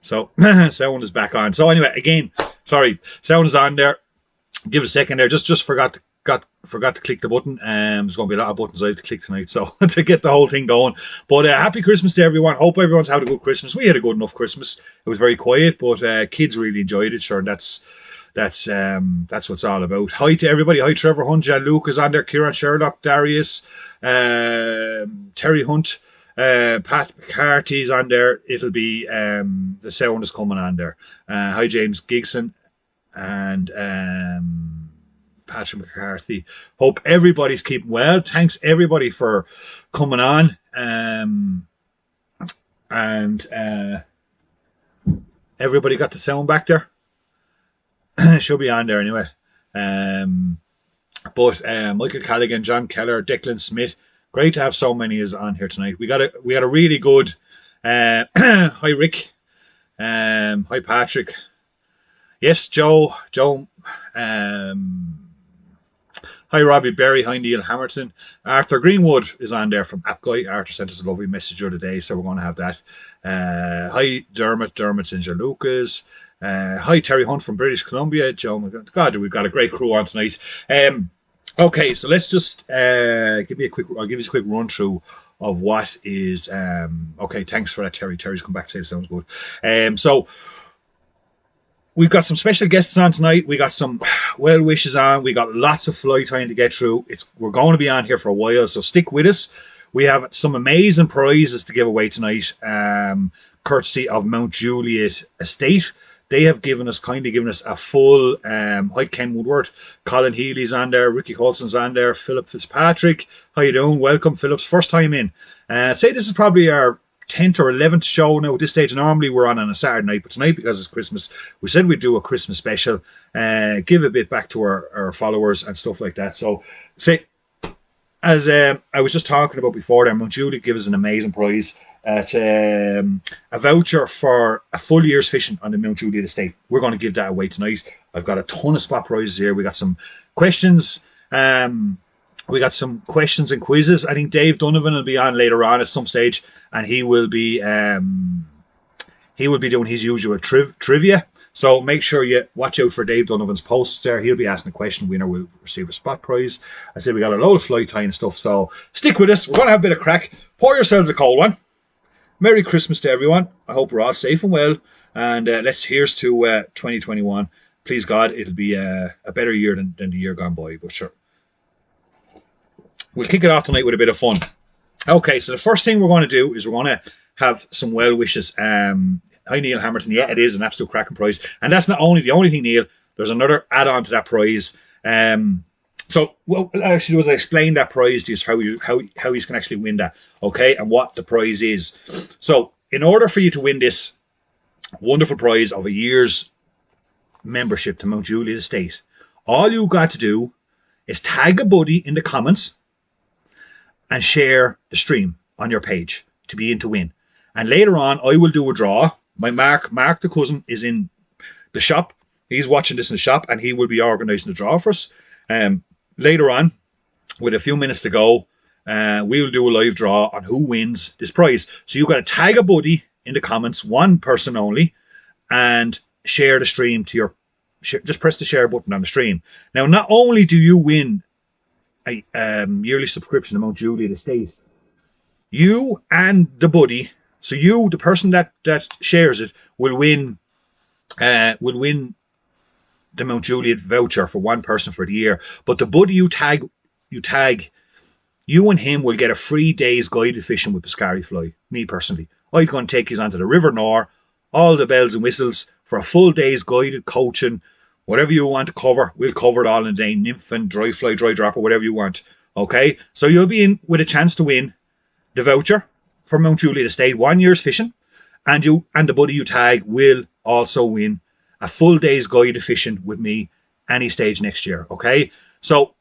So sound is back on. So anyway, again, sorry, sound is on there. Give it a second there. Just forgot to click the button. There's going to be a lot of buttons I have to click tonight, so to get the whole thing going. But happy Christmas to everyone. Hope everyone's had a good Christmas. We had a good enough Christmas. It was very quiet, but kids really enjoyed it. Sure, and that's what it's all about. Hi to everybody. Hi Trevor Hunt, Jan Luke is on there, Kieran Sherlock, Darius, Terry Hunt, Pat McCarthy's on there. It'll be the sound is coming on there. Hi James Gigson and Patrick McCarthy. Hope everybody's keeping well. Thanks everybody for coming on. And everybody got the sound back there. Should be on there anyway. But Michael Callaghan, John Keller, Declan Smith. Great to have so many is on here tonight. We got a really good hi Rick. Hi Patrick. Yes, Joe. Hi Robbie Berry, hi Neil Hamilton. Arthur Greenwood is on there from App Guy. Arthur sent us a lovely message the other day, so we're going to have that. Hi Dermot's in Lucas. Hi Terry Hunt from British Columbia. Joe, God, we've got a great crew on tonight. Okay, so let's just I'll give you a quick run through of what is okay, thanks for that, Terry. Terry's come back to say it sounds good. So we've got some special guests on tonight. We got some well wishes on. We got lots of Flytying to get through. We're going to be on here for a while, so stick with us. We have some amazing prizes to give away tonight, courtesy of Mount Juliet Estate. They have given us a full, hi Ken Woodward, Colin Healy's on there, Ricky Colson's on there, Philip Fitzpatrick. How you doing? Welcome, Philip's first time in. I'd say this is probably our 10th or 11th show now at this stage. Normally we're on a Saturday night, but tonight, because it's Christmas, we said we'd do a Christmas special, give a bit back to our followers and stuff like that. So, as I was just talking about before, there, Mount Juliet gives us an amazing prize. It's a voucher for a full year's fishing on the Mount Juliet Estate. We're going to give that away tonight. I've got a ton of spot prizes here. We got some questions. We got some questions and quizzes. I think Dave Donovan will be on later on at some stage, and he will be doing his usual trivia. So make sure you watch out for Dave Donovan's posts there. He'll be asking a question. Winner will receive a spot prize. I say we got a load of Flytying and stuff, so stick with us. We're going to have a bit of crack. Pour yourselves a cold one. Merry Christmas to everyone. I hope we're all safe and well. And here's to 2021. Please God, it'll be a better year than the year gone by. But sure, we'll kick it off tonight with a bit of fun. Okay, so the first thing we're going to do is we're going to have some well wishes. Hi Neil Hamilton. Yeah, it is an absolute cracking prize. And that's not only the only thing, Neil. There's another add-on to that prize. So what I actually do is I explain that prize to you, how you can actually win that, okay, and what the prize is. So in order for you to win this wonderful prize of a year's membership to Mount Juliet Estate, all you got to do is tag a buddy in the comments and share the stream on your page to be in to win. And later on, I will do a draw. My Mark the cousin, is in the shop. He's watching this in the shop, and he will be organising the draw for us. Later on, with a few minutes to go, we will do a live draw on who wins this prize. So you've got to tag a buddy in the comments, one person only, and share the stream to your... just press the share button on the stream. Now, not only do you win a yearly subscription to Mount Juliet Estate, you and the buddy, so you, the person that shares it, will win the Mount Juliet voucher for one person for the year. But the buddy you tag, you and him will get a free day's guided fishing with Piscari Fly. Me personally, I'm going to take you onto the River Nore, all the bells and whistles for a full day's guided coaching. Whatever you want to cover, we'll cover it all in a day. Nymph and dry fly, dry dropper, whatever you want. Okay, so you'll be in with a chance to win the voucher for Mount Juliet Estate, 1 year's fishing, and you and the buddy you tag will also win a full day's guided fishing with me any stage next year, okay? So,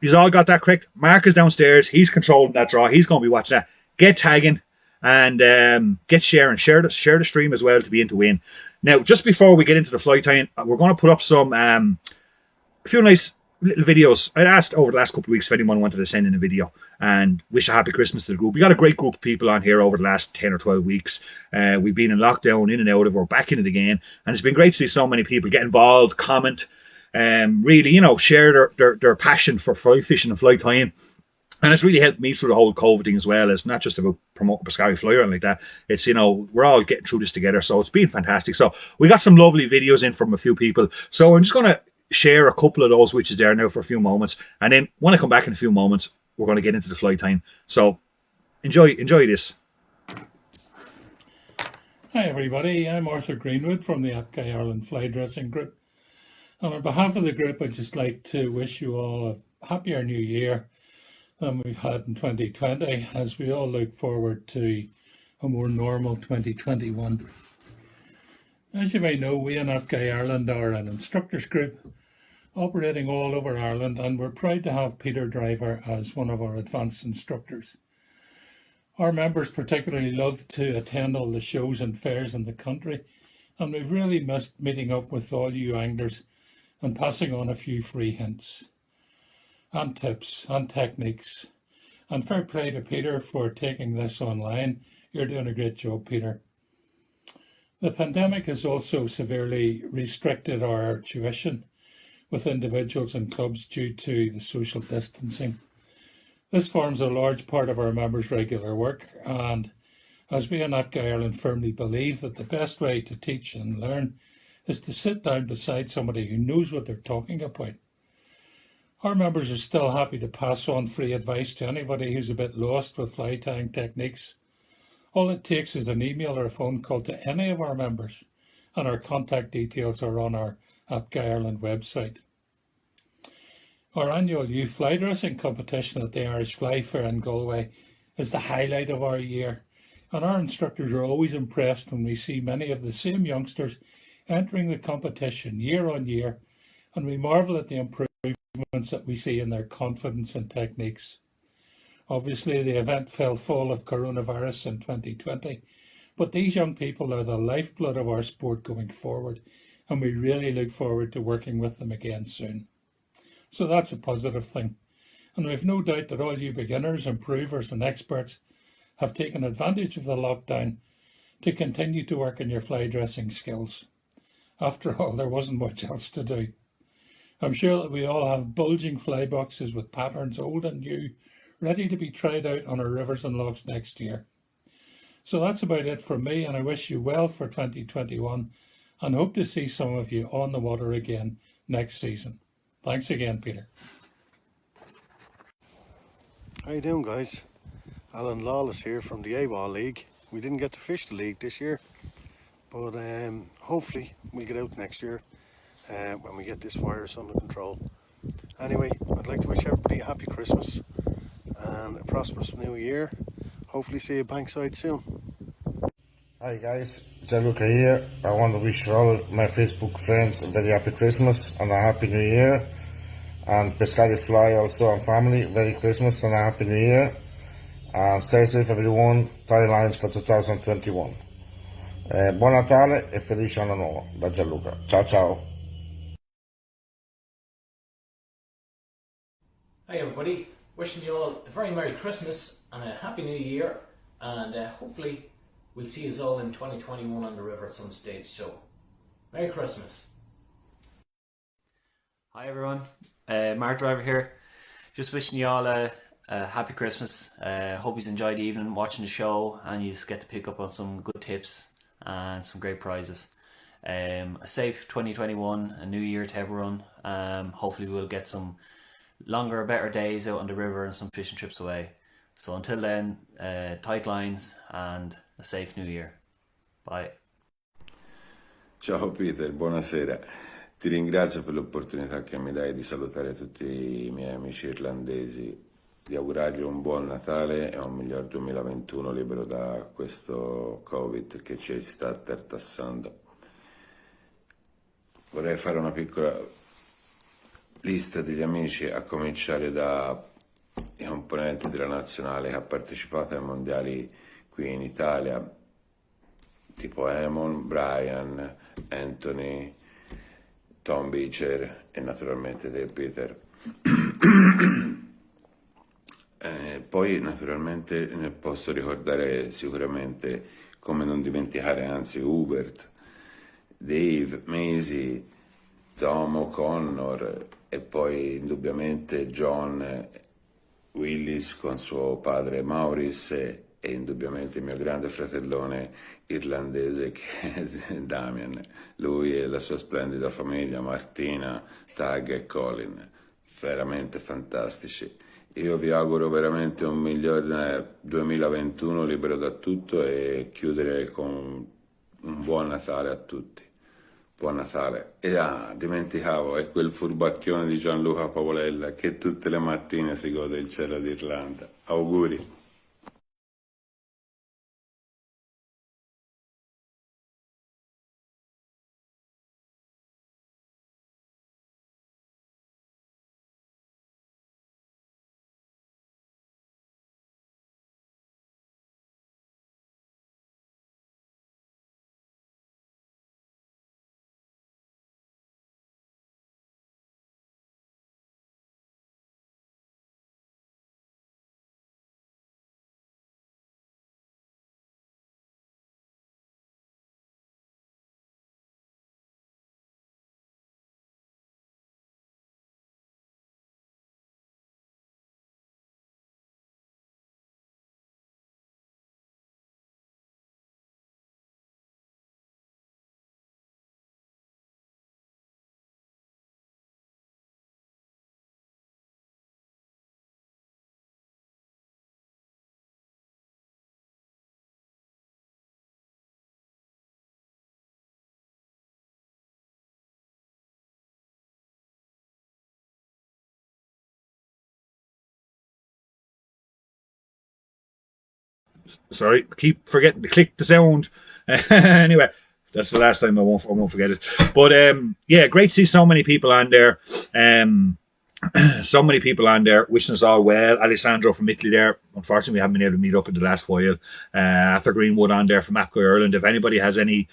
you've all got that correct. Mark is downstairs. He's controlling that draw. He's going to be watching that. Get tagging and get sharing. Share the stream as well to be in to win. Now, just before we get into the Flytying, we're going to put up some a few nice little videos. I'd asked over the last couple of weeks if anyone wanted to send in a video and wish a happy Christmas to the group. We got a great group of people on here over the last 10 or 12 weeks. We've been in lockdown, in and out of it. We're back in it again. And it's been great to see so many people get involved, comment, really, share their passion for fly fishing and fly tying. And it's really helped me through the whole COVID thing as well. It's not just about promoting Biscari Fly or anything like that. It's, we're all getting through this together. So it's been fantastic. So we got some lovely videos in from a few people. So I'm just going to share a couple of those, which is there now for a few moments. And then when I come back in a few moments, we're going to get into the fly time. So enjoy this. Hi everybody, I'm Arthur Greenwood from the Atkai Ireland Fly Dressing Group. And on behalf of the group, I'd just like to wish you all a happier new year than we've had in 2020, as we all look forward to a more normal 2021. As you may know, we in Atkai Ireland are an instructors group operating all over Ireland, and we're proud to have Peter Driver as one of our advanced instructors. Our members particularly love to attend all the shows and fairs in the country, and we've really missed meeting up with all you anglers and passing on a few free hints and tips and techniques. And fair play to Peter for taking this online. You're doing a great job, Peter. The pandemic has also severely restricted our tuition with individuals and clubs due to the social distancing. This forms a large part of our members' regular work, and as we in Atkai Ireland firmly believe that the best way to teach and learn is to sit down beside somebody who knows what they're talking about. Our members are still happy to pass on free advice to anybody who's a bit lost with fly tying techniques. All it takes is an email or a phone call to any of our members, and our contact details are on our Atkai Ireland website. Our annual youth fly dressing competition at the Irish Fly Fair in Galway is the highlight of our year, and our instructors are always impressed when we see many of the same youngsters entering the competition year on year, and we marvel at the improvements that we see in their confidence and techniques. Obviously, the event fell foul of coronavirus in 2020, but these young people are the lifeblood of our sport going forward, and we really look forward to working with them again soon. So that's a positive thing. And we've no doubt that all you beginners, improvers and experts have taken advantage of the lockdown to continue to work on your fly dressing skills. After all, there wasn't much else to do. I'm sure that we all have bulging fly boxes with patterns old and new, ready to be tried out on our rivers and lochs next year. So that's about it from me, and I wish you well for 2021 and hope to see some of you on the water again next season. Thanks again, Peter. How you doing, guys? Alan Lawless here from the A-Ball League. We didn't get to fish the league this year, but hopefully we'll get out next year when we get this virus under control. Anyway, I'd like to wish everybody a happy Christmas and a prosperous new year. Hopefully see you bankside soon. Hi guys, Gianluca here. I want to wish all my Facebook friends a very happy Christmas and a happy new year. And Biscari Fly also and family, Merry Christmas and a happy new year. Stay safe everyone, tie lines for 2021. Buon Natale e felice anno nuovo da Gianluca. Ciao ciao. Hi everybody, wishing you all a very Merry Christmas and a Happy New Year, and hopefully we'll see you all in 2021 on the river at some stage. So, Merry Christmas. Hi everyone, Mark Driver here. Just wishing you all a happy Christmas. Hope you enjoyed the evening watching the show and you just get to pick up on some good tips and some great prizes. A safe 2021, a new year to everyone. Hopefully we'll get some longer, better days out on the river and some fishing trips away. So until then, tight lines and a safe new year. Bye. Ciao Peter, buonasera. Ti ringrazio per l'opportunità che mi dai di salutare tutti i miei amici irlandesi, di augurargli un buon Natale e un miglior 2021 libero da questo Covid che ci sta tartassando. Vorrei fare una piccola lista degli amici, a cominciare dai componenti della nazionale che ha partecipato ai mondiali qui in Italia, tipo Emon, Brian, Anthony, Tom Beecher e naturalmente te Peter. Poi naturalmente posso ricordare sicuramente, come non dimenticare, anzi, Hubert, Dave, Maisie, Tom O'Connor e poi indubbiamente John Willis con suo padre Maurice e indubbiamente il mio grande fratellone irlandese che è Damien, lui e la sua splendida famiglia, Martina, Tag e Colin, veramente fantastici. Io vi auguro veramente un migliore 2021 libero da tutto e chiudere con un buon Natale a tutti. Buon Natale. E dimenticavo, è quel furbacchione di Gianluca Pavolella che tutte le mattine si gode il cielo d'Irlanda. Auguri. Sorry, keep forgetting to click the sound. Anyway, that's the last time I won't forget it. But yeah, great to see so many people on there. Um, so many people on there wishing us all well. Alessandro from Italy there. Unfortunately, we haven't been able to meet up in the last while. Arthur Greenwood on there from APGOI Ireland. If anybody has any,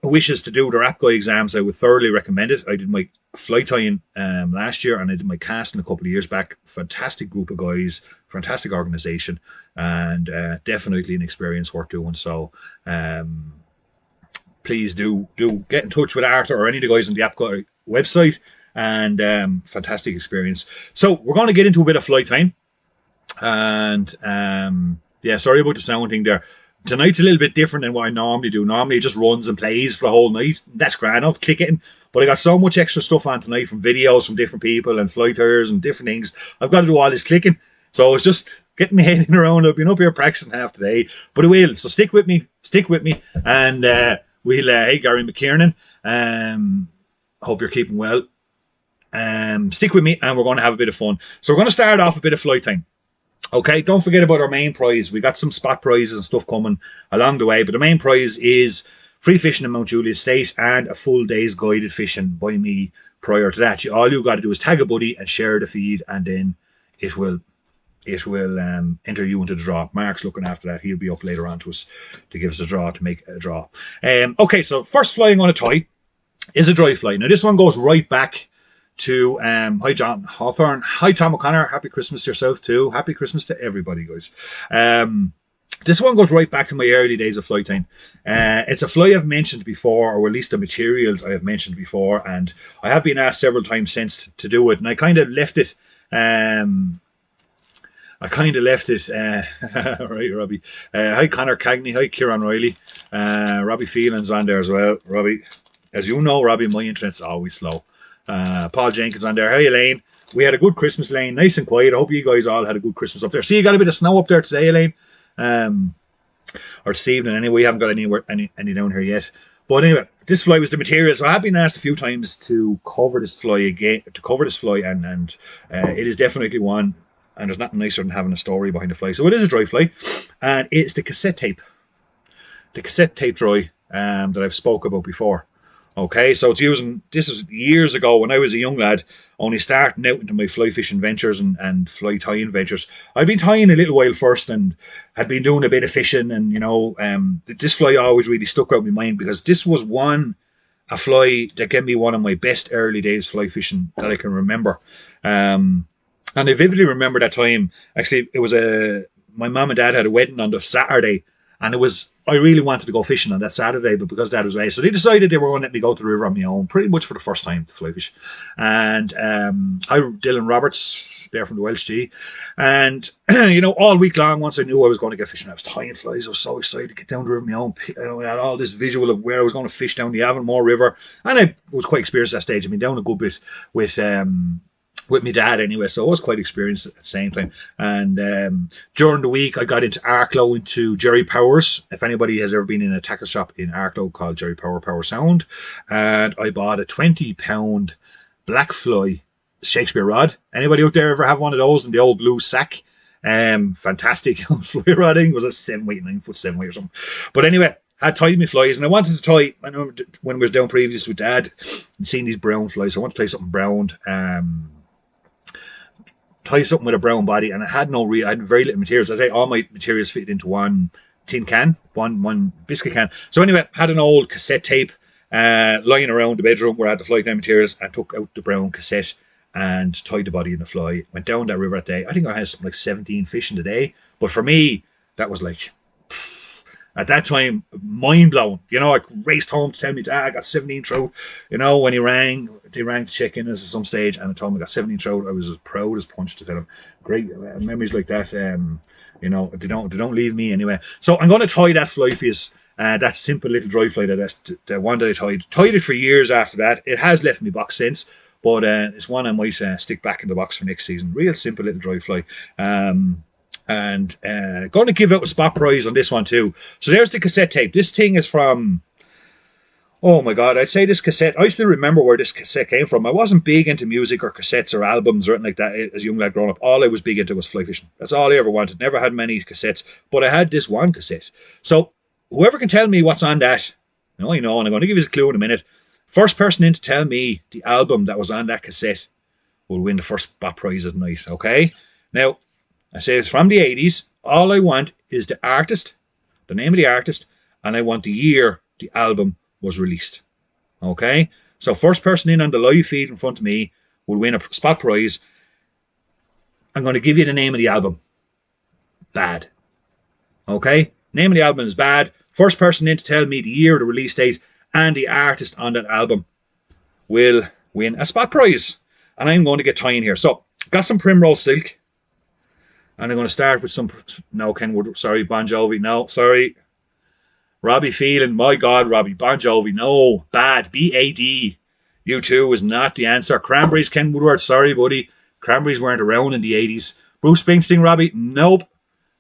wishes to do their APGOI exams, I would thoroughly recommend it. I did my Flytying last year and I did my casting a couple of years back. Fantastic group of guys, fantastic organisation, and definitely an experience worth doing. So please do get in touch with Arthur or any of the guys on the APGOI website, and fantastic experience. So we're going to get into a bit of flight time, and yeah, sorry about the sound thing there. Tonight's a little bit different than what I normally do. Normally it just runs and plays for the whole night. That's grand. I'll click it, but I got so much extra stuff on tonight from videos from different people and flighters and different things. I've got to do all this clicking, so it's just getting my head in around. I've been up here practicing half today, but I will. So stick with me, and we'll. Hey, Gary McKiernan. Hope you're keeping well. Stick with me and we're going to have a bit of fun. So we're going to start off a bit of flight time. Okay, don't forget about our main prize. We got some spot prizes and stuff coming along the way, but the main prize is free fishing in Mount Juliet Estate and a full day's guided fishing by me prior to that. All you got to do is tag a buddy and share the feed, and then it will enter you into the draw. Mark's looking after that. He'll be up later on to us to give us a draw, to make a draw. Okay, so first fly I'm going to tie is a dry fly. Now this one goes right back to hi John Hawthorne, hi Tom O'Connor, happy Christmas to yourself too, happy Christmas to everybody, guys. This one goes right back to my early days of flyting. It's a fly I've mentioned before, or at least the materials I have mentioned before, and I have been asked several times since to do it, and I kind of left it right, Robbie. Hi Connor Cagney, hi Kieran Riley, Robbie Phelan's on there as well. Robbie, as you know, Robbie, my internet's always slow. Paul Jenkins on there. Hey Elaine, we had a good Christmas, Elaine, nice and quiet. I hope you guys all had a good Christmas up there. See, you got a bit of snow up there today, Elaine, or this evening anyway. We haven't got any down here yet, but anyway, this fly was the material. So I have been asked a few times to cover this fly again, and it is definitely one, and there's nothing nicer than having a story behind the fly. So it is a dry fly, and it's the cassette tape dry that I've spoke about before. Okay, so this is years ago when I was a young lad, only starting out into my fly fishing ventures and fly tying ventures. I'd been tying a little while first and had been doing a bit of fishing, and this fly always really stuck out in my mind because this was one a fly that gave me one of my best early days fly fishing that I can remember. And I vividly remember that time. Actually, it was my mum and dad had a wedding on the Saturday, and I really wanted to go fishing on that Saturday, but because dad was away, so they decided they were going to let me go to the river on my own, pretty much for the first time to fly fish. And Dylan Roberts, there from the Welsh G. And, all week long, once I knew I was going to get fishing, I was tying flies. I was so excited to get down the river on my own. I had all this visual of where I was going to fish down the Avonmore River. And I was quite experienced at that stage. I've been down a good bit with my dad anyway, so I was quite experienced at the same time. And during the week, I got into Arklow, into Jerry Powers. If anybody has ever been in a tackle shop in Arklow called Jerry Power Sound, and I bought a 20-pound black fly Shakespeare rod. Anybody out there ever have one of those in the old blue sack? Fantastic fly rod. I think it was a 9-foot 7 weight or something. But anyway, had tied my flies, and I wanted to tie. I know when we was down previous with dad, and seen these brown flies. So I wanted to tie something brown. Tie something with a brown body, and I had very little materials. I say all my materials fit into one tin can, one biscuit can. So anyway, had an old cassette tape lying around the bedroom where I had the Flytying materials, and took out the brown cassette and tied the body in the fly. Went down that river that day. I think I had something like 17 fish in the day, but for me, that was like, at that time, mind blowing. I raced home to tell me, Dad, I got 17 trout. When they rang to check in at some stage, and I told him I got 17 trout. I was as proud as punch to tell him. Great memories like that. They don't leave me anyway. So I'm going to tie that fly for you. That simple little dry fly that one that I tied it for years after that. It has left me box since, but it's one I might stick back in the box for next season. Real simple little dry fly. And going to give out a spot prize on this one too. So there's the cassette tape. This thing is from, oh my God, I'd say this cassette, I still remember where this cassette came from. I wasn't big into music or cassettes or albums or anything like that as a young lad growing up. All I was big into was fly fishing. That's all I ever wanted. Never had many cassettes, but I had this one cassette. So whoever can tell me what's on that, I know, and I'm going to give you a clue in a minute. First person in to tell me the album that was on that cassette will win the first spot prize of the night, okay? Now, I say it's from the 80s. All I want is the artist, the name of the artist, and I want the year the album was released. Okay? So first person in on the live feed in front of me will win a spot prize. I'm going to give you the name of the album. Bad. Okay? Name of the album is Bad. First person in to tell me the year, the release date, and the artist on that album will win a spot prize. And I'm going to get tying here. So, got some Primrose Silk. And I'm going to start with some, no, Kenwood, sorry, Bon Jovi, no, sorry. Robbie Phelan, my God, Robbie, Bon Jovi, no, Bad, B-A-D. U2 is not the answer. Cranberries, Ken Woodward, sorry, buddy. Cranberries weren't around in the 80s. Bruce Springsteen, Robbie, nope.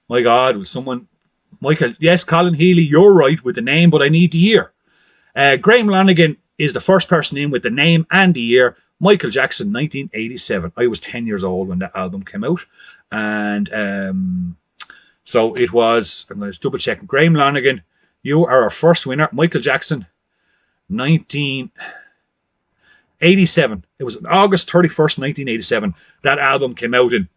My God, was someone, Michael, yes, Colin Healy, you're right with the name, but I need the year. Graham Lonigan is the first person in with the name and the year. Michael Jackson, 1987. I was 10 years old when that album came out. And so it was, I'm going to double check. Graham Lonigan, you are our first winner. Michael Jackson, 1987. It was August 31st, 1987. That album came out in,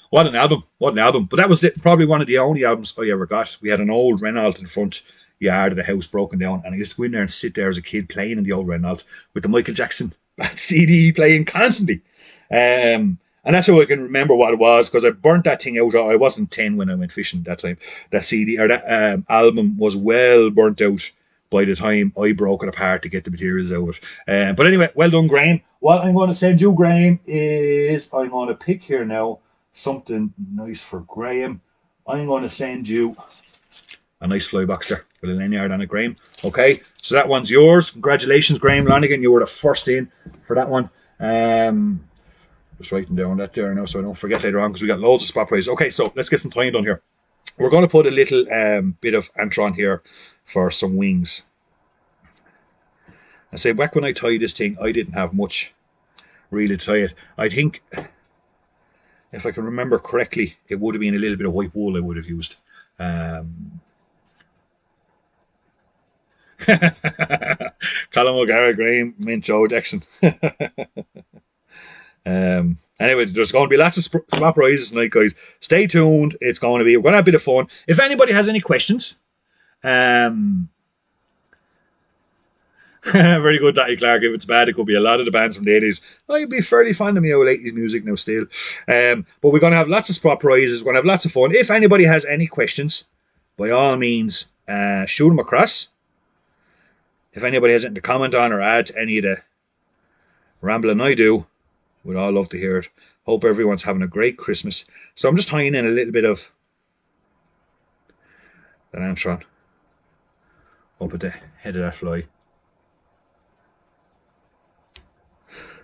what an album. But that was probably one of the only albums I ever got. We had an old Renault in front yard of the house broken down, and I used to go in there and sit there as a kid playing in the old Renault with the Michael Jackson CD playing constantly. And that's how I can remember what it was, because I burnt that thing out. I wasn't 10 when I went fishing that time. That CD or that album was well burnt out by the time I broke it apart to get the materials out of it. But anyway, well done, Graham. What I'm going to send you, Graham, is I'm going to pick here now something nice for Graham. I'm going to send you a nice fly box there with a lanyard on it, Graham. Okay, so that one's yours. Congratulations, Graham Lonigan. You were the first in for that one. Just writing down that there now so I don't forget later on, because we got loads of spot prizes. Okay, so let's get some tying done here. We're going to put a little bit of antron here for some wings. I say back when I tied this thing, I didn't have much really to tie it. I think, if I can remember correctly, it would have been a little bit of white wool I would have used. Colin O'Gara, Graham, Mint, Joe Jackson. Anyway, there's going to be lots of spot prizes tonight, guys. Stay tuned. We're going to have a bit of fun. If anybody has any questions, Very good, Daddy Clark. If it's bad, it could be a lot of the bands from the 80s. I'd be fairly fond of me old 80s music now still. But we're going to have lots of spot prizes. We're going to have lots of fun. If anybody has any questions, by all means, shoot them across. If anybody has anything to comment on or add to any of the rambling I do, we'd all love to hear it. Hope everyone's having a great Christmas. So I'm just tying in a little bit of that Antron up at the head of that fly.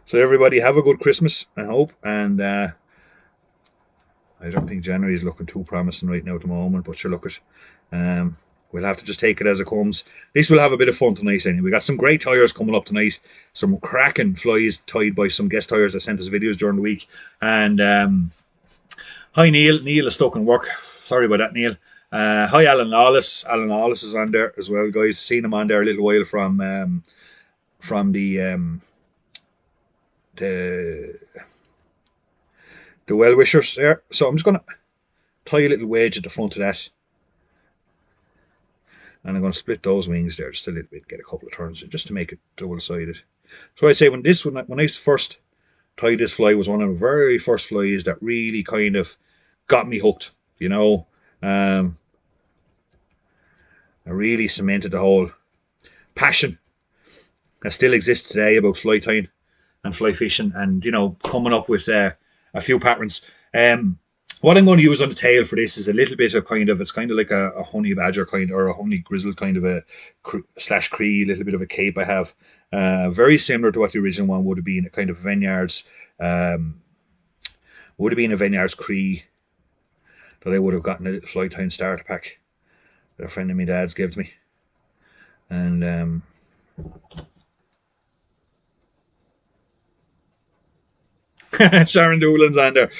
So everybody have a good Christmas, I hope. And I don't think January is looking too promising right now at the moment, but sure, look it. We'll have to just take it as it comes. At least we'll have a bit of fun tonight anyway. We got some great tyres coming up tonight. Some cracking flies tied by some guest tyres that sent us videos during the week. And hi Neil. Neil is stuck in work. Sorry about that, Neil. Hi Alan Lawless. Alan Lawless is on there as well, guys. Seen him on there a little while from the well-wishers there. So I'm just going to tie a little wedge at the front of that. And I'm going to split those wings there just a little bit, get a couple of turns just to make it double-sided. So I'd say when I first tied this fly was one of the very first flies that really kind of got me hooked, you know. I really cemented the whole passion that still exists today about fly tying and fly fishing and, you know, coming up with a few patterns. What I'm going to use on the tail for this is a little bit of it's kind of like a honey badger kind or a honey grizzle kind of a slash cree, little bit of a cape I have. Very similar to what the original one would have been, a kind of Vineyards, cree that I would have gotten a little Flytying starter pack that a friend of my dad's gave me. And Sharon Doolan's on there.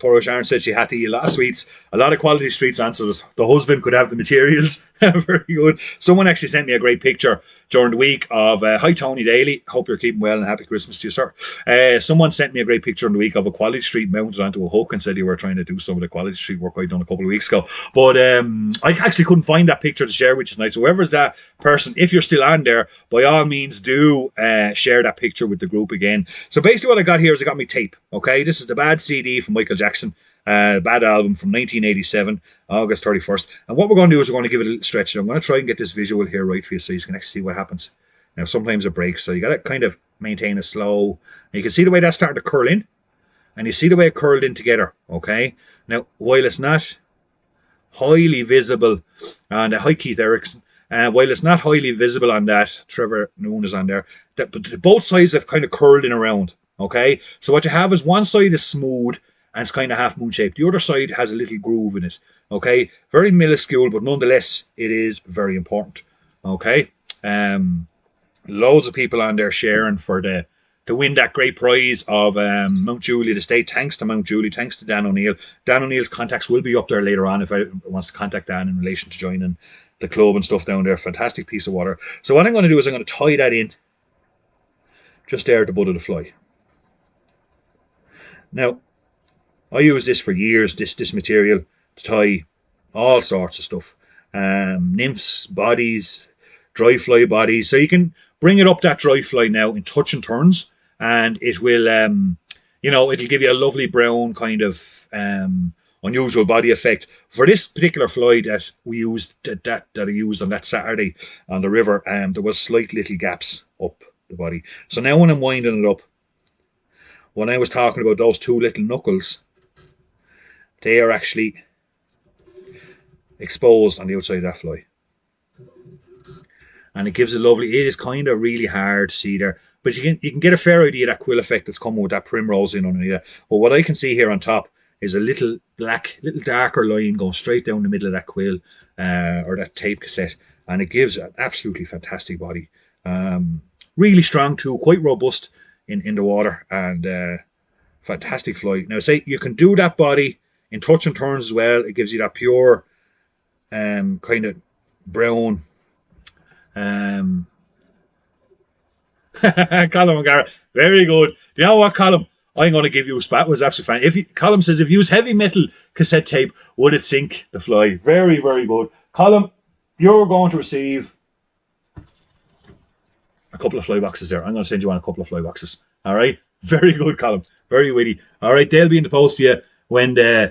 Poor Sharon said she had to eat a lot of sweets, a lot of quality street answers. The husband could have the materials. Very good. Someone actually sent me a great picture during the week of, hi Tony Daly, hope you're keeping well and happy Christmas to you, sir. Someone sent me a great picture in the week of a quality street mounted onto a hook and said you were trying to do some of the quality street work I'd done a couple of weeks ago. But I actually couldn't find that picture to share with you tonight. So whoever's that person, if you're still on there, by all means do share that picture with the group again. So basically what I got here is I got me tape. Okay, this is the Bad CD from Michael Jackson. Bad album from 1987, August 31st. And what we're going to do is we're going to give it a little stretch. And I'm going to try and get this visual here right for you so you can actually see what happens. Now, sometimes it breaks, so you got to kind of maintain a slow. And you can see the way that's starting to curl in. And you see the way it curled in together, okay? Now, while it's not highly visible, and hi Keith Erickson, while it's not highly visible on that, Trevor Noon is on there, but both sides have kind of curled in around, okay? So what you have is one side is smooth, and it's kind of half moon shaped. The other side has a little groove in it. Okay, very minuscule, but nonetheless, it is very important. Okay, loads of people on there sharing for to win that great prize of Mount Juliet Estate. Thanks to Mount Juliet, thanks to Dan O'Neill. Dan O'Neill's contacts will be up there later on if anyone wants to contact Dan in relation to joining the club and stuff down there. Fantastic piece of water. So what I'm going to do is I'm going to tie that in just there at the butt of the fly. Now, I use this for years, this material, to tie all sorts of stuff. Nymphs, bodies, dry fly bodies. So you can bring it up that dry fly now in touch and turns, and it will, it'll give you a lovely brown kind of unusual body effect. For this particular fly that we used, that I used on that Saturday on the river, there was slight little gaps up the body. So now when I'm winding it up, when I was talking about those two little knuckles, they are actually exposed on the outside of that fly. And it gives a lovely, it is kind of really hard to see there, but you can get a fair idea of that quill effect that's coming with that primrose in underneath it. But what I can see here on top is a little darker line going straight down the middle of that quill or that tape cassette. And it gives an absolutely fantastic body. Really strong too, quite robust in the water, and fantastic fly. Now say you can do that body in touch and turns as well. It gives you that pure kind of brown. Colin O'Gara, very good. You know what, Colin? I'm going to give you a spot. It was absolutely fine. Colin says, if you use heavy metal cassette tape, would it sink the fly? Very, very good. Colin, you're going to receive couple of fly boxes there. I'm going to send you on a couple of fly boxes. All right. Very good, Colin. Very witty. All right. They'll be in the post to you when they'll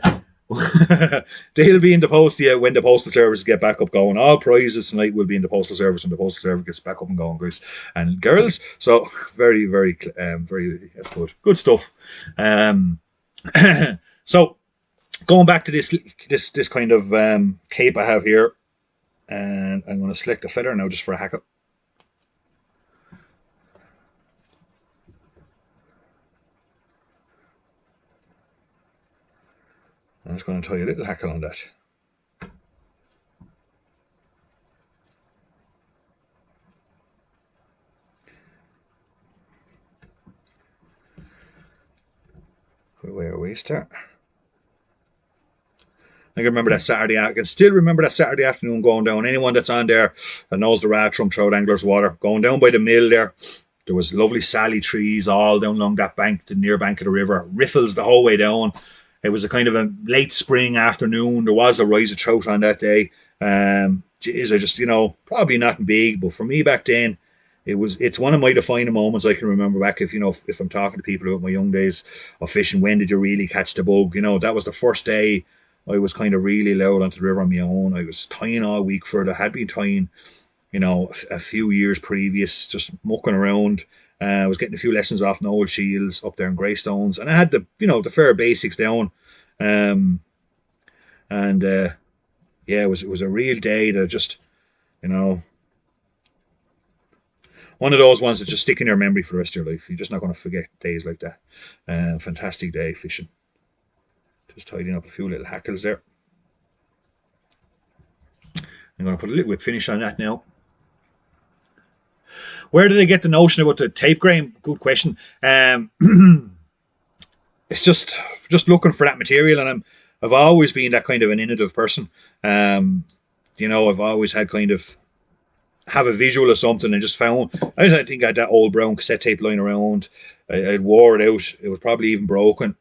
be in the post to you when the postal service get back up going. All prizes tonight will be in the postal service when the postal service gets back up and going, guys and girls. So very, very, very. That's good. Good stuff. So going back to this kind of cape I have here, and I'm going to select a feather now just for a hackle. I'm just going to tie a little hackle on that. Put away our waist there. I can remember that Saturday. I can still remember that Saturday afternoon going down. Anyone that's on there that knows the Ratrum Trout Anglers Water, going down by the mill there. There was lovely sally trees all down along that bank, the near bank of the river. Riffles the whole way down. It was a kind of a late spring afternoon. There was a rise of trout on that day. Geez, I just, probably nothing big, but for me back then, it's one of my defining moments I can remember back if I'm talking to people about my young days of fishing. When did you really catch the bug? That was the first day I was kind of really loud onto the river on my own. I was tying all week for it. I had been tying, a few years previous, just mucking around. I was getting a few lessons off Noel Shields up there in Greystones, and I had the fair basics down. Yeah, it was a real day that just, one of those ones that just stick in your memory for the rest of your life. You're just not going to forget days like that. Fantastic day fishing. Just tidying up a few little hackles there. I'm going to put a little whip finish on that now. Where did I get the notion about the tape, Graham? Good question. It's just looking for that material, and I've always been that kind of an innovative person. I've always had kind of have a visual of something and just found. I think I had that old brown cassette tape lying around. I wore it out. It was probably even broken.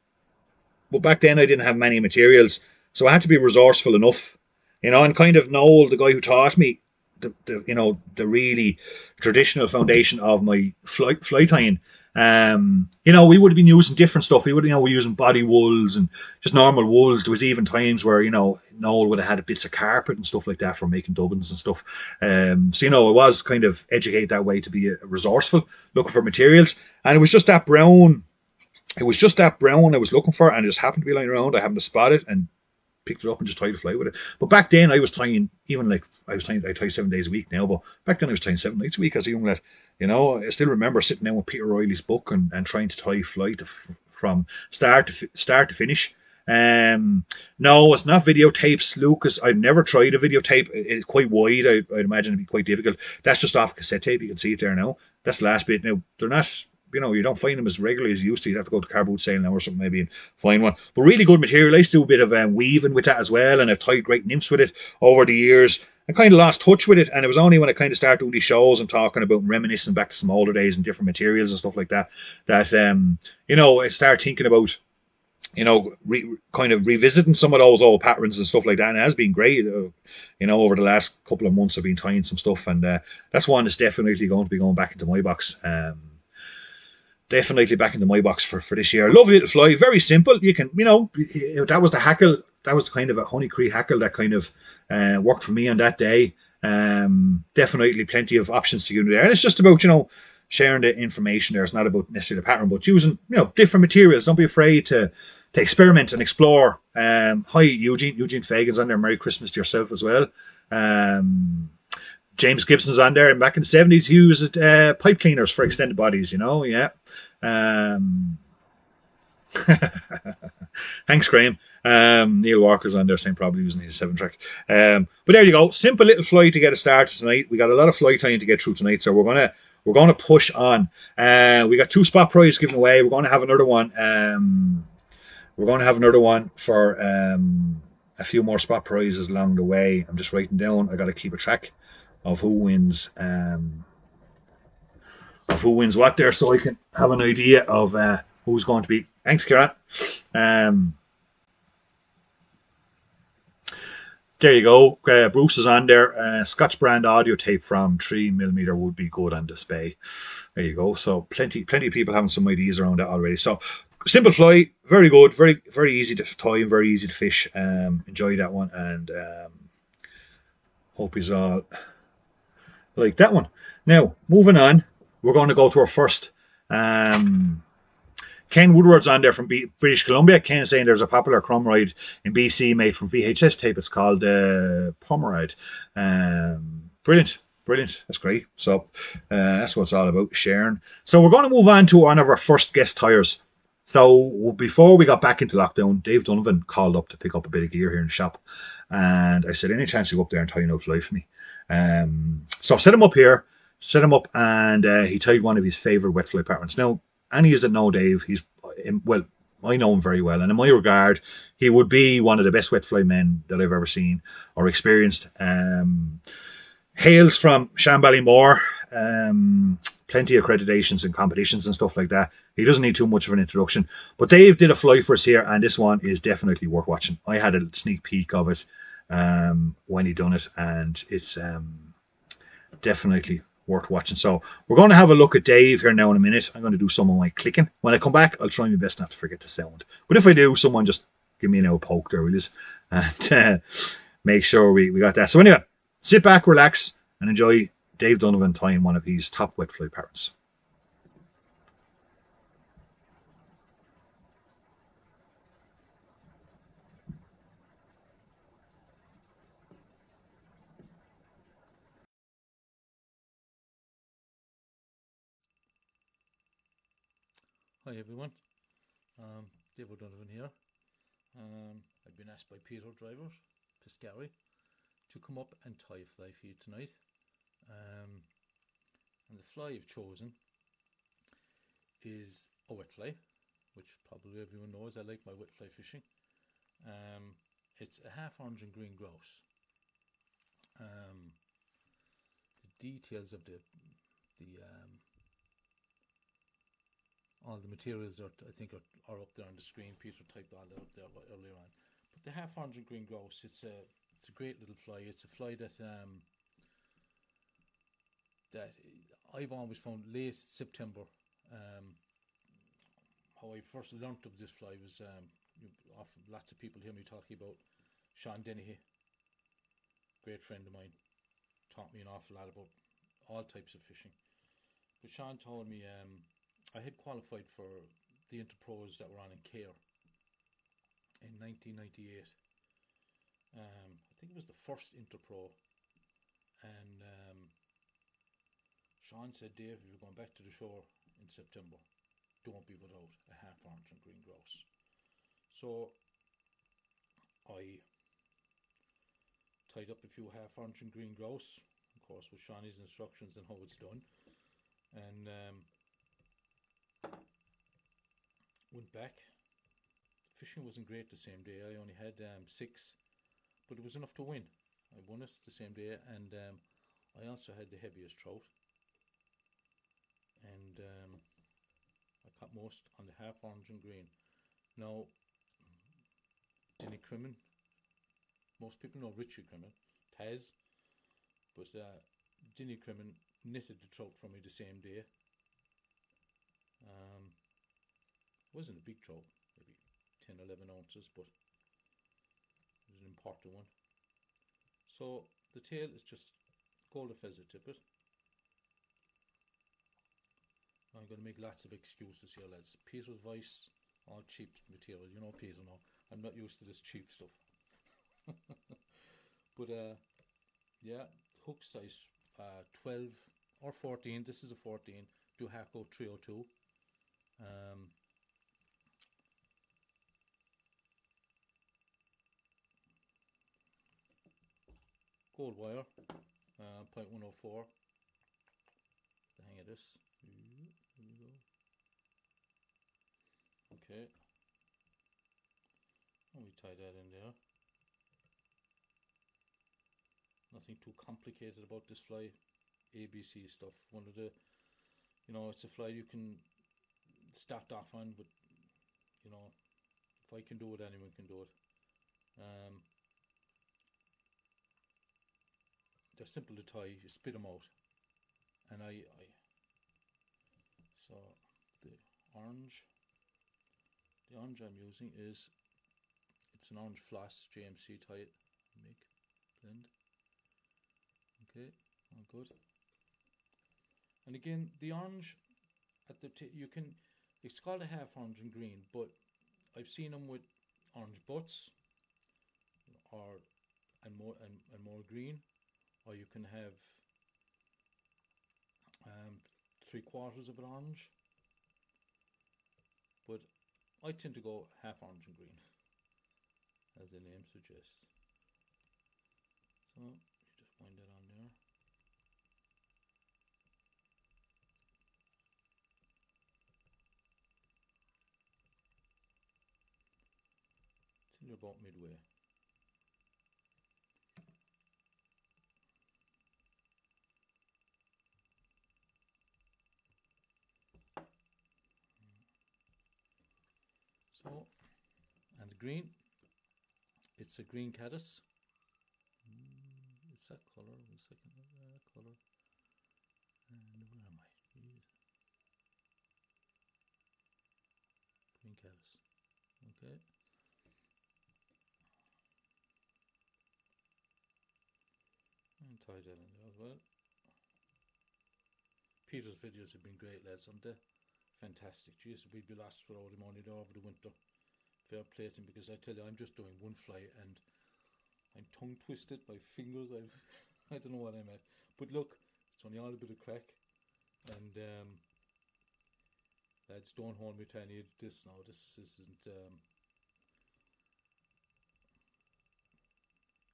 But back then I didn't have many materials, so I had to be resourceful enough, and kind of Noel, the guy who taught me the really traditional foundation of my fly tying. We would have been using different stuff. We were using body wools and just normal wools. There was even times where, Noel would have had bits of carpet and stuff like that for making dubbins and stuff. I was kind of educated that way to be resourceful, looking for materials. And it was just that brown. It was just that brown I was looking for, and it just happened to be lying around. I happened to spot it and picked it up and just tied a fly with it. But back then I was tying, I tie 7 days a week now, but back then I was tying 7 nights a week as a young lad. I still remember sitting down with Peter Riley's book and trying to tie fly from start to finish. No, it's not videotapes, Lucas. I've never tried a videotape. It's quite wide. I'd imagine it'd be quite difficult. That's just off a cassette tape. You can see it there now. That's the last bit. Now, they're not, you don't find them as regularly as you used to. You'd have to go to car boot sale now or something maybe and find one. But really good material. I used to do a bit of weaving with that as well, and I've tied great nymphs with it over the years. I kind of lost touch with it, and it was only when I kind of started doing these shows and talking about reminiscing back to some older days and different materials and stuff like that, that I started thinking about, kind of revisiting some of those old patterns and stuff like that. And it has been great. Over the last couple of months I've been tying some stuff, and that's one that's definitely going to be going back into my box. Definitely back into my box for this year. Lovely little fly, very simple. You can, that was the hackle. That was kind of a Honey Creek hackle that kind of worked for me on that day. Definitely plenty of options to get there. And it's just about, sharing the information there. It's not about necessarily the pattern, but using, different materials. Don't be afraid to experiment and explore. Hi, Eugene Fagan's on there. Merry Christmas to yourself as well. James Gibson's on there, and back in the 70s he used pipe cleaners for extended bodies, yeah. Thanks, Graham. Neil Walker's on there, saying probably using his 7-track. But there you go, simple little fly to get us started tonight. We got a lot of fly tying to get through tonight, so we're gonna push on. We got 2 spot prizes given away. We're going to have another one. We're going to have another one for a few more spot prizes along the way. I'm just writing down. I got to keep a track of who wins what there, so I can have an idea of who's going to be. Thanks, Kieran. There you go. Bruce is on there. Scotch brand audio tape from 3mm would be good on display. There you go. So plenty of people having some ideas around that already. So simple fly, very good, very easy to tie and very easy to fish. Enjoy that one, and hope he's all like that one. Now moving on, we're going to go to our first. Ken Woodward's on there from British Columbia. Ken saying there's a popular crumb ride in BC made from VHS tape. It's called Pomerade. Brilliant. Brilliant. That's great. So that's what it's all about, sharing. So we're going to move on to one of our first guest tires. So before we got back into lockdown, Dave Donovan called up to pick up a bit of gear here in the shop. And I said, any chance you go up there and tie an out fly for me? So I set him up here, and he tied one of his favourite wet fly patterns. Now, any of that know Dave, well, I know him very well. And in my regard, he would be one of the best wet fly men that I've ever seen or experienced. Hails from Shanballymore, plenty of accreditations and competitions and stuff like that. He doesn't need too much of an introduction. But Dave did a fly for us here, and this one is definitely worth watching. I had a sneak peek of it when he done it, and it's definitely worth watching. So we're going to have a look at Dave here now in a minute. I'm going to do some of my clicking. When I come back, I'll try my best not to forget the sound. But if I do, someone just give me an old poke there, will you? And make sure we got that. So anyway, sit back, relax, and enjoy Dave Donovan tying one of these top wet fly patterns. Hi everyone, Dave O'Donovan here. I've been asked by Peter Driver, Piscari, to come up and tie a fly for you tonight. And the fly I've chosen is a wet fly, which probably everyone knows. I like my wet fly fishing. It's a half orange and green grouse. The details of the all the materials I think are up there on the screen. Peter typed all that up there earlier on. But the half orange and green grouse, it's a great little fly. It's a fly that I've always found late September. How I first learnt of this fly was often lots of people hear me talking about Sean Dennehy, great friend of mine, taught me an awful lot about all types of fishing. But Sean told me I had qualified for the Interpros that were on in Care in 1998. I think it was the first Interpro, and Sean said, Dave, if you're going back to the shore in September, don't be without a half orange and green grouse. So I tied up a few half orange and green grouse, of course with Sean's instructions on how it's done, and went back. Fishing wasn't great the same day. I only had 6, but it was enough to win. I won it the same day, and I also had the heaviest trout, and I caught most on the half orange and green. Now, Denny Crimmin, most people know Richard Crimmin, Taz, but Denny Crimmin knitted the trout for me the same day. It wasn't a big trout, maybe 10, 11 ounces, but it was an important one. So the tail is just golden feather tippet. I'm going to make lots of excuses here, lads. Peter's voice, all cheap material. You know Peter now. I'm not used to this cheap stuff. But yeah, hook size 12 or 14. This is a 14. Duhaco 302. Gold wire, 0.104. The hang of this. Here we go. Okay. And we tie that in there. Nothing too complicated about this fly. ABC stuff. One of the, it's a fly you can start off on, but if I can do it, anyone can do it. they're simple to tie. You spit them out, and so the orange I'm using is, it's an orange floss JMC tie it, make blend. Okay, all good. And again, the orange at the you can, it's called a half orange and green, but I've seen them with orange butts, or and more green, or you can have 3/4 of an orange. But I tend to go half orange and green, as the name suggests. So you just wind that on there. Till you're about midway. So, and the green, it's a green caddis. It's that colour. 1 second, that colour. And where am I? Jeez. Green caddis. Okay. And tie that in there as well. Peter's videos have been great, lads, haven't they? Fantastic. Jeez, we'd be lost for all the money there over the winter. Fair play to him, because I tell you, I'm just doing one fly and I'm tongue twisted, my fingers, I don't know what I'm at. But look, it's only all a bit of crack, and lads, don't hold me to any of this now. This isn't,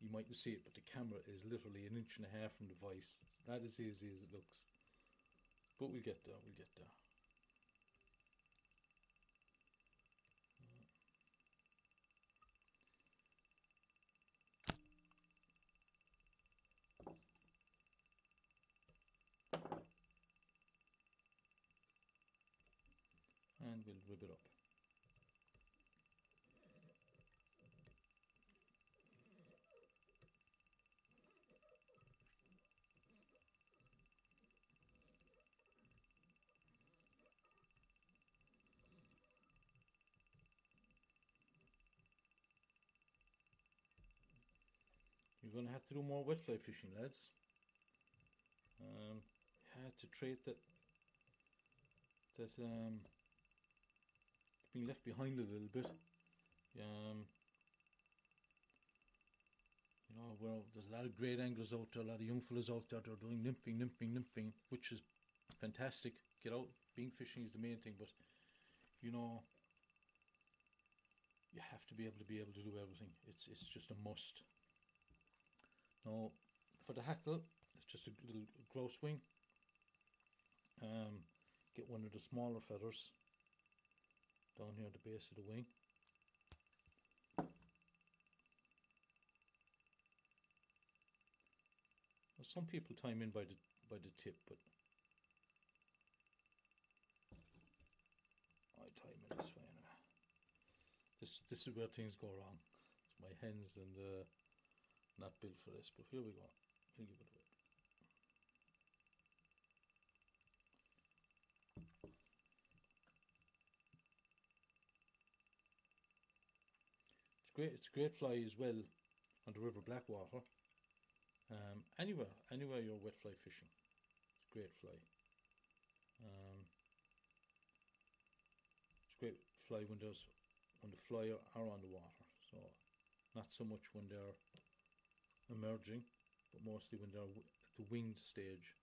you mightn't see it, but the camera is literally 1.5 inches from the vise. That is easy as it looks. But we'll get there, we'll get there. And we'll rib it up. You're going to have to do more wet fly fishing, lads. It's a trait that being left behind a little bit. You know, well, there's a lot of great anglers out there, a lot of young fellas out there. They're doing nymphing, which is fantastic. Get out, being fishing is the main thing, but you know, you have to be able to do everything. It's just a must. Now, for the hackle, it's just a little grouse wing. Get one of the smaller feathers down here at the base of the wing. Well, some people time in by the tip, but I time it this way. This is where things go wrong. My hands and not built for this, but here we go. I'll give it away. It's a great fly as well on the River Blackwater. Anywhere you're wet fly fishing, it's a great fly. It's a great fly when the fly are on the water. So not so much when they're emerging, but mostly when they're at the winged stage.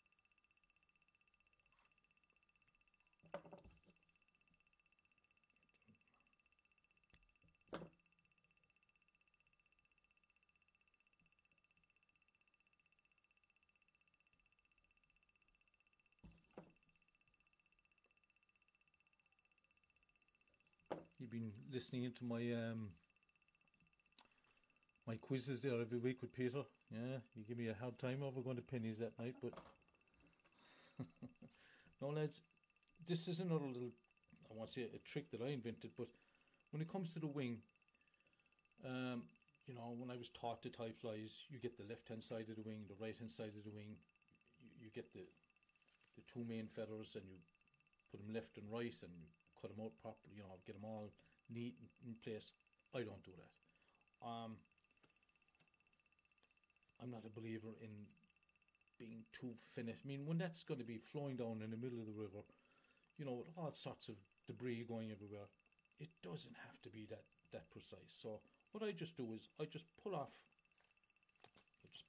You've been listening into my my quizzes there every week with Peter. Yeah, you give me a hard time over going to Penny's that night, but no, lads, this is another little, I want to say a trick that I invented, but when it comes to the wing, you know, when I was taught to tie flies, you get the left hand side of the wing, the right hand side of the wing. You get the two main feathers, and you put them left and right, and you cut them out properly. You know, get them all neat in place. I don't do that. I'm not a believer in being too finished. I mean, when that's going to be flowing down in the middle of the river, you know, with all sorts of debris going everywhere, it doesn't have to be that precise. So what I just do is I just pull off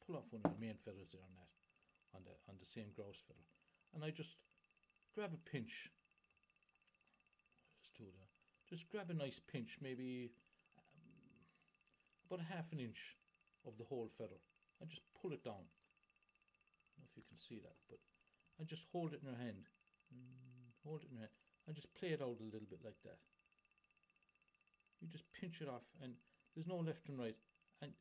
one of the main feathers there on the same grouse feather, and I just grab a pinch. Just grab a nice pinch, maybe about half an inch of the whole feather. I just pull it down. I don't know if you can see that, but I just hold it in your hand. Hold it in your hand. I just play it out a little bit like that. You just pinch it off, and there's no left and right, and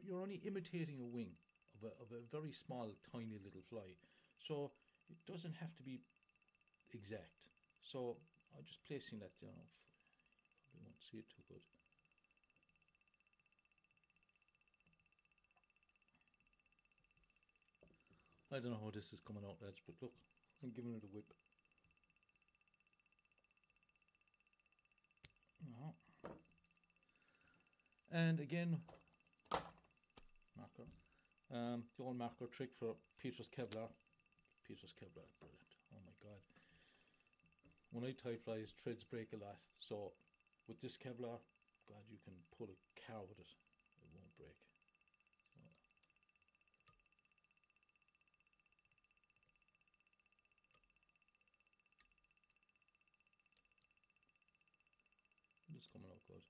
you're only imitating a wing of a very small, tiny little fly. So it doesn't have to be exact. So I'm just placing that down. You won't see it too good. I don't know how this is coming out, lads, but look, I'm giving it a whip. And again, marker. The old marker trick for Peter's Kevlar. Peter's Kevlar, brilliant. Oh my god. When I tie flies, threads break a lot. So with this Kevlar, God, you can pull a car with it. It won't break. It's coming out good.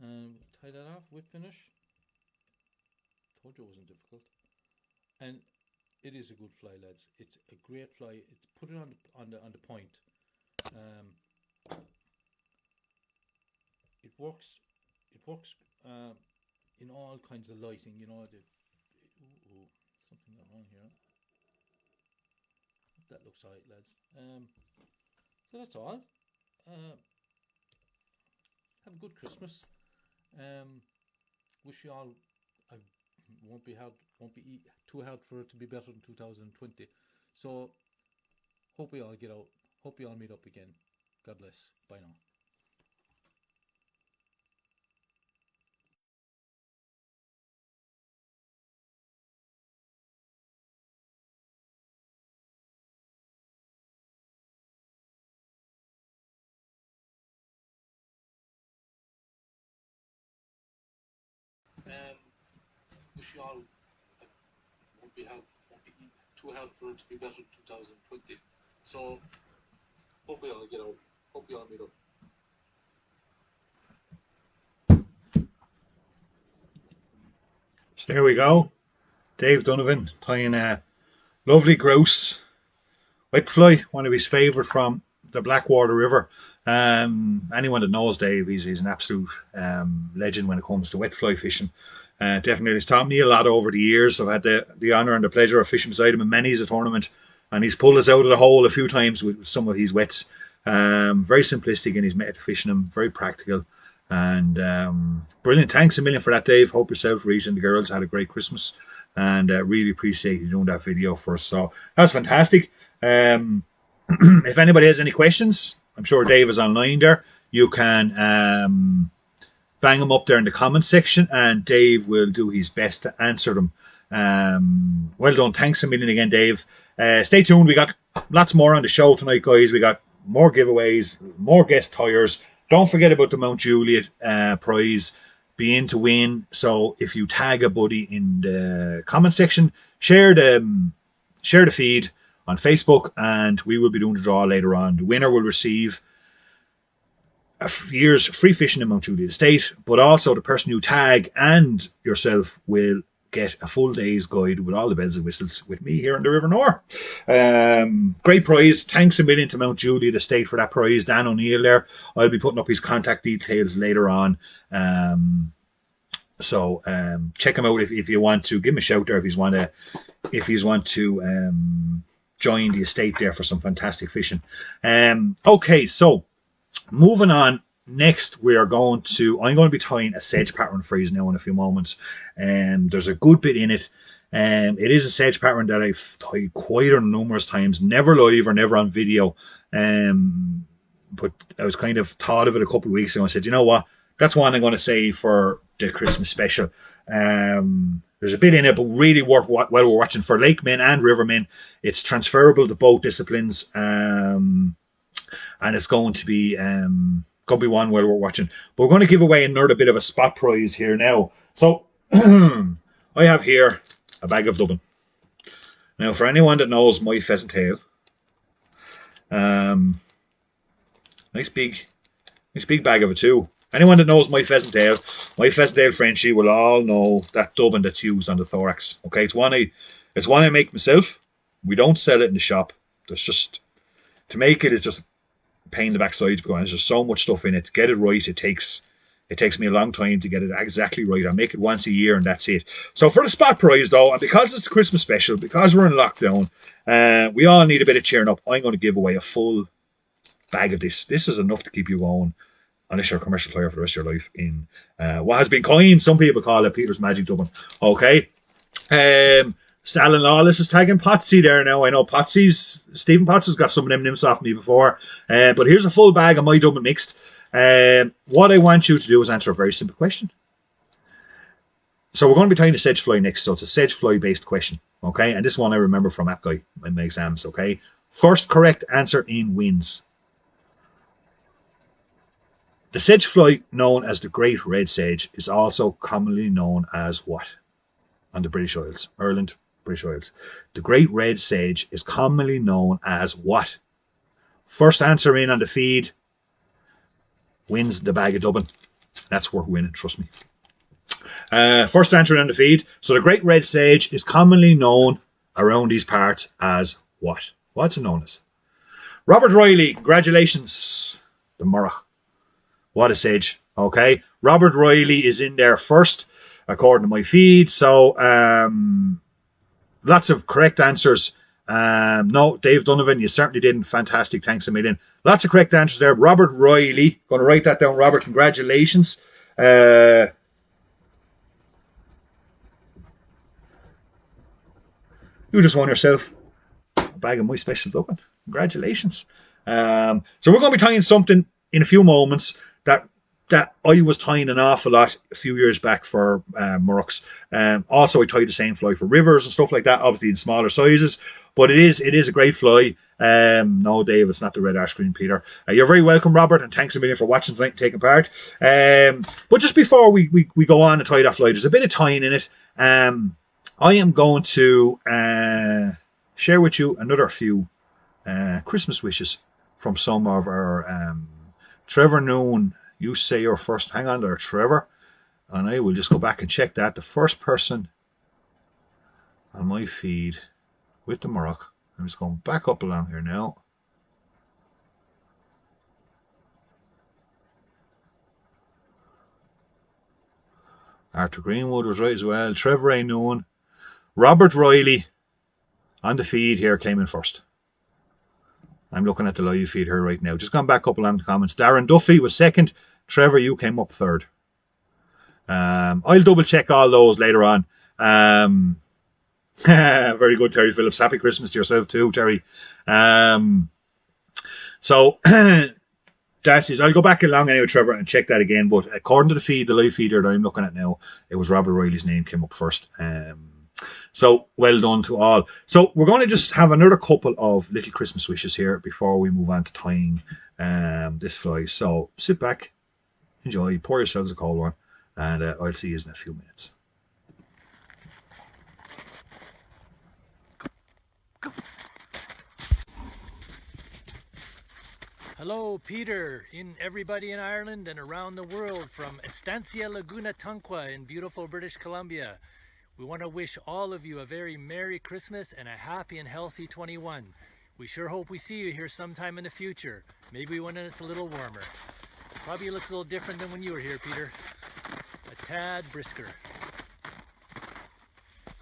And tie that off, whip finish. Told you it wasn't difficult. And it is a good fly, lads. It's a great fly. It's put it on the point. It works. It works in all kinds of lighting. You know, something went wrong here. That looks alright, lads. So that's all. Have a good Christmas. Wish you all. I won't be too hard for it to be better than 2020. So hope we all get out. Hope we all meet up again. God bless. Bye now. Wish you all. Won't be too hard for it to be better than 2020. So hope we all get out. Hope we all meet up. So there we go. Dave Donovan tying a lovely grouse whitefly, one of his favourite from the Blackwater River. Anyone that knows Dave, he's an absolute legend when it comes to wetfly fishing. Definitely, he's taught me a lot over the years. I've had the honour and the pleasure of fishing beside him in many's a tournament, and he's pulled us out of the hole a few times with some of his wets. Very simplistic in his method of fishing them, very practical, and brilliant. Thanks a million for that, Dave. Hope yourself, Reese, and the girls had a great Christmas, and really appreciate you doing that video for us. So that's fantastic. If anybody has any questions, I'm sure Dave is online there. You can bang them up there in the comments section, and Dave will do his best to answer them. Well done. Thanks a million again, Dave. Stay tuned. We got lots more on the show tonight, guys. We got more giveaways, more guest tires. Don't forget about the Mount Juliet prize. Be in to win. So if you tag a buddy in the comment section, share the feed on Facebook, and we will be doing the draw later on. The winner will receive a year's free fishing in Mount Juliet Estate, but also the person you tag and yourself will get a full day's guide with all the bells and whistles with me here in the River Nore. Great prize. Thanks a million to Mount Juliet Estate for that prize. Dan O'Neill there. I'll be putting up his contact details later on. So check him out if you want to. Give him a shout there if you want to join the estate there for some fantastic fishing. Okay, so moving on. Next, I'm going to be tying a sedge pattern for you now in a few moments. There's a good bit in it. It is a sedge pattern that I've tied quite a numerous times, never live or never on video. But I was kind of thought of it a couple of weeks ago and said, you know what, that's one I'm going to save for the Christmas special. There's a bit in it, but really worth while we're watching for lakemen and rivermen. It's transferable to both disciplines, and it's going to be one while we're watching. But we're going to give away another bit of a spot prize here now. So I have here a bag of dubbin. Now, for anyone that knows my pheasant tail, nice big bag of it too. Anyone that knows my pheasant tail Frenchie will all know that dubbin that's used on the thorax. Okay, it's one I make myself. We don't sell it in the shop. There's just, to make it is just a pain in the backside to go on. There's just so much stuff in it. To get it right, it takes me a long time to get it exactly right. I make it once a year and that's it. So for the spot prize though, and because it's a Christmas special, because we're in lockdown, we all need a bit of cheering up. I'm going to give away a full bag of this. This is enough to keep you going unless you're a commercial flyer for the rest of your life in what has been coined, some people call it Peter's Magic Dubbin. Okay. Alan Lawless is tagging Potsy there now. I know Stephen Potts has got some of them nymphs off me before. But here's a full bag of my Dublin mixed. What I want you to do is answer a very simple question. So we're going to be tying a sedge fly next, so it's a sedge fly based question. Okay, and this one I remember from App Guy in my exams. Okay, first correct answer in wins. The sedge fly, known as the Great Red Sedge, is also commonly known as what? On the British Isles, Ireland, British Isles. The Great Red Sedge is commonly known as what? First answer in on the feed wins the bag of dubbin. That's worth winning, trust me. First answer in on the feed. So the Great Red Sedge is commonly known around these parts as what? What's it known as? Robert Riley, congratulations. The Murrach. What a sedge. Okay. Robert Riley is in there first, according to my feed. So, lots of correct answers. No, Dave Donovan, you certainly didn't. Fantastic. Thanks a million. Lots of correct answers there. Robert Riley. Going to write that down, Robert. Congratulations. You just won yourself a bag of my special dubbin. Congratulations. So we're going to be tying something in a few moments that I was tying an awful lot a few years back for Murrachs. Also, I tied the same fly for rivers and stuff like that, obviously in smaller sizes. But it is a great fly. No, Dave, it's not the red ash green, Peter. You're very welcome, Robert, and thanks a million for watching tonight and taking part. But just before we go on and tie that fly, there's a bit of tying in it. I am going to share with you another few Christmas wishes from some of our Trevor Noon. You say your first. Hang on there, Trevor. And I will just go back and check that. The first person on my feed with the Murrach. I'm just going back up along here now. Arthur Greenwood was right as well. Trevor A. Noon. Robert Riley on the feed here came in first. I'm looking at the live feed here right now. Just gone back up along the comments. Darren Duffy was second. Trevor, you came up third. I'll double check all those later on. Very good, Terry Phillips. Happy Christmas to yourself too, Terry. So that is, I'll go back along anyway, Trevor, and check that again. But according to the feed, the live feeder that I'm looking at now, it was Robert Riley's name came up first. So well done to all. So we're going to just have another couple of little Christmas wishes here before we move on to tying this fly. So sit back, enjoy, pour yourselves a cold one, and I'll see you in a few minutes. Hello, Peter, in everybody in Ireland and around the world from Estancia Laguna Tunqua in beautiful British Columbia. We want to wish all of you a very Merry Christmas and a happy and healthy 21. We sure hope we see you here sometime in the future. Maybe when it's a little warmer. Probably looks a little different than when you were here, Peter. A tad brisker.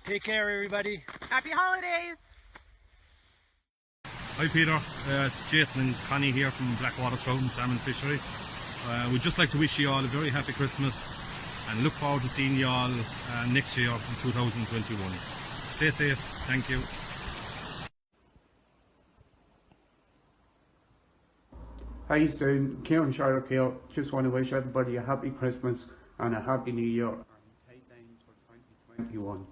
Take care, everybody. Happy holidays! Hi Peter, it's Jason and Connie here from Blackwater Trout and Salmon Fishery. We'd just like to wish you all a very happy Christmas and look forward to seeing you all next year in 2021. Stay safe, thank you. Hi, sir. Kieran Sharrock here. Just want to wish everybody a happy Christmas and a happy New Year. Headlines for 2021.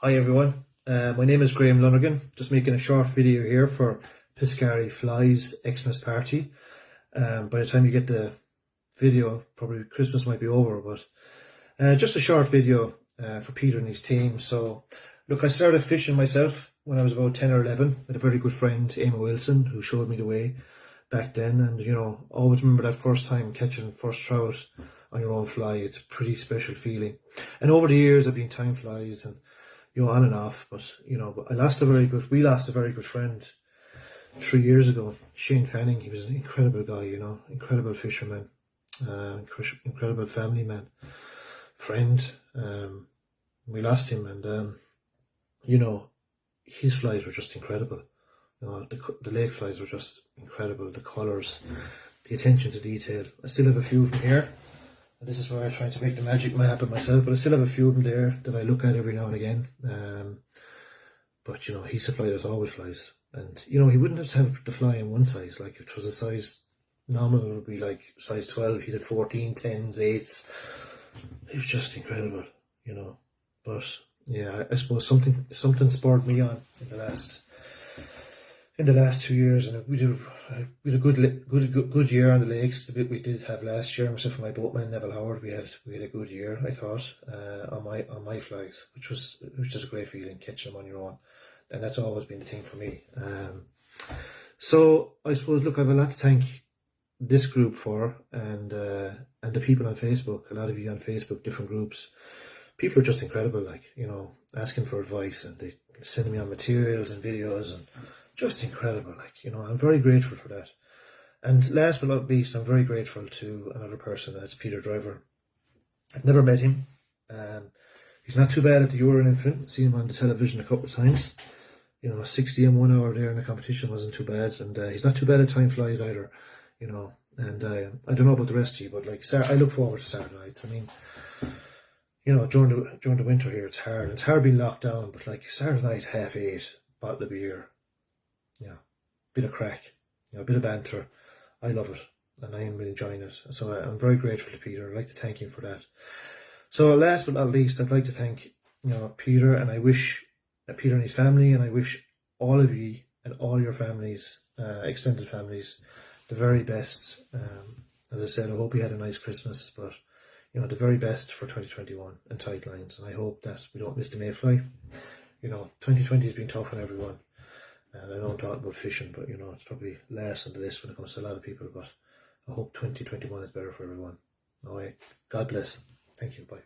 Hi everyone, my name is Graham Lonergan. Just making a short video here for Piscari Fly's Xmas party. By the time you get the video, probably Christmas might be over, but just a short video for Peter and his team. So, look, I started fishing myself when I was about 10 or 11 with a very good friend, Amy Wilson, who showed me the way back then. And, you know, always remember that first time catching first trout on your own fly. It's a pretty special feeling. And over the years, I've been time flies and, you know, on and off, but, you know, we lost a very good friend 3 years ago, Shane Fanning. He was an incredible guy, you know, incredible fisherman, incredible family man, friend. We lost him, and, you know, his flies were just incredible. You know, the lake flies were just incredible, the colours, the attention to detail. I still have a few of them here. This is where I try to make the magic happen myself, but I still have a few of them there that I look at every now and again. But, you know, he supplied us always flies. And, you know, he wouldn't just have the fly in one size. Like, if it was a size normal, it would be like size 12. He did 14, 10s, 8s. It was just incredible, you know. But, yeah, I suppose something spurred me on in the last 2 years, and we had a good year on the lakes. The bit we did have last year, myself and my boatman Neville Howard, we had a good year, I thought, on my flags, which was just a great feeling, catching them on your own, and that's always been the thing for me. So I suppose, look, I have a lot to thank this group for, and the people on Facebook. A lot of you on Facebook, different groups. People are just incredible, like, you know, asking for advice, and they send me on materials and videos, and just incredible, like, you know, I'm very grateful for that. And last but not least, I'm very grateful to another person, that's Peter Driver. I've never met him. He's not too bad at the Euro Infant. Seen him on the television a couple of times. You know, 60 in 1 hour there in the competition wasn't too bad. And he's not too bad at time flies either, you know. And I don't know about the rest of you, but like, I look forward to Saturday nights. I mean, you know, during the winter here, it's hard. It's hard being locked down, but like Saturday night, 8:30, bottle of beer, yeah, bit of crack, you know, a bit of banter. I love it, and I am really enjoying it. So I'm very grateful to Peter. I'd like to thank him for that. So last but not least, I'd like to thank, you know, Peter, and I wish Peter and his family, and I wish all of you and all your families, extended families, the very best. As I said, I hope you had a nice Christmas, but, you know, the very best for 2021 and tight lines, and I hope that we don't miss the mayfly. You know, 2020 has been tough on everyone. And I know I'm talking about fishing, but, you know, it's probably last on the list when it comes to a lot of people. But I hope 2021 is better for everyone. All right. God bless. Thank you. Bye.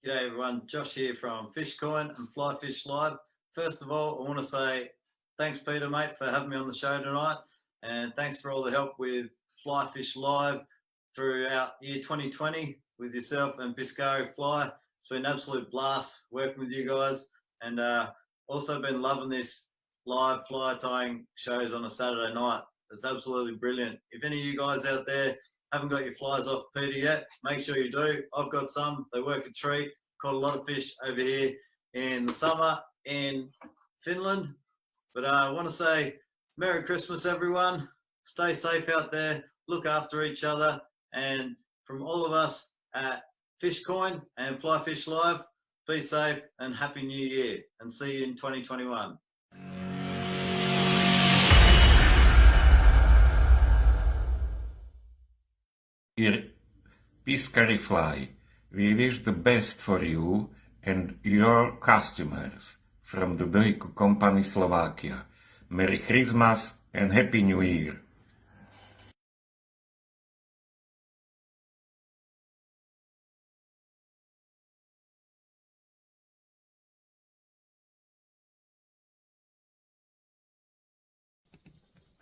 G'day everyone. Josh here from Fishcoin and Fly Fish Live. First of all, I want to say thanks, Peter, mate, for having me on the show tonight. And thanks for all the help with Fly Fish Live throughout year 2020 with yourself and Piscari Fly. It's been an absolute blast working with you guys. And also been loving this live fly tying shows on a Saturday night. It's absolutely brilliant. If any of you guys out there haven't got your flies off Peter yet, make sure you do. I've got some. They work a treat. Caught a lot of fish over here in the summer in Finland. But I want to say Merry Christmas, everyone. Stay safe out there. Look after each other. And from all of us at Fishcoin and Fly Fish Live, be safe and Happy New Year. And see you in 2021. Dear Piscari Fly, we wish the best for you and your customers from the Dojku Company Slovakia. Merry Christmas and Happy New Year.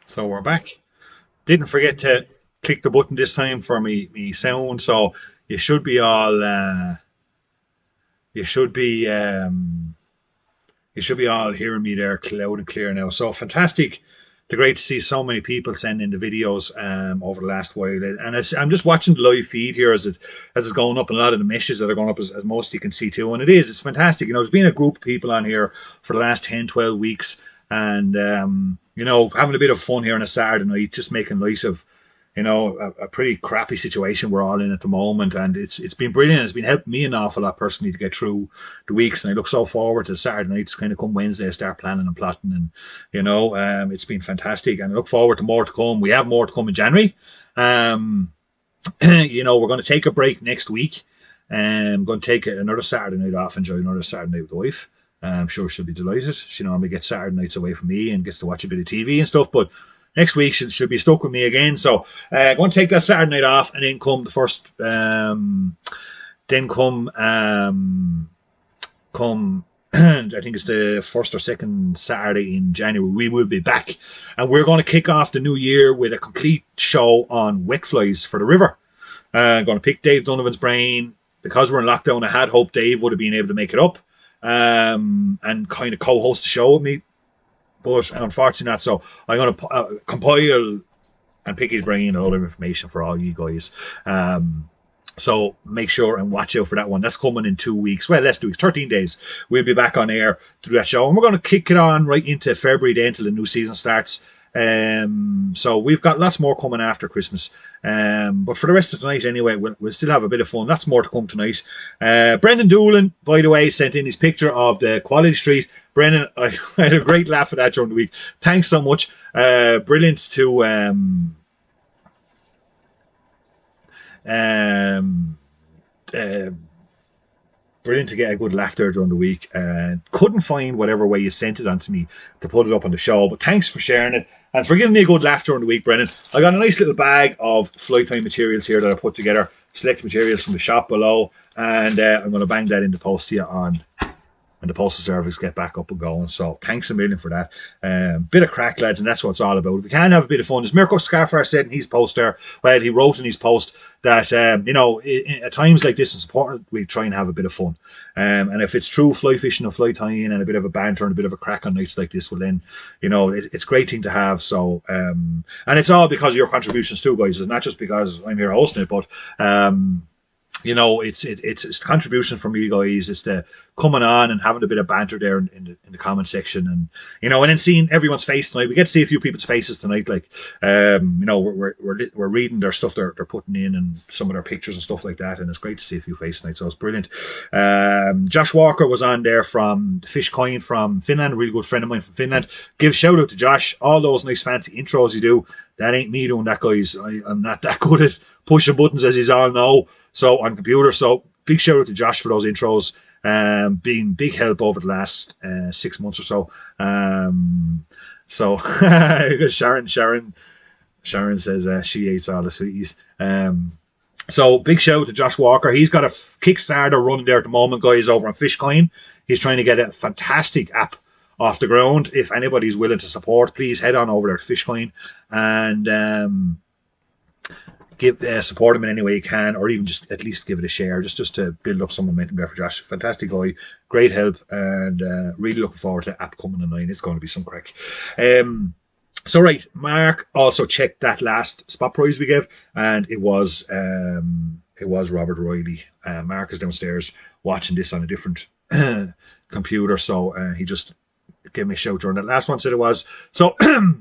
So we're back. Didn't forget to click the button this time for me sound, so you should be all You should be all hearing me there loud and clear now. So fantastic. Great to see so many people sending the videos over the last while. And I'm just watching the live feed here as it's going up, and a lot of the meshes that are going up as most you can see too. And it's fantastic. There's been a group of people on here for the last 10, 12 weeks. And, having a bit of fun here on a Saturday night, just making light of, a pretty crappy situation we're all in at the moment. And it's been brilliant. It's been helping me an awful lot personally to get through the weeks. And I look so forward to Saturday nights, kind of come Wednesday, start planning and plotting. And, it's been fantastic. And I look forward to more to come. We have more to come in January. We're going to take a break next week. I'm going to take another Saturday night off, enjoy another Saturday night with the wife. I'm sure she'll be delighted. She normally gets Saturday nights away from me and gets to watch a bit of TV and stuff. But next week she'll be stuck with me again. So I'm going to take that Saturday night off, and then come the first, I think it's the first or second Saturday in January, we will be back. And we're going to kick off the new year with a complete show on wet flies for the river. I'm going to pick Dave Donovan's brain. Because we're in lockdown, I had hoped Dave would have been able to make it up and kind of co-host the show with me. But unfortunately not. So I'm going to compile and pick his brain and all the information for all you guys. So make sure and watch out for that one. That's coming in 2 weeks. Well, less 2 weeks, 13 days. We'll be back on air to do that show. And we're going to kick it on right into February then until the new season starts. So we've got lots more coming after Christmas. But for the rest of the night anyway, we'll still have a bit of fun. Lots more to come tonight. Brendan Doolan, by the way, sent in his picture of the Quality Street. Brendan, I had a great laugh at that during the week. Thanks so much. Brilliant to brilliant to get a good laugh there during the week. Couldn't find whatever way you sent it on to me to put it up on the show, but thanks for sharing it and for giving me a good laugh during the week, Brendan. I got a nice little bag of Flytying materials here that I put together, select materials from the shop below, and I'm going to bang that in the post to you on and the postal service get back up and going. So thanks a million for that. Bit of crack, lads, and that's what it's all about. If we can have a bit of fun, as Mirko Scarfar said in his post there, well, he wrote in his post that, at times like this, it's important we try and have a bit of fun. And if it's true fly fishing and fly tying and a bit of a banter and a bit of a crack on nights like this, well then, it's a great thing to have. So, and it's all because of your contributions too, guys. It's not just because I'm here hosting it, but, it's contribution from you guys. It's the coming on and having a bit of banter there in the comment section, and and then seeing everyone's face tonight. We get to see a few people's faces tonight. Like, we're reading their stuff they're putting in and some of their pictures and stuff like that, and it's great to see a few faces tonight. So it's brilliant. Josh Walker was on there from the Fish Coin from Finland, a really good friend of mine from Finland. Give a shout out to Josh. All those nice fancy intros you do. That ain't me doing that, guys. I'm not that good at pushing buttons, as you all know. So on computer. So big shout out to Josh for those intros. Being big help over the last 6 months or so. Sharon says she eats all the sweeties. So big shout out to Josh Walker. He's got a Kickstarter running there at the moment, guys, over on Fishcoin. He's trying to get a fantastic app off the ground. If anybody's willing to support, please head on over there to Fishcoin and support him in any way you can, or even just at least give it a share, just to build up some momentum there for Josh. Fantastic guy, great help, and really looking forward to the app coming in 9. It's going to be some crack. So right, Mark also checked that last spot prize we gave, and it was Robert Riley. Mark is downstairs watching this on a different computer, so he just gave me a shout during that last one, said it was. So we're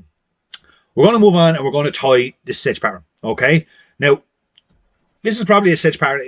going to move on and we're going to tie this sedge pattern, okay? Now, this is probably a sedge pattern.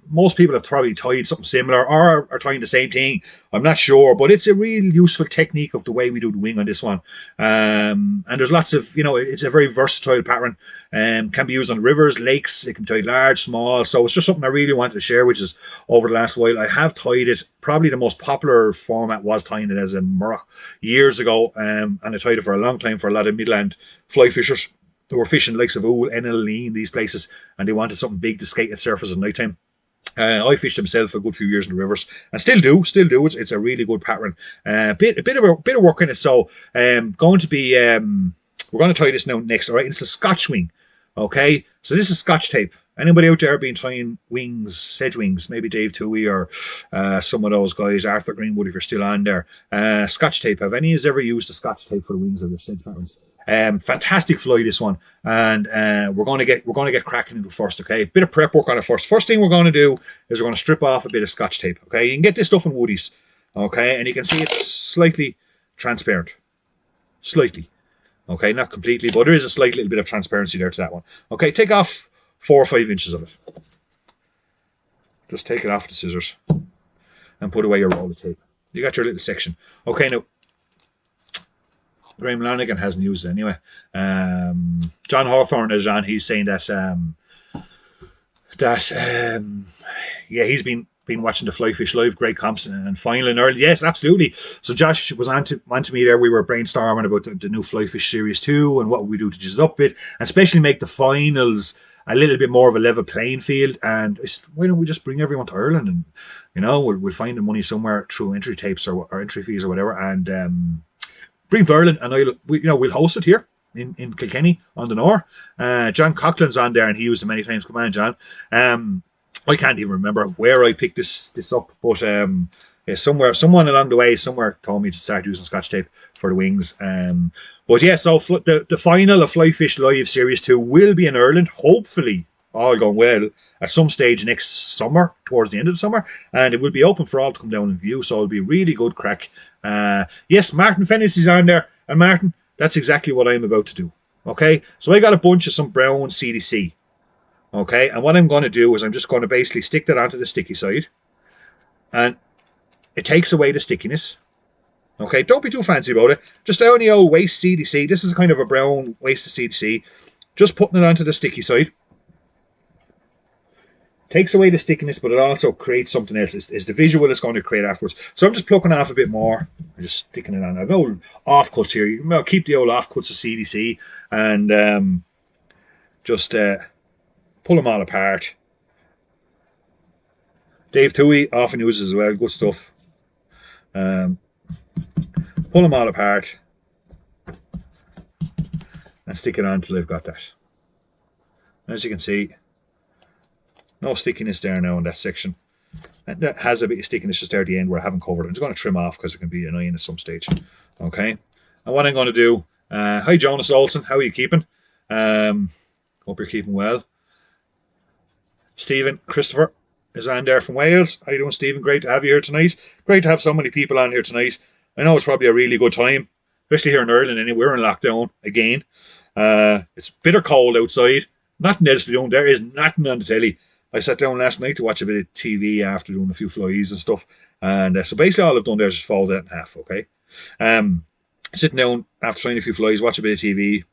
Most people have probably tied something similar or are tying the same thing. I'm not sure, but it's a real useful technique of the way we do the wing on this one. And there's lots of, it's a very versatile pattern. Can be used on rivers, lakes. It can be tied large, small. So it's just something I really wanted to share, which is over the last while. I have tied it. Probably the most popular format was tying it as a murrock years ago. And I tied it for a long time for a lot of midland fly fishers who were fishing the likes of Oul, Enel, Leen, these places, and they wanted something big to skate at surface at night time. I fished myself for a good few years in the rivers, and still do. It's a really good pattern. A bit of work in it. So going to be we're going to try this now next. All right, it's the Scotch wing. Okay, so this is Scotch tape. Anybody out there been tying wings, sedge wings? Maybe Dave Toohey or some of those guys, Arthur Greenwood, if you're still on there. Scotch tape. Have any of you ever used the Scotch tape for the wings of the sedge patterns? Fantastic fly, this one, and we're going to get cracking into it first. Okay, bit of prep work on it first. First thing we're going to do is we're going to strip off a bit of Scotch tape. Okay, you can get this stuff in Woodies. Okay, and you can see it's slightly transparent, slightly. Okay, not completely, but there is a slight little bit of transparency there to that one. Okay, take off 4 or 5 inches of it. Just take it off with the scissors and put away your roll of tape. You got your little section. Okay, now, Graham Lanigan hasn't used it anyway. John Hawthorne is on. He's saying that he's been watching the Fly Fish Live, great comps and final and early. Yes, absolutely. So Josh was on to me there. We were brainstorming about the new Fly Fish Series 2 and what we do to just up it, and especially make the finals a little bit more of a level playing field. And why don't we just bring everyone to Ireland, and we'll find the money somewhere through entry tapes or entry fees or whatever, and bring to Ireland, and we'll host it here in Kilkenny on the Nore. John Coughlin's on there, and he used it many times. Come on, John. I can't even remember where I picked this up, but someone along the way told me to start using Scotch tape for the wings. But yeah, so the final of Fly Fish Live Series 2 will be in Ireland, hopefully all going well, at some stage next summer, towards the end of the summer, and it will be open for all to come down and view, so it'll be really good crack. Yes, Martin Fennis is on there, and Martin, that's exactly what I'm about to do. Okay, so I got a bunch of some brown CDC. Okay, and what I'm going to do is I'm just going to basically stick that onto the sticky side, and it takes away the stickiness. Okay, don't be too fancy about it. Just only old waste CDC. This is kind of a brown waste of CDC. Just putting it onto the sticky side. Takes away the stickiness, but it also creates something else. It's the visual it's going to create afterwards. So I'm just plucking off a bit more. I'm just sticking it on. I've no offcuts here. I'll keep the old offcuts of CDC and just pull them all apart. Dave Toohey often uses as well. Good stuff. Pull them all apart and stick it on until I've got that. As you can see, no stickiness there now in that section. And that has a bit of stickiness just there at the end where I haven't covered it. I'm just going to trim off because it can be annoying at some stage. Okay. And what I'm going to do, hi Jonas Olsen, how are you keeping? Hope you're keeping well. Stephen Christopher is on there from Wales. How you doing, Stephen? Great to have you here tonight. Great to have so many people on here tonight. I know it's probably a really good time, especially here in Ireland. Anyway, we're in lockdown again. It's bitter cold outside. Nothing else to do. There is nothing on the telly. I sat down last night to watch a bit of TV after doing a few flies and stuff. And so basically all I've done there is just fold that in half, okay? Sitting down after trying a few flies, watch a bit of TV,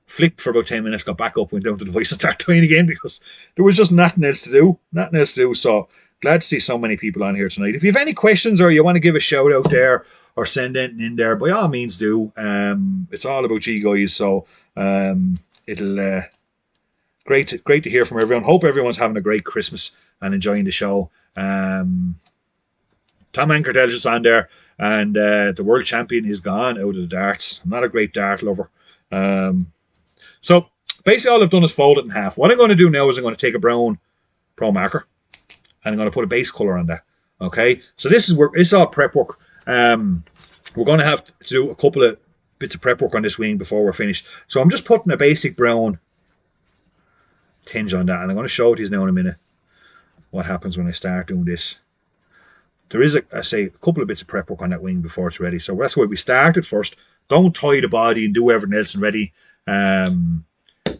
flicked for about 10 minutes, got back up, went down to the device and started tying again because there was just nothing else to do. Nothing else to do. So glad to see so many people on here tonight. If you have any questions or you want to give a shout out there or send anything in there, by all means do. It's all about you guys. So it'll great to hear from everyone. Hope everyone's having a great Christmas and enjoying the show. Tom Ankertel is on there, and the world champion is gone out of the darts. I'm not a great dart lover. So basically all I've done is fold it in half. What I'm going to do now is I'm going to take a brown Pro marker and I'm going to put a base color on that. Okay, so this is work. It's all prep work. We're going to have to do a couple of bits of prep work on this wing before we're finished. So I'm just putting a basic brown tinge on that, and I'm going to show it now in a minute what happens when I start doing this. There is a couple of bits of prep work on that wing before it's ready. So that's why we started first. Don't tie the body and do everything else and ready.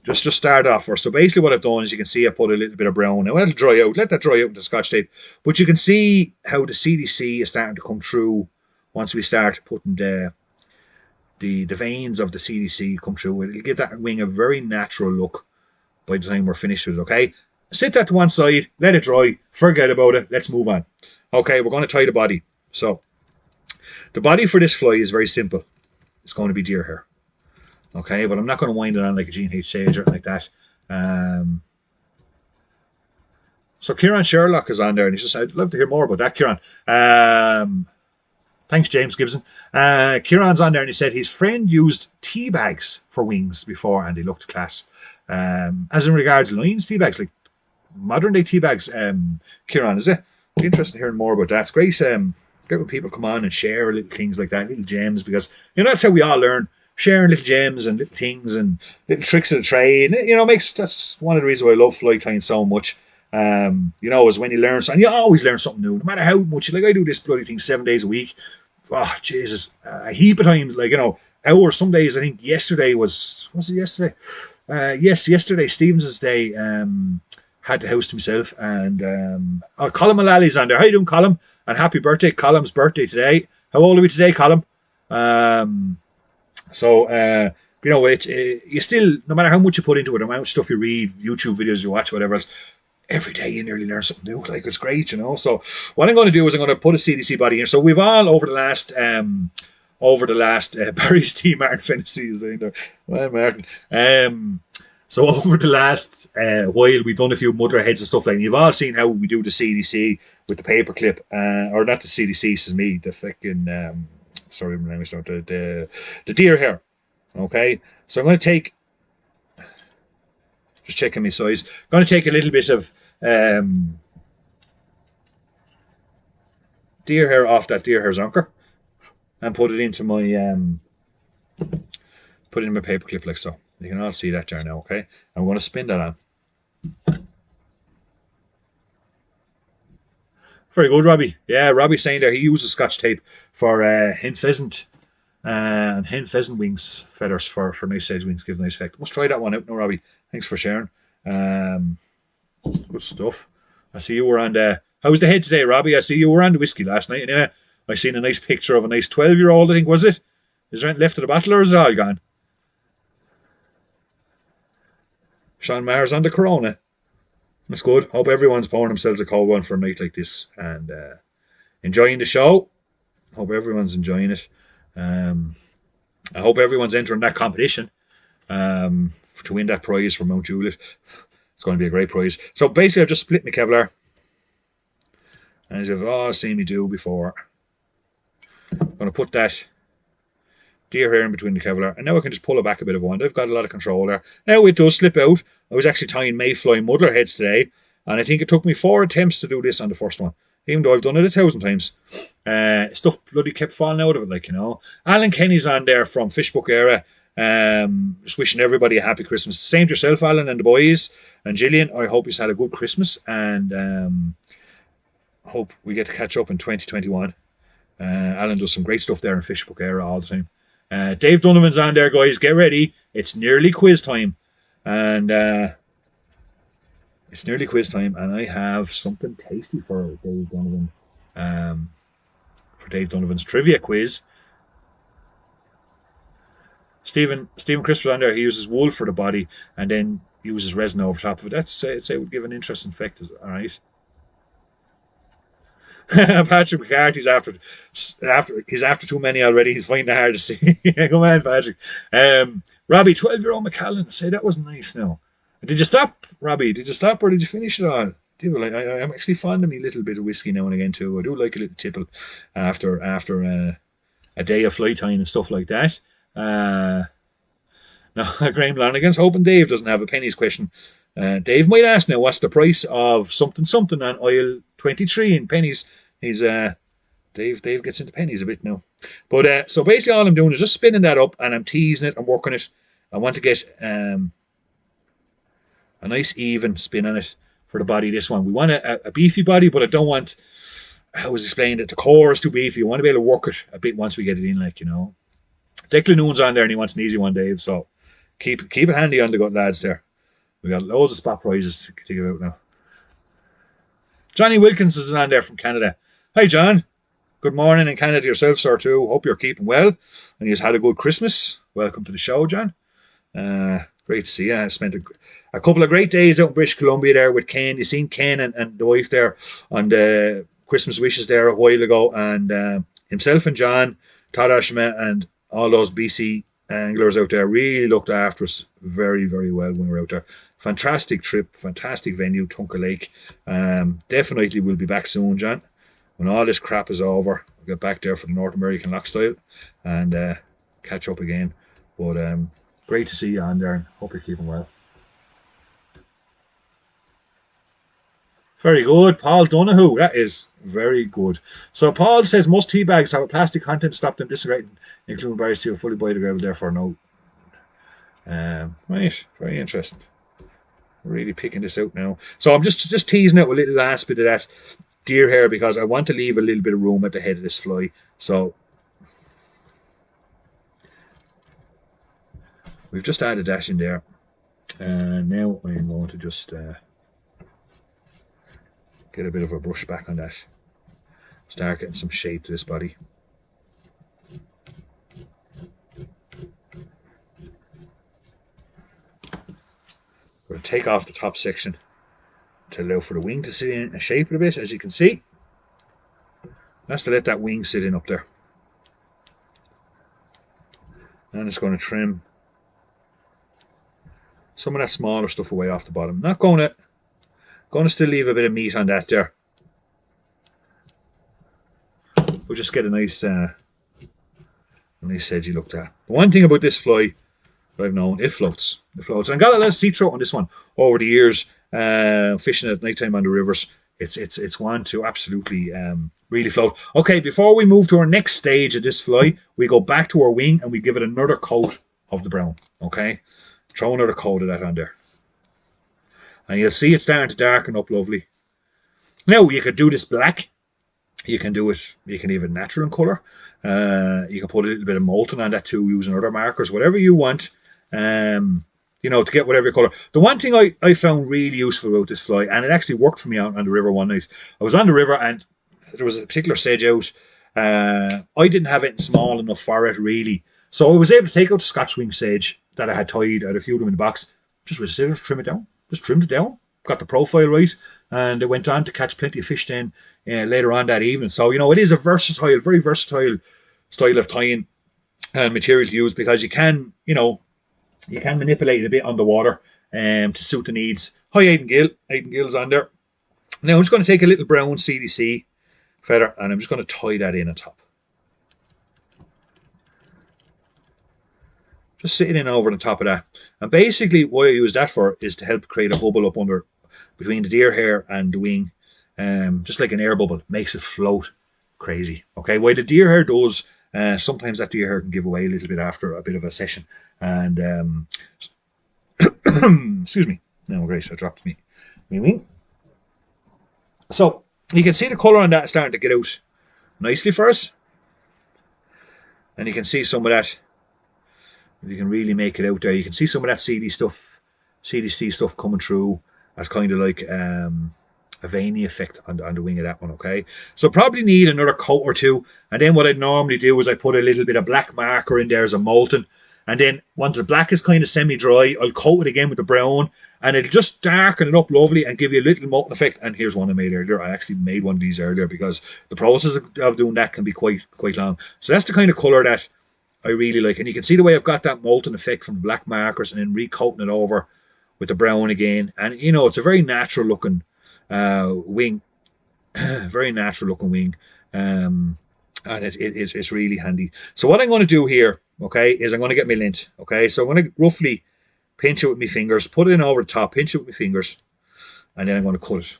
Just start off first. So basically what I've done is you can see I put a little bit of brown. Now that'll dry out. Let that dry out with the Scotch tape. But you can see how the CDC is starting to come through once we start putting the veins of the CDC come through. It'll give that wing a very natural look by the time we're finished with it, okay? Sit that to one side, let it dry, forget about it, let's move on. Okay, we're going to tie the body. So, the body for this fly is very simple. It's going to be deer hair. Okay, but I'm not going to wind it on like a G&H Sage or anything like that. So, Kieran Sherlock is on there, and he just said, I'd love to hear more about that, Kieran. Thanks, James Gibson. Kieran's on there, and he said his friend used tea bags for wings before, and they looked class. As in regards lines, tea bags, like modern day tea bags, Kieran, is it? It'd be interesting hearing more about that. It's great. Great when people come on and share little things like that, little gems, because that's how we all learn. Sharing little gems and little things and little tricks of the trade. That's one of the reasons why I love Flytying so much. Is when you learn something, you always learn something new, no matter how much. Like I do this bloody thing 7 days a week. Oh Jesus, a heap of times. Hours. Some days I think yesterday was it yesterday? Yes, yesterday Stevens's day. Had the house to myself, and Colin Mullally's on there. How you doing, Colin? And happy birthday, Colin's birthday today. How old are we today, Colin? You still, no matter how much you put into it, no matter how much stuff you read, YouTube videos you watch, whatever else, every day you nearly learn something new. Like, it's great, So what I'm going to do is I'm going to put a CDC body in. So we've all over the last Barry's T Martin Fantasy in there. Well, Martin. So over the last while, we've done a few mother heads and stuff like that. You've all seen how we do the CDC with the paperclip, or not the CDC, says me, the fucking sorry, my name is not the deer hair. Okay, so I'm going to take, just checking my size. I'm going to take a little bit of deer hair off that deer hair zonker and put it into my paperclip like so. You can all see that there now, okay? I'm going to spin that on. Very good, Robbie. Yeah, Robbie's saying there he uses Scotch tape for hen pheasant and hen pheasant wings feathers for nice edge wings, give a nice effect. Let's try that one out now, Robbie. Thanks for sharing. Good stuff. I see you were on the... How was the head today, Robbie? I see you were on the whiskey last night. Anyway, I seen a nice picture of a nice 12-year-old, I think, was it? Is there anything left of the bottle or is it all gone? Sean Maher's on the Corona. That's good. Hope everyone's pouring themselves a cold one for a night like this and enjoying the show. Hope everyone's enjoying it. I hope everyone's entering that competition to win that prize for Mount Juliet. It's going to be a great prize. So basically, I've just split my Kevlar, as you've all seen me do before. I'm going to put that deer hair in between the Kevlar, and now I can just pull it back a bit of one. I've got a lot of control there. Now it does slip out. I was actually tying mayfly muddler heads today, and I think it took me 4 attempts to do this on the first one, even though I've done it 1,000 times. Stuff bloody kept falling out of it, Alan Kenny's on there from Fishbook Era. Just wishing everybody a happy Christmas. Same to yourself, Alan, and the boys. And Gillian, I hope you've had a good Christmas, and hope we get to catch up in 2021. Alan does some great stuff there in Fishbook Era all the time. Dave Donovan's on there, guys. Get ready. It's nearly quiz time. And I have something tasty for Dave Donovan. For Dave Donovan's trivia quiz. Stephen Christopher on there, he uses wool for the body and then uses resin over top of it. That's, I'd say, would give an interesting effect. All right. Patrick McCarthy's after too many already. He's finding it hard to see. Come on, Patrick. Robbie, 12-year-old McCallan. Say that wasn't nice. No, did you stop, Robbie? Did you stop or did you finish it all? I'm actually fond of me a little bit of whiskey now and again too. I do like a little tipple after a day of fly tying and stuff like that. No, Graham Lanigan's hoping Dave doesn't have a pennies question. Dave might ask now, what's the price of something on aisle 23 in pennies? He's Dave gets into pennies a bit now. But so basically all I'm doing is just spinning that up and I'm teasing it, I'm working it. I want to get a nice even spin on it for the body. This one, we want a beefy body, but I don't want, I was explaining that the core is too beefy. You want to be able to work it a bit once we get it in, Declan Noon's on there and he wants an easy one, Dave, so keep it handy on the good lads there. We got loads of spot prizes to give out now. Johnny Wilkins is on there from Canada. Hi, John. Good morning in Canada yourself, sir, too. Hope you're keeping well and you've had a good Christmas. Welcome to the show, John. Great to see you. I spent a couple of great days out in British Columbia there with Ken. You seen Ken and the wife there on the Christmas wishes there a while ago, and himself and John, Todd Ashma, and all those BC anglers out there really looked after us very, very well when we were out there. Fantastic trip, fantastic venue, Tunka Lake. Definitely we'll be back soon, John. When all this crap is over, we'll get back there for the North American lock style and catch up again. But great to see you on there and hope you're keeping well. Very good. Paul Donoghue. That is very good. So Paul says most tea bags have a plastic content to stop them disintegrating, including barriers to fully biodegradable, therefore no. Right. Very interesting. Really picking this out now. So I'm just teasing out a little last bit of that deer hair because I want to leave a little bit of room at the head of this fly. So we've just added that in there. And now I'm going to just get a bit of a brush back on that. Start getting some shape to this body. We're going to take off the top section to allow for the wing to sit in and shape it a bit, as you can see. That's to let that wing sit in up there. And it's going to trim some of that smaller stuff away off the bottom. Not going to still leave a bit of meat on that there. We'll just get a nice edgy look there. The one thing about this fly that I've known, it floats. It floats. And got a lot of sea trout on this one over the years, fishing at night time on the rivers. It's one to absolutely really float. Okay, before we move to our next stage of this fly, we go back to our wing and we give it another coat of the brown. Okay, throw another coat of that on there. And you'll see it's starting to darken up lovely. Now, you could do this black. You can do it, you can leave it natural in colour. You can put a little bit of molten on that too, using other markers, whatever you want, you know, to get whatever colour. The one thing I found really useful about this fly, and it actually worked for me on the river one night. I was on the river and there was a particular sedge out. I didn't have it small enough for it really. So I was able to take out the Scotch-wing sedge that I had tied. I had a few of them in the box. Just with scissors, trim it down. Just trimmed it down. Got the profile right. And it went on to catch plenty of fish then later on that evening. So, you know, it is a versatile, very versatile style of tying and material to use because you can, you know, you can manipulate it a bit on the water to suit the needs. Hi, Aidan Gill. Aidan Gill's on there. Now, I'm just going to take a little brown CDC feather and I'm just going to tie that in on top. Just sitting in over the top of that. And basically what I use that for is to help create a bubble up under between the deer hair and the wing. Just like an air bubble. Makes it float crazy. Okay, while the deer hair does, sometimes that deer hair can give away a little bit after a bit of a session. And excuse me. No, great, I dropped me wing. So you can see the colour on that starting to get out nicely for us. And you can see some of that. If you can really make it out there, you can see some of that CDC stuff coming through as kind of like a veiny effect on the wing of that one, okay? So probably need another coat or two. And then what I'd normally do is I put a little bit of black marker in there as a molten. And then once the black is kind of semi-dry, I'll coat it again with the brown. And it'll just darken it up lovely and give you a little molten effect. And here's one I made earlier. I actually made one of these earlier because the process of doing that can be quite long. So that's the kind of colour that I really like. And you can see the way I've got that molten effect from the black markers and then recoating it over with the brown again. And, you know, it's a very natural looking wing. Very natural looking wing. And it's really handy. So what I'm going to do here, okay, is I'm going to get my lint. Okay, so I'm going to roughly pinch it with my fingers, put it in over the top, pinch it with my fingers, and then I'm going to cut it.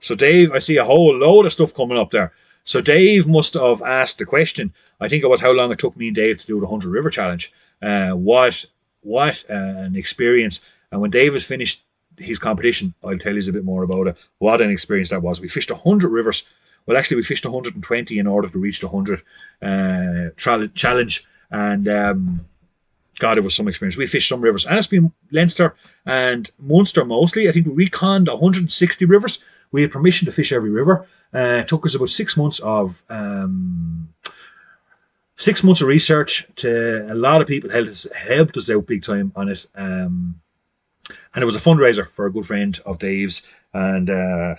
So Dave, I see a whole load of stuff coming up there. So Dave must have asked the question. I think it was how long it took me and Dave to do the 100 River Challenge. What an experience. And when Dave has finished his competition, I'll tell you a bit more about it. What an experience that was. We fished 100 rivers. Well, actually, we fished 120 in order to reach the 100 challenge. And God, it was some experience. We fished some rivers. And it's been Leinster and Munster mostly. I think we reconned 160 rivers. We had permission to fish every river. It took us about 6 months of 6 months of research. To a lot of people helped us out big time on it. And it was a fundraiser for a good friend of Dave's. And I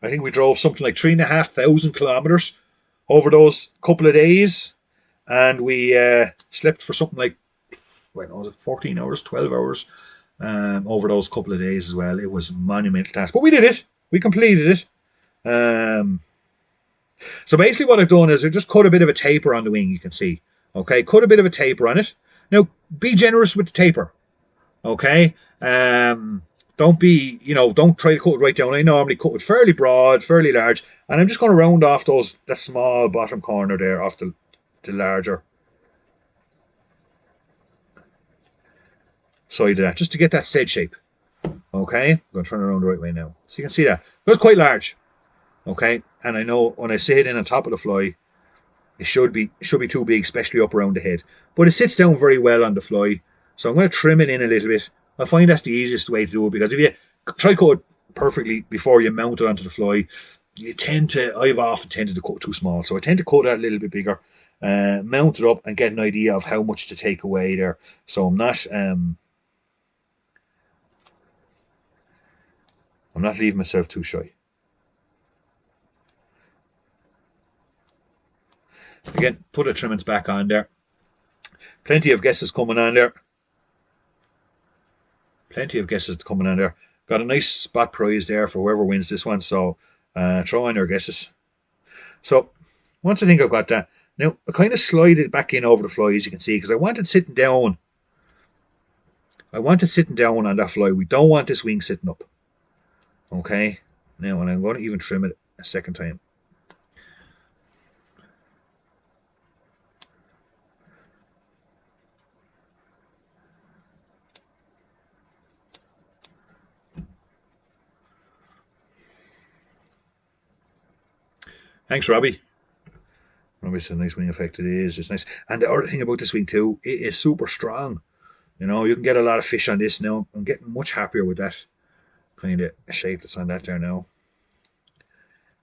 think we drove something like 3,500 kilometres over those couple of days. And we slept for something like, what was it, 14 hours, 12 hours over those couple of days as well. It was a monumental task. But we did it. We completed it. So basically what I've done is I just cut a bit of a taper on the wing, you can see. Okay, cut a bit of a taper on it. Now, be generous with the taper, okay? Don't be, don't try to cut it right down. I normally cut it fairly broad, fairly large, and I'm just going to round off the small bottom corner there off the larger side of that, just to get that said shape. Okay, I'm going to turn it around the right way now. So you can see that. It's quite large. Okay, and I know when I sit it in on top of the fly, it should be too big, especially up around the head. But it sits down very well on the fly. So I'm going to trim it in a little bit. I find that's the easiest way to do it, because if you try cut it perfectly before you mount it onto the fly, I've often tended to cut too small. So I tend to cut that a little bit bigger, mount it up and get an idea of how much to take away there. So I'm not leaving myself too shy. Again, put the trimmings back on there. Plenty of guesses coming on there. Got a nice spot prize there for whoever wins this one. So throw on your guesses. So once I think I've got that, now I kind of slide it back in over the fly, as you can see, because I wanted sitting down. On that fly. We don't want this wing sitting up. Okay. Now, and I'm going to even trim it a second time. Thanks, Robbie. Robbie said, nice wing effect it is. It's nice. And the other thing about this wing too, it is super strong. You can get a lot of fish on this now. I'm getting much happier with that kind of shape that's on that there now.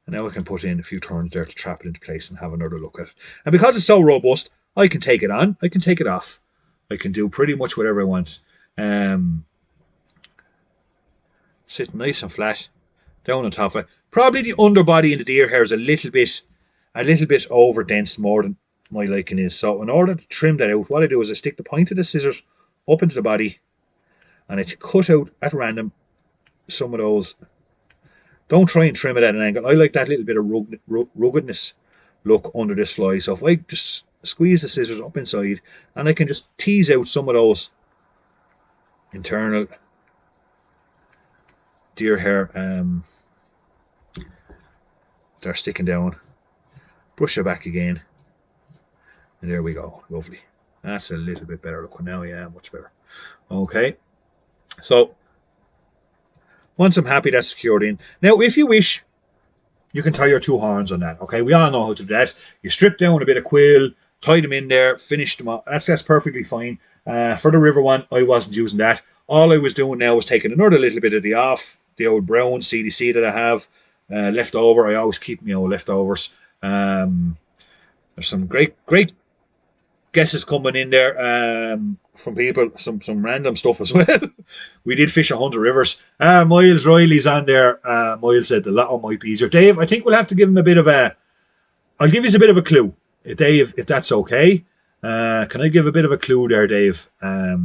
And now I can put in a few turns there to trap it into place and have another look at it. And because it's so robust, I can take it on, I can take it off. I can do pretty much whatever I want. Sit nice and flat down on top of it. Probably the underbody in the deer hair is a little bit over dense, more than my liking is. So in order to trim that out, what I do is I stick the point of the scissors up into the body and I cut out at random some of those. Don't try and trim it at an angle. I like that little bit of ruggedness look under this fly. So if I just squeeze the scissors up inside and I can just tease out some of those internal deer hair, they're sticking down. Brush it back again. And there we go. Lovely. That's a little bit better. Look now, yeah, much better. Okay. So once I'm happy that's secured in. Now, if you wish, you can tie your two horns on that. Okay, we all know how to do that. You strip down a bit of quill, tie them in there, finish them up. That's perfectly fine. For the river one, I wasn't using that. All I was doing now was taking another little bit of the old brown CDC that I have left over. I always keep leftovers. There's some great guesses coming in there from people, some random stuff as well. We did fish 100 rivers. Miles Riley's on there. Miles said the latter might be easier. Dave, I think we'll have to give him I'll give you a bit of a clue, Dave, if that's okay. Can I give a bit of a clue there, Dave? I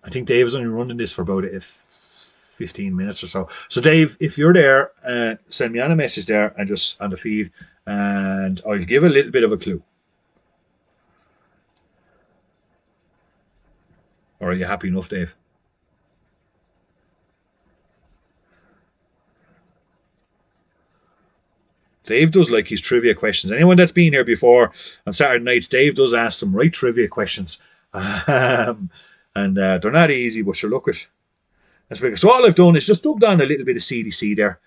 think Dave is only running this for about 15 minutes or so. So Dave, if you're there, send me on a message there and just on the feed, and I'll give a little bit of a clue. Or are you happy enough, Dave? Dave does like his trivia questions. Anyone that's been here before on Saturday nights, Dave does ask some right trivia questions. And they're not easy, but sure, look at. So all I've done is just dubbed on a little bit of CDC there.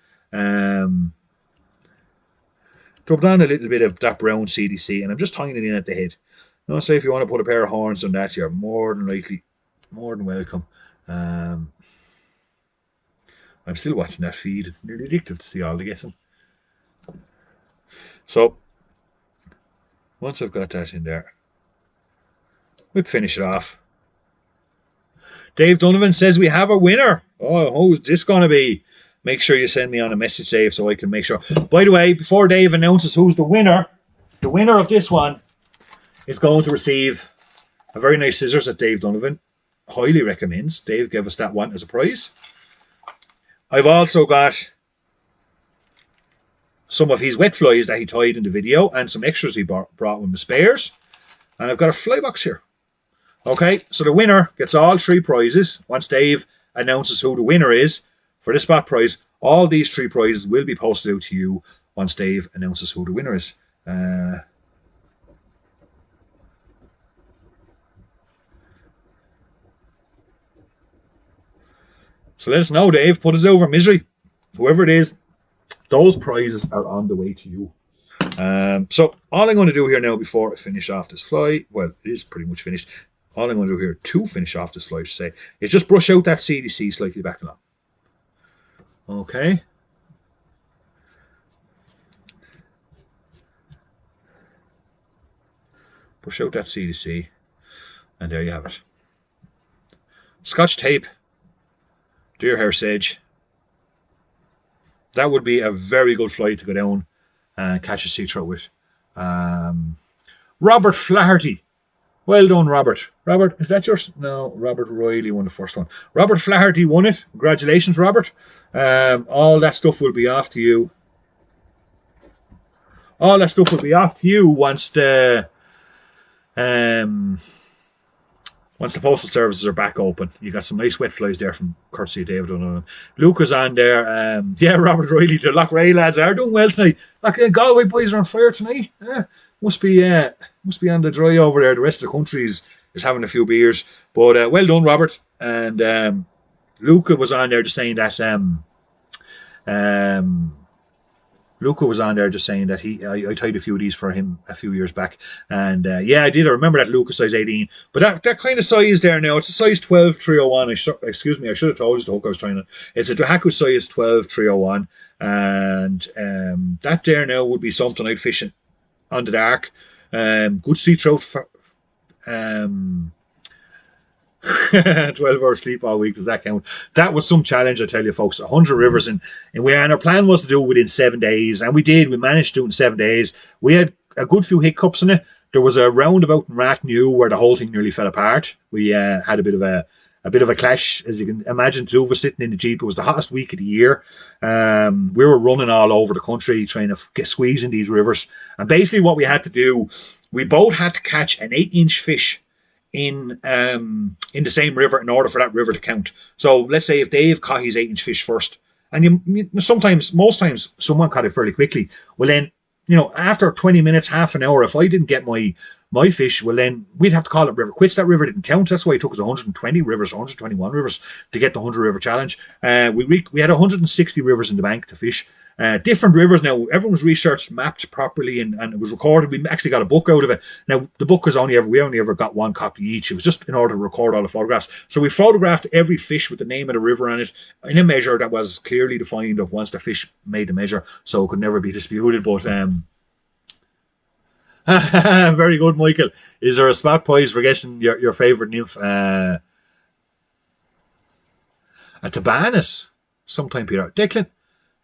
Dubbed on a little bit of that brown CDC, and I'm just tying it in at the head. So if you want to put a pair of horns on that, you're more than welcome. I'm still watching that feed. It's nearly addictive to see all the guessing. So once I've got that in there, we'll finish it off. Dave Donovan says we have a winner. Oh, who's this going to be? Make sure you send me on a message, Dave, so I can make sure. By the way, before Dave announces who's the winner of this one is going to receive a very nice scissors that Dave Donovan highly recommends. Dave gave us that one as a prize. I've also got some of his wet flies that he tied in the video and some extras he brought with the spares. And I've got a fly box here. Okay, so the winner gets all 3 prizes. Once Dave announces who the winner is for the spot prize, all these 3 prizes will be posted out to you once Dave announces who the winner is. So let us know, Dave. Put us over misery. Whoever it is, those prizes are on the way to you. So all I'm going to do here now before I finish off this fly, well, it is pretty much finished. All I'm going to do here to finish off this fly, I should say, is just brush out that CDC slightly back along. Okay. Brush out that CDC. And there you have it. Scotch tape. Deer hair sedge. That would be a very good fly to go down and catch a sea trout with. Robert Flaherty. Well done, Robert. Robert, is that yours? No, Robert Riley won the first one. Robert Flaherty won it. Congratulations, Robert. All that stuff will be off to you. All that stuff will be off to you once the postal services are back open. You got some nice wet flies there from courtesy of David O'Neill. Luke is on there. Yeah, Robert Riley, the Lochray lads are doing well tonight. Galway boys are on fire tonight. Must be on the dry over there. The rest of the country is having a few beers. But well done, Robert. And Luca was on there just saying that Luca was on there just saying that I tied a few of these for him a few years back. And yeah, I did. I remember that Luca size 18. But that kind of size there now, it's a size 12 301. Excuse me, I should have told you the hook I was trying to. It's a Haku size 12 301. And that there now would be something I'd fish on the dark. Good sea trout for 12-hour sleep all week. Does that count? That was some challenge, I tell you, folks. 100 rivers, and our plan was to do it within 7 days, and we did. We managed to do it in 7 days. We had a good few hiccups in it. There was a roundabout in Rathnew where the whole thing nearly fell apart. We had a bit of a clash, as you can imagine. Two of us sitting in the Jeep. It was the hottest week of the year. We were running all over the country trying to squeeze in these rivers, and basically what we had to do, we both had to catch an 8-inch fish in the same river in order for that river to count. So let's say if Dave caught his 8-inch fish first, and most times someone caught it fairly quickly. Well then, after 20 minutes, half an hour, if I didn't get my fish, well then we'd have to call it river quits. That river didn't count. That's why it took us 120 rivers, 121 rivers to get the 100 river challenge. We had 160 rivers in the bank to fish. Different rivers now. Everyone was researched, mapped properly, and it was recorded. We actually got a book out of it. Now the book was we only ever got one copy each. It was just in order to record all the photographs. So we photographed every fish with the name of the river on it in a measure that was clearly defined of once the fish made the measure, so it could never be disputed. But very good, Michael. Is there a spot prize for guessing your favourite nymph? A Tabanis. Sometime, Peter. Declan.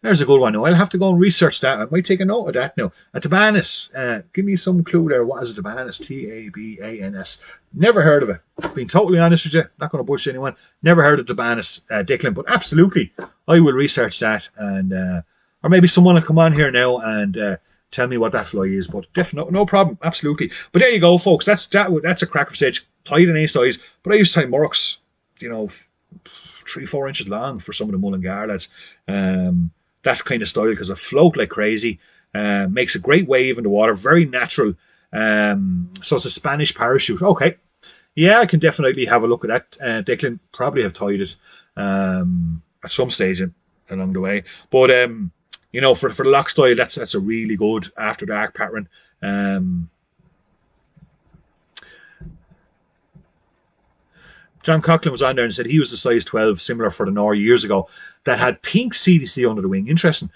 There's a good one. Now, I'll have to go and research that. I might take a note of that now. A Tabanis. Give me some clue there. What is a Tabanis? Tabanis. Never heard of it. Being totally honest with you, not going to bullshit anyone. Never heard of Tabanis, Declan. But absolutely, I will research that. And or maybe someone will come on here now and tell me what that fly is. But definitely, no problem. Absolutely. But there you go, folks. That's a cracker sedge. Tied in a size. But I used to tie Murks, 3-4 inches long for some of the Mullingar lads. That kind of style, because it float like crazy, makes a great wave in the water, very natural. So it's a Spanish parachute. Okay, yeah, I can definitely have a look at that. Declan probably have tied it at some stage along the way, but for the lock style, that's a really good after dark pattern. John Coughlin was on there and said he was the size 12, similar for the Nor years ago, that had pink CDC under the wing. Interesting,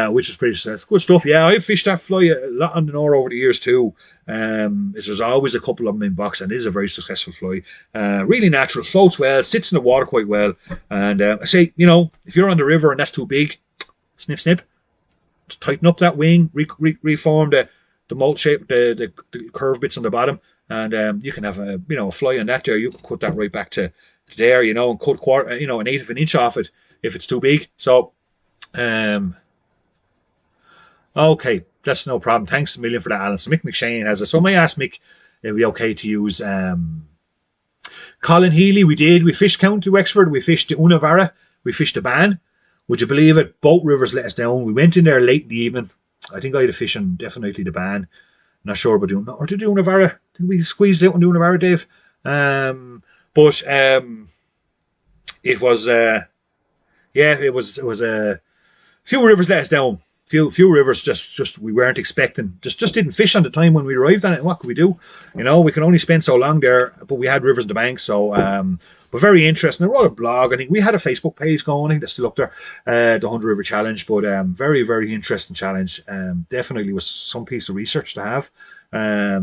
which is that's good stuff. Yeah, I've fished that fly a lot on the Nor over the years too. There's always a couple of them in box, and it is a very successful fly. Really natural, floats well, sits in the water quite well. And I say, if you're on the river and that's too big, snip, snip, tighten up that wing, reform the mold shape, the curved bits on the bottom. And you can have a fly on that there. You can cut that right back to there, and cut an eighth of an inch off it if it's too big. So, okay, that's no problem. Thanks a million for that, Alan. So Mick McShane has it. So I may ask Mick, it'll be okay to use Colin Healy, we did. We fished County Wexford. We fished the Unavara. We fished the Ban. Would you believe it? Both rivers let us down. We went in there late in the evening. I think I had a fish on definitely the Ban. Not sure about doing, or did the Unavara? Did we squeeze it out on the Unavara, Dave? But it was, it was a few rivers let us down. Few rivers just we weren't expecting. Just didn't fish on the time when we arrived on it. What could we do? We can only spend so long there, but we had rivers in the bank, so but very interesting. I wrote a blog. I think we had a Facebook page going. I think that's still up there, the 100 River Challenge. But very, very interesting challenge. Definitely was some piece of research to have.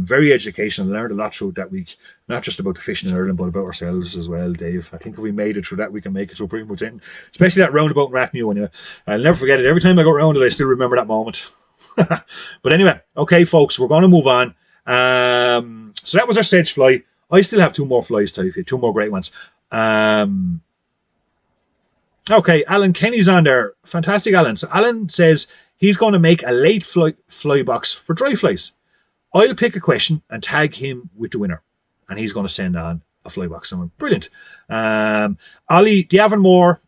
Very educational. Learned a lot through that week. Not just about the fishing in Ireland, but about ourselves as well, Dave. I think if we made it through that, we can make it through pretty much anything. Especially that roundabout in Rathnew. Anyway, I'll never forget it. Every time I go around it, I still remember that moment. But anyway, okay, folks, we're going to move on. So that was our sedge fly. I still have 2 more flies to tell you, 2 more great ones. Okay, Alan Kenny's on there. Fantastic, Alan. So Alan says he's going to make a late fly box for dry flies. I'll pick a question and tag him with the winner, and he's going to send on a fly box. So brilliant. Ollie, the Avonmore,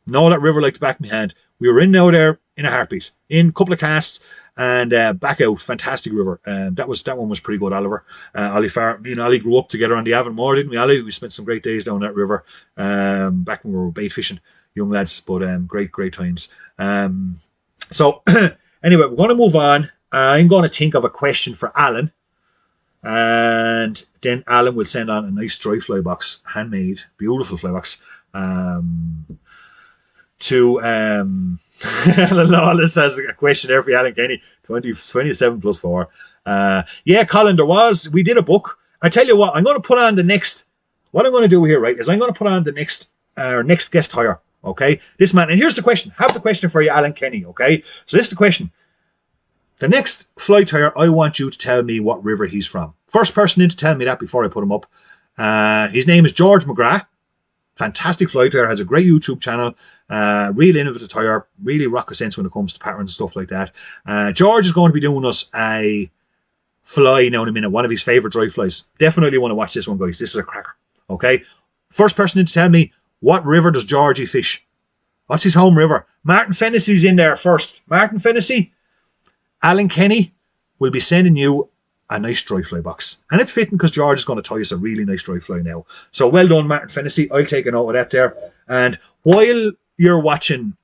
know that river like the back of my hand. We were in now there in a heartbeat, in a couple of casts, and back out. Fantastic river. That one was pretty good, Oliver. Ollie Farr, me and Ollie grew up together on the Avonmore, didn't we, Ollie? We spent some great days down that river back when we were bait fishing, young lads, but great times. So anyway, we're going to move on. I'm going to think of a question for Alan, and then Alan will send on a nice dry fly box, handmade, beautiful fly box, to Alan Lawless has a question there for Alan Kenny, 27 plus 4. Yeah, Colin, we did a book. I tell you what, what I'm going to do here, right, is I'm going to put on the next guest hire, okay? This man, and here's the question. I have the question for you, Alan Kenny, okay? So this is the question. The next fly tire, I want you to tell me what river he's from. First person in to tell me that before I put him up. His name is George Mcgrath. Fantastic fly tire, has a great YouTube channel. Real innovative tire, really rocket sense when it comes to patterns and stuff like that. George is going to be doing us a fly now in a minute, one of his favourite dry flies. Definitely want to watch this one, guys. This is a cracker. Okay? First person in to tell me, what river does Georgie fish? What's his home river? Martin Fennessy's in there first. Martin Fennessy, Alan Kenny will be sending you a nice dry fly box. And it's fitting because George is going to tie us a really nice dry fly now. So well done, Martin Fennessy. I'll take a note of that there. And while you're watching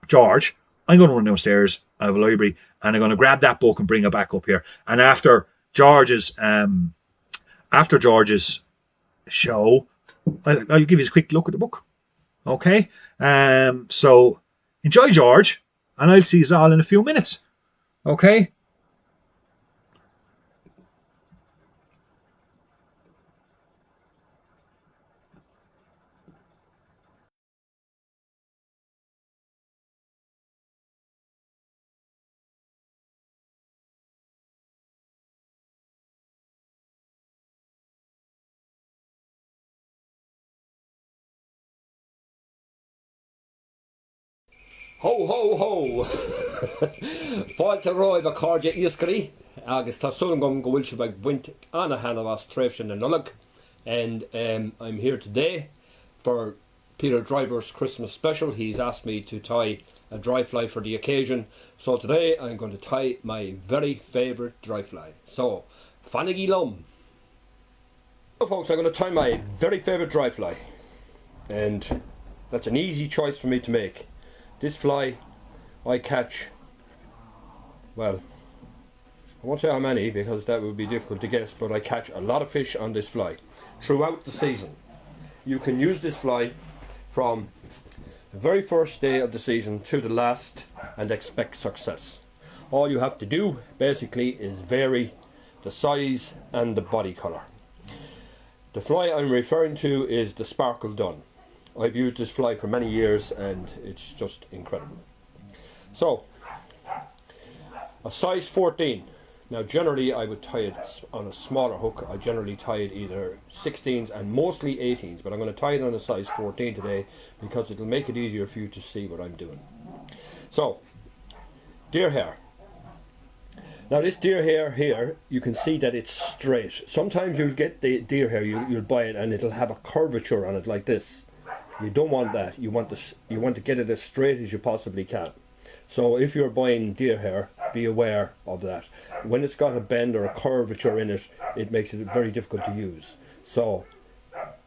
George, I'm going to run downstairs. I have a library, and I'm going to grab that book and bring it back up here. And after George's show, I'll give you a quick look at the book. Okay? So enjoy, George, and I'll see you all in a few minutes. Okay? Ho, ho, ho! Fáilte roimh a cáirde iascarí, agus tá sulangam go bhfuil se bheith buint anna hana was tréfhsin na nullag. And I'm here today for Peter Driver's Christmas special. He's asked me to tie a dry fly for the occasion. So today I'm going to tie my very favourite dry fly. So, Fanigi Lum. So folks, I'm going to tie my very favourite dry fly. And that's an easy choice for me to make. This fly, I catch, well, I won't say how many because that would be difficult to guess, but I catch a lot of fish on this fly throughout the season. You can use this fly from the very first day of the season to the last and expect success. All you have to do basically is vary the size and the body colour. The fly I'm referring to is the Sparkle Dun. I've used this fly for many years and it's just incredible. So, a size 14. Now generally I would tie it on a smaller hook. I generally tie it either 16s and mostly 18s, but I'm going to tie it on a size 14 today because it'll make it easier for you to see what I'm doing. So, deer hair. Now this deer hair here, you can see that it's straight. Sometimes you'll get the deer hair, you'll buy it and it'll have a curvature on it like this. You don't want that. You want to get it as straight as you possibly can. So if you're buying deer hair, be aware of that. When it's got a bend or a curvature in it, it makes it very difficult to use. So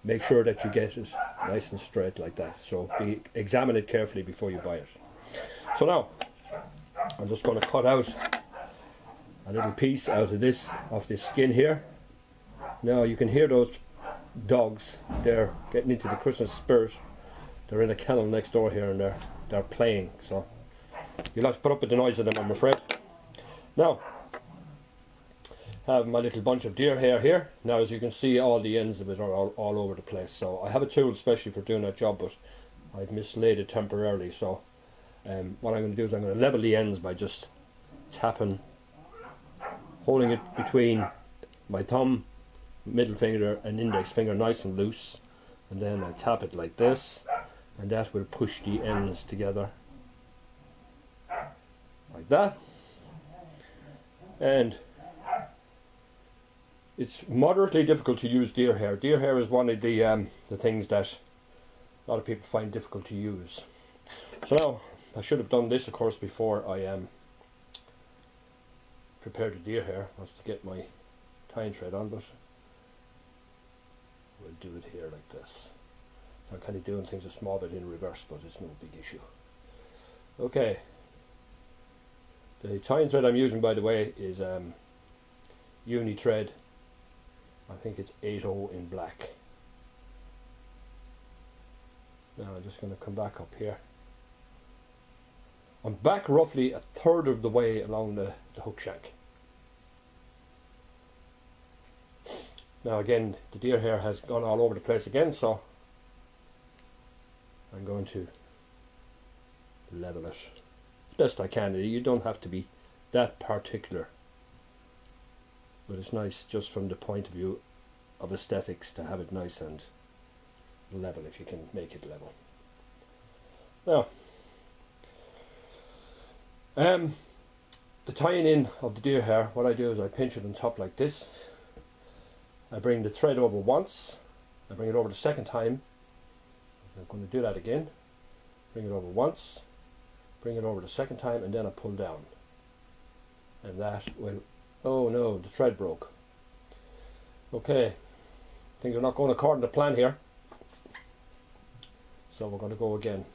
make sure that you get it nice and straight like that. So examine it carefully before you buy it. So now, I'm just going to cut out a little piece out of this skin here. Now you can hear those dogs. They're getting into the Christmas spirit. They're in a kennel next door here and they're playing. So you'll have to put up with the noise of them, I'm afraid. Now, I have my little bunch of deer hair here. Now as you can see, all the ends of it are all over the place. So I have a tool especially for doing that job, but I've mislaid it temporarily. So what I'm going to do is I'm going to level the ends by just tapping, holding it between my thumb, middle finger and index finger nice and loose, and then I tap it like this, and that will push the ends together like that. And it's moderately difficult to use deer hair. Deer hair is one of the things that a lot of people find difficult to use. So now I should have done this, of course, before I prepared the deer hair. Was to get my tying thread on, but we'll do it here like this. So I'm kind of doing things a small bit in reverse, but it's no big issue. Okay. The tying thread I'm using, by the way, is uni thread. I think it's 8/0 in black. Now I'm just going to come back up here. I'm back roughly 1/3 of the way along the hook shank. Now again, the deer hair has gone all over the place again, so I'm going to level it best I can. You don't have to be that particular, but it's nice just from the point of view of aesthetics to have it nice and level if you can make it level. Now, the tying in of the deer hair, what I do is I pinch it on top like this. I bring the thread over once, I bring it over the second time. I'm going to do that again. Bring it over once, bring it over the second time, and then I pull down. And that will, oh no, the thread broke. Okay, things are not going according to plan here. So we're going to go again.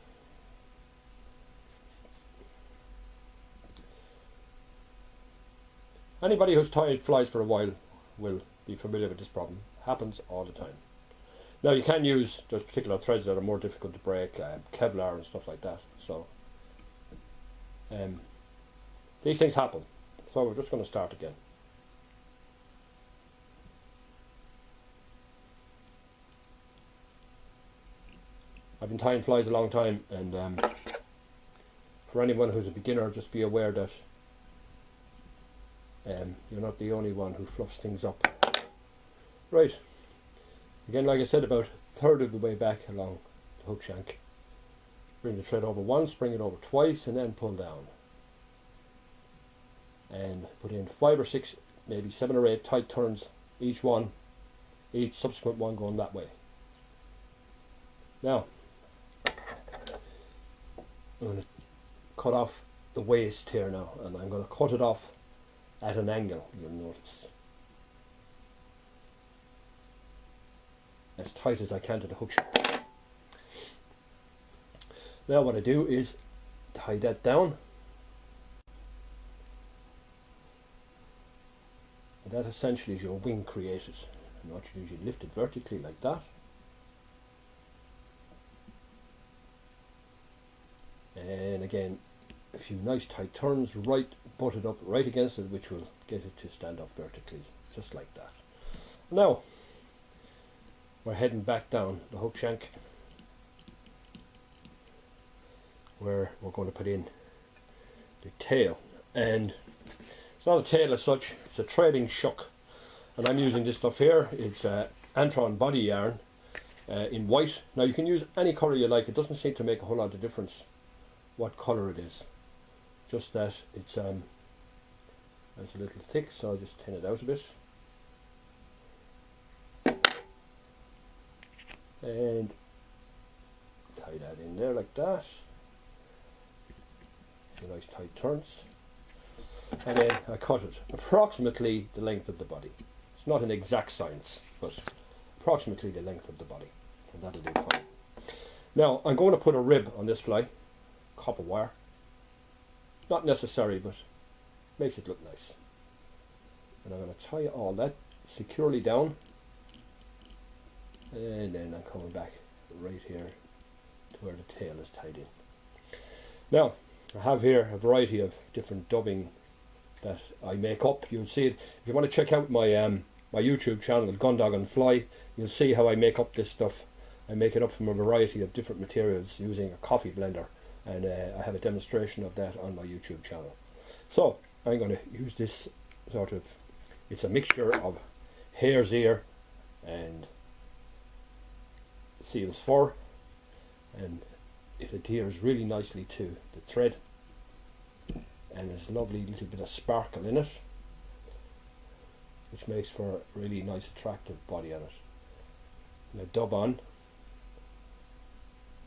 Anybody who's tied flies for a while will be familiar with this problem. Happens all the time. Now you can use, there's particular threads that are more difficult to break, Kevlar and stuff like that. So these things happen. So we're just going to start again. I've been tying flies a long time, and for anyone who's a beginner, just be aware that you're not the only one who fluffs things up. Right, again, like I said, about 1/3 of the way back along the hook shank. Bring the thread over once, bring it over twice, and then pull down. And put in 5 or 6, maybe 7 or 8 tight turns, each subsequent one going that way. Now, I'm going to cut off the waist here now, and I'm going to cut it off at an angle, you'll notice. As tight as I can to the hook shank. Now what I do is tie that down. And that essentially is your wing created. And what you do is you lift it vertically like that. And again, a few nice tight turns, right butted up right against it, which will get it to stand up vertically, just like that. Now, we're heading back down the hook shank, where we're going to put in the tail. And it's not a tail as such, it's a trailing shuck. And I'm using this stuff here. It's Antron body yarn in white. Now you can use any colour you like. It doesn't seem to make a whole lot of difference what colour it is. Just that it's It's a little thick, so I'll just thin it out a bit. And tie that in there like that. A nice tight turns. And then I cut it approximately the length of the body. It's not an exact science, but approximately the length of the body. And that'll do fine. Now I'm going to put a rib on this fly, copper wire. Not necessary, but makes it look nice. And I'm going to tie all that securely down. And then I'm coming back right here to where the tail is tied in. Now, I have here a variety of different dubbing that I make up. You'll see it if you want to check out my my YouTube channel, Gundog and Fly. You'll see how I make up this stuff. I make it up from a variety of different materials using a coffee blender, and I have a demonstration of that on my YouTube channel. So I'm going to use this sort of, it's a mixture of hare's ear and seal's fur, and it adheres really nicely to the thread, and there's a lovely little bit of sparkle in it, which makes for a really nice attractive body on it. Now dub on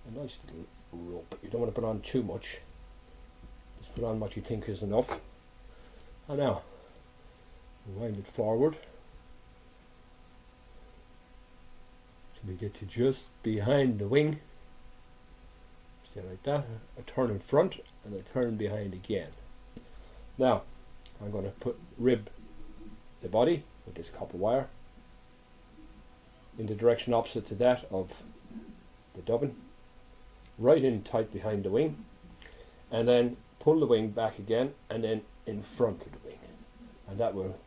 a nice little rope. You don't want to put on too much, just put on what you think is enough. And now wind it forward so we get to just behind the wing. Stay like that. I turn in front and I turn behind again. Now I'm going to rib the body with this copper wire in the direction opposite to that of the dubbing, right in tight behind the wing, and then pull the wing back again and then in front of the wing, and that will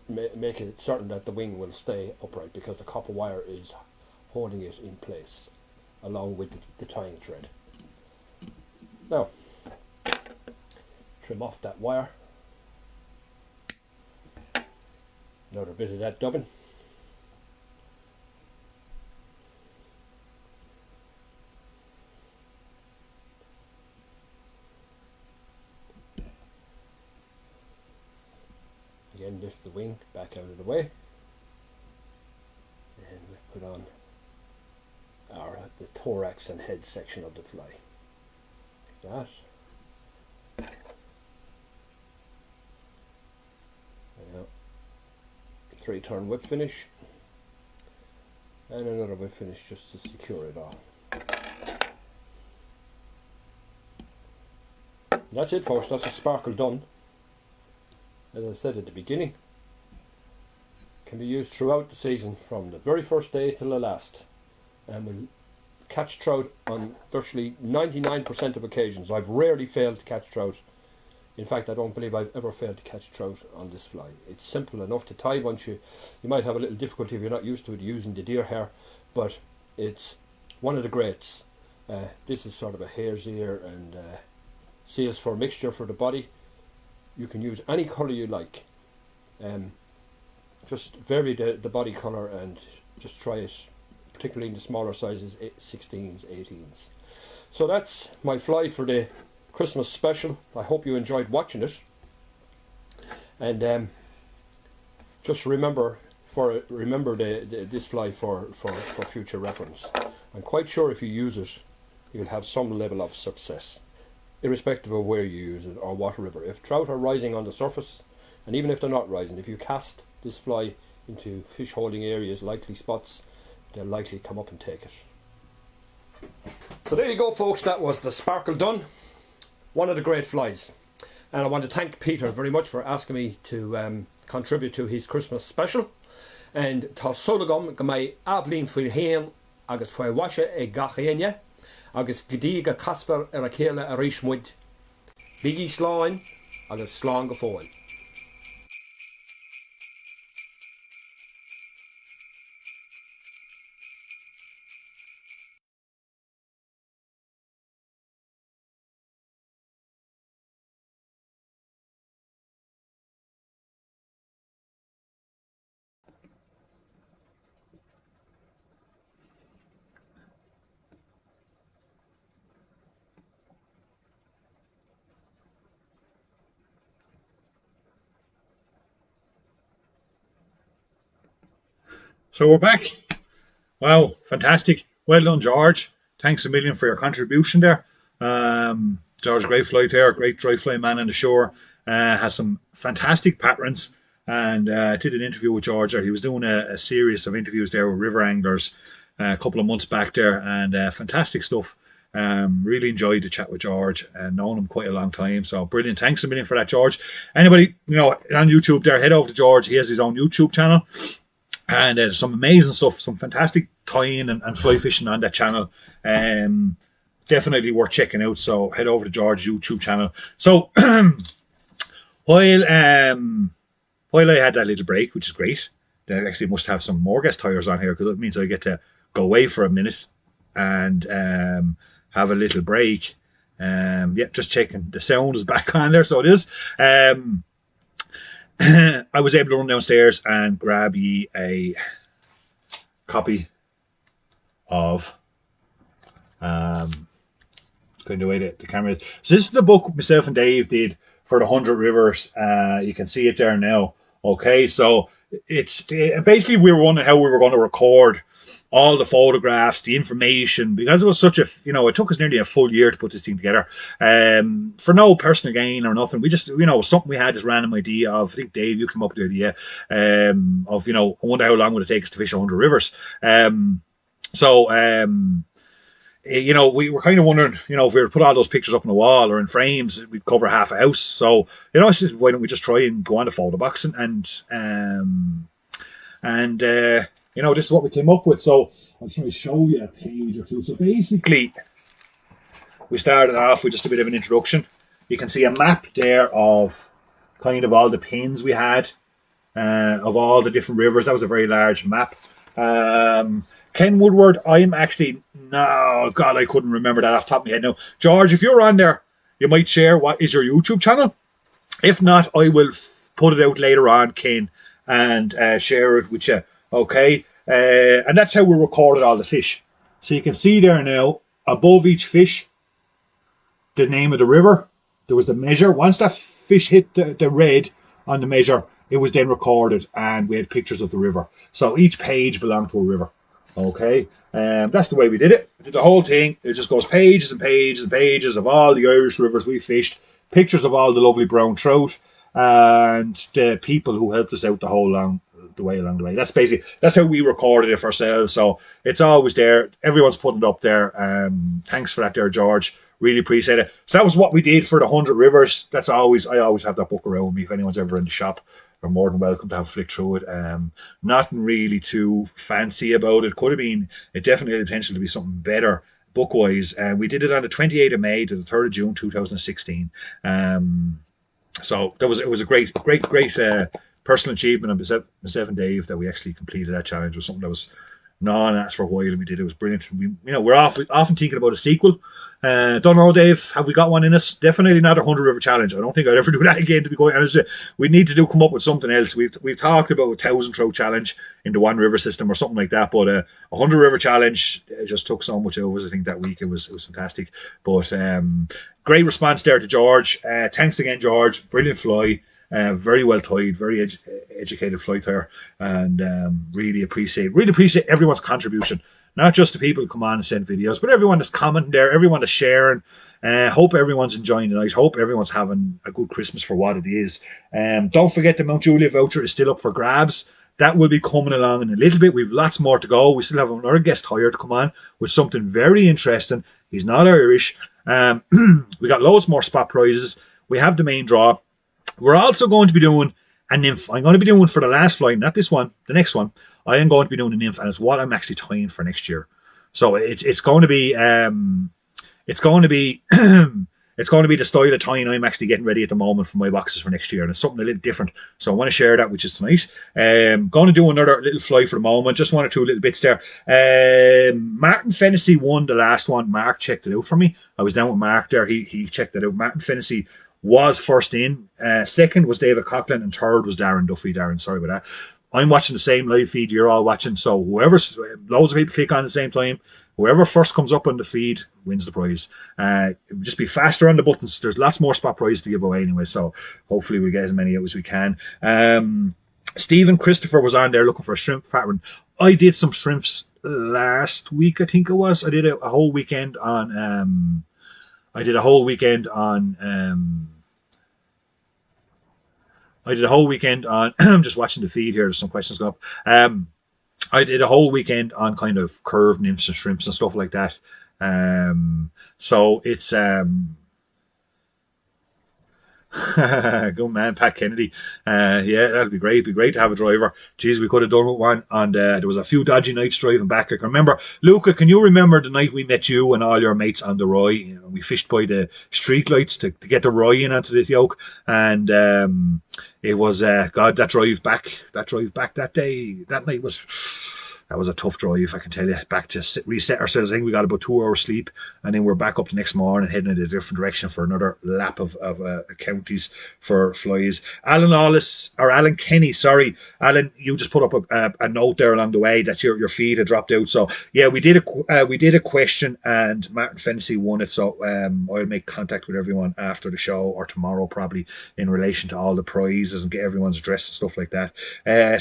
make it certain that the wing will stay upright, because the copper wire is holding it in place along with the tying thread. Now trim off that wire, another bit of that dubbing. Again, lift the wing back out of the way, and we put on the thorax and head section of the fly, like that. Now, 3-turn whip finish, and another whip finish just to secure it all. And that's it, folks. That's a sparkle done. As I said at the beginning, can be used throughout the season from the very first day till the last, and will catch trout on virtually 99% of occasions. I've rarely failed to catch trout. In fact, I don't believe I've ever failed to catch trout on this fly. It's simple enough to tie. Once you might have a little difficulty if you're not used to it using the deer hair, but it's one of the greats. This is sort of a hare's ear and seal's fur mixture for the body. You can use any colour you like. Just vary the body colour and just try it, particularly in the smaller sizes, 16s, 18s. So that's my fly for the Christmas special. I hope you enjoyed watching it. And just remember this fly for future reference. I'm quite sure if you use it, you'll have some level of success, irrespective of where you use it or what river. If trout are rising on the surface, and even if they're not rising, if you cast this fly into fish holding areas, likely spots, they'll likely come up and take it. So there you go, folks. That was the sparkle done. One of the great flies. And I want to thank Peter very much for asking me to contribute to his Christmas special. And tá solagam go mai avlín faoi héan agus faoi washe e gachéine agus gdí go casfar a chéile a rísmuid. Biggie sláin agus slán go fóin. So we're back. Wow, fantastic. Well done, George. Thanks a million for your contribution there. George, great flight there, great dry fly man on the shore. Has some fantastic patterns. And did an interview with George there. He was doing a series of interviews there with river anglers a couple of months back there, and fantastic stuff. Really enjoyed the chat with George and known him quite a long time. So brilliant. Thanks a million for that, George. Anybody, on YouTube there, head over to George. He has his own YouTube channel. And there's some amazing stuff, some fantastic tying and fly fishing on that channel. Definitely worth checking out. So head over to George's YouTube channel. So while I had that little break, which is great, I actually must have some more guest tires on here because it means I get to go away for a minute and have a little break. Just checking the sound is back on there, so it is. I was able to run downstairs and grab ye a copy of kind of the way the camera is. So this is the book myself and Dave did for the 100 Rivers. You can see it there now. Okay, so it's basically we were wondering how we were going to record all the photographs, the information, because it was such a, it took us nearly a full year to put this thing together. For no personal gain or nothing. We just, something we had this random idea of. I think, Dave, you came up with the idea of, I wonder how long would it take us to fish 100 rivers. We were kind of wondering, if we were to put all those pictures up on the wall or in frames, we'd cover half a house. So, I said, why don't we just try and go on the photo box this is what we came up with. So I'll try to show you a page or two. So basically, we started off with just a bit of an introduction. You can see a map there of kind of all the pins we had of all the different rivers. That was a very large map. Ken Woodward, I couldn't remember that off the top of my head now. George, if you're on there, you might share what is your YouTube channel. If not, I will put it out later on, Ken, and share it with you. Okay, and that's how we recorded all the fish. So you can see there now, above each fish, the name of the river. There was the measure. Once that fish hit the red on the measure, it was then recorded, and we had pictures of the river. So each page belonged to a river. Okay, that's the way we did it. We did the whole thing. It just goes pages and pages and pages of all the Irish rivers we fished, pictures of all the lovely brown trout, and the people who helped us out the way along the way. That's how we recorded it for ourselves. So it's always there. Everyone's putting it up there. Thanks for that there, George. Really appreciate it. So that was what we did for the 100 Rivers. I always have that book around me. If anyone's ever in the shop, they're more than welcome to have a flick through it. Nothing really too fancy about it. It definitely had the potential to be something better book-wise. We did it on the 28th of May to the 3rd of June 2016. So it was a great personal achievement of myself and Dave that we actually completed that challenge. It was something that was asked for a while, and we did. It was brilliant. We're often thinking about a sequel. Don't know, Dave, have we got one in us? Definitely not a 100 River Challenge. I don't think I'd ever do that again, to be quite honest. We need to come up with something else. We've talked about a 1,000 Trout Challenge in the one river system or something like that, but a 100 River Challenge just took so much over us. I think that week it was fantastic. But great response there to George. Thanks again, George. Brilliant fly. Very well tied, very educated flight there, and really appreciate everyone's contribution. Not just the people who come on and send videos, but everyone that's commenting there, everyone that's sharing. Hope everyone's enjoying the night. Hope everyone's having a good Christmas for what it is. Don't forget the Mount Juliet voucher is still up for grabs. That will be coming along in a little bit. We've lots more to go. We still have another guest hired to come on with something very interesting. He's not Irish. We got loads more spot prizes. We have the main draw. We're also going to be doing a nymph. I'm going to be doing for the last flight, not this one, the next one. I am going to be doing a nymph, and it's what I'm actually tying for next year. So it's going to be it's going to be the style of tying I'm actually getting ready at the moment for my boxes for next year, and it's something a little different. So I want to share that with you tonight. Going to do another little fly for the moment, just one or two little bits there. Martin Fennessy won the last one. Mark checked it out for me. I was down with Mark there. He checked it out. Martin Fennessy was first in. Second was David Coughlin, and third was Darren Duffy. Darren, sorry about that. I'm watching the same live feed you're all watching, so loads of people click on at the same time. Whoever first comes up on the feed wins the prize. Just be faster on the buttons. There's lots more spot prizes to give away anyway, so hopefully we get as many out as we can. Stephen Christopher was on there looking for a shrimp pattern. I did some shrimps last week, I think it was. I did a whole weekend on. I did a whole weekend on. I did a whole weekend on. I'm just watching the feed here. There's some questions going up. I did a whole weekend on kind of curved nymphs and shrimps and stuff like that. So it's good man, Pat Kennedy. Yeah, that'd be great. It'd be great to have a driver. Jeez, we could have done with one. And there was a few dodgy nights driving back. I can remember, Luca, can you remember the night we met you and all your mates on the Roy? You know, we fished by the street lights to get the Roy in onto the yoke. And it was, God, that drive back that day, that night that was a tough drive, I can tell you. Back to reset ourselves. I think we got about 2 hours sleep, and then we're back up the next morning, heading in a different direction for another lap of counties for flies. Alan Kenny, sorry, Alan, you just put up a note there along the way that your feed had dropped out. So yeah, we did a question, and Martin Fennessy won it. So I'll make contact with everyone after the show or tomorrow, probably, in relation to all the prizes and get everyone's address and stuff like that.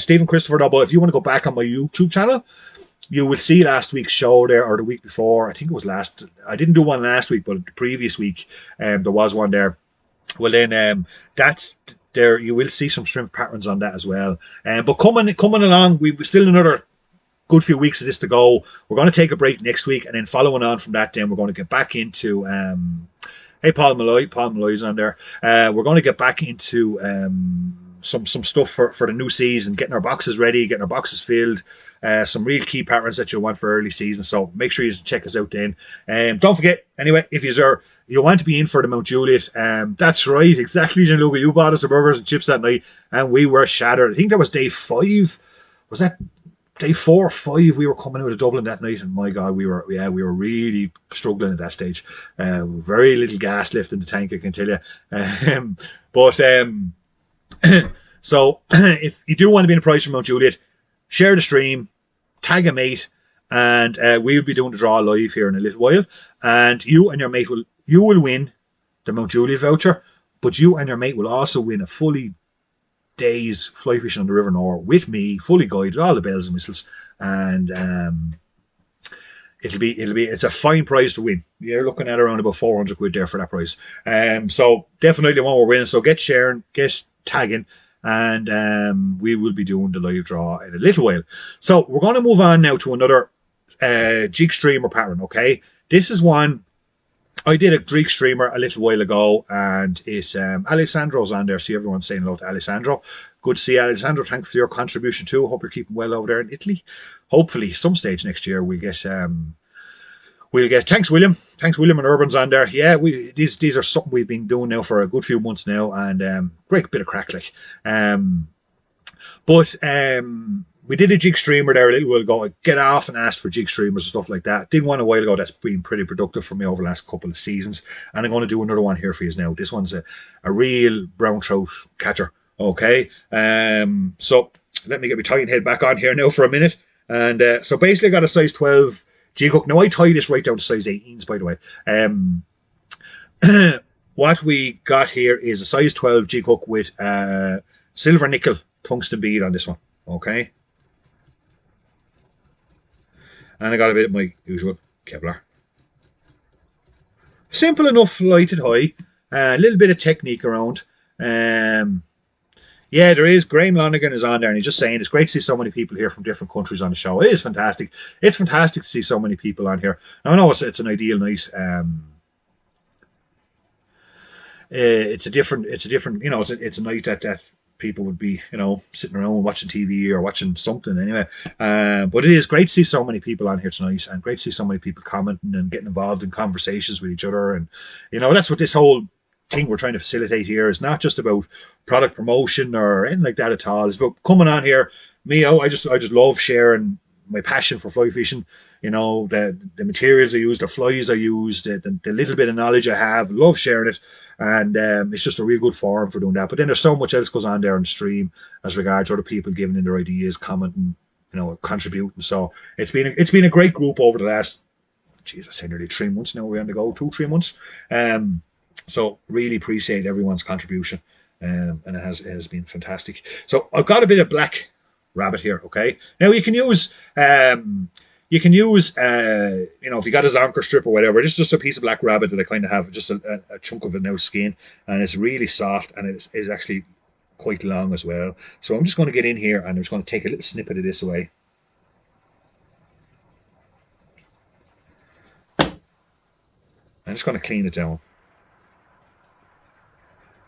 Stephen Christopher Double, if you want to go back on my YouTube channel, you will see last week's show there, or the week before. I think it was I didn't do one last week, but the previous week there was one there. Well, then that's there. You will see some shrimp patterns on that as well. But coming along, we've still another good few weeks of this to go. We're going to take a break next week, and then following on from that, then we're going to get back into. Hey, Paul Malloy's on there. We're going to get back into some stuff for the new season, getting our boxes ready, getting our boxes filled. Some real key patterns that you'll want for early season. So make sure you check us out then. Don't forget, anyway, if you want to be in for the Mount Juliet, that's right, exactly, Gianluca. You bought us the burgers and chips that night, and we were shattered. I think that was day 5. Was that day 4 or 5? We were coming out of Dublin that night, and my God, we were really struggling at that stage. Very little gas left in the tank, I can tell you. So if you do want to be in the prize for Mount Juliet, share the stream, tag a mate, and we'll be doing the draw live here in a little while. And you and your mate will win the Mount Juliet voucher, but you and your mate will also win a fully day's fly fishing on the River Nore with me, fully guided, all the bells and whistles, and it's a fine prize to win. You're looking at around about 400 quid there for that prize. So definitely one we're winning. So get sharing, get tagging, and we will be doing the live draw in a little while. So we're going to move on now to another jig streamer pattern. Okay, this is one I did a Greek streamer a little while ago, and it's Alessandro's on there. See everyone saying hello to Alessandro. Good to see Alessandro. Thanks for your contribution too. Hope you're keeping well over there in Italy. Hopefully, some stage next year we'll get. Thanks, William. Thanks, William and Urban's on there. Yeah, these are something we've been doing now for a good few months now, and great bit of crack, like. But we did a jig streamer there a little while ago. I get off and asked for jig streamers and stuff like that. Did one a while ago. That's been pretty productive for me over the last couple of seasons. And I'm going to do another one here for you now. This one's a real brown trout catcher. Okay. So let me get my tying head back on here now for a minute. And so basically I got a size 12 jig hook. Now I tie this right down to size 18s, by the way. What we got here is a size 12 jig hook with silver nickel tungsten bead on this one. Okay. And I got a bit of my usual Kevlar. Simple enough, lighted high. A little bit of technique around. Yeah, there is. Graham Lonigan is on there, and he's just saying it's great to see so many people here from different countries on the show. It is fantastic. It's fantastic to see so many people on here. I know it's an ideal night. It's a different. It's a night that people would be, sitting around watching TV or watching something anyway. But it is great to see so many people on here tonight, and great to see so many people commenting and getting involved in conversations with each other. And, that's what this whole thing we're trying to facilitate here is not just about product promotion or anything like that at all. It's about coming on here. I just love sharing my passion for fly fishing. The materials I use, the flies I use, the little bit of knowledge I have, love sharing it. And it's just a real good forum for doing that. But then there's so much else goes on there on the stream as regards other people giving in their ideas, commenting, contributing. So it's been a great group over the last, I say nearly 3 months now. We're on the go, 2-3 months. So really appreciate everyone's contribution. and it has been fantastic. So I've got a bit of black rabbit here. Okay, now you can use if you got a zonker strip or whatever, it's just a piece of black rabbit that I kind of have just a chunk of it now skin, and it's really soft, and it's actually quite long as well. So I'm just going to get in here and I'm just going to take a little snippet of this away. I'm just going to clean it down.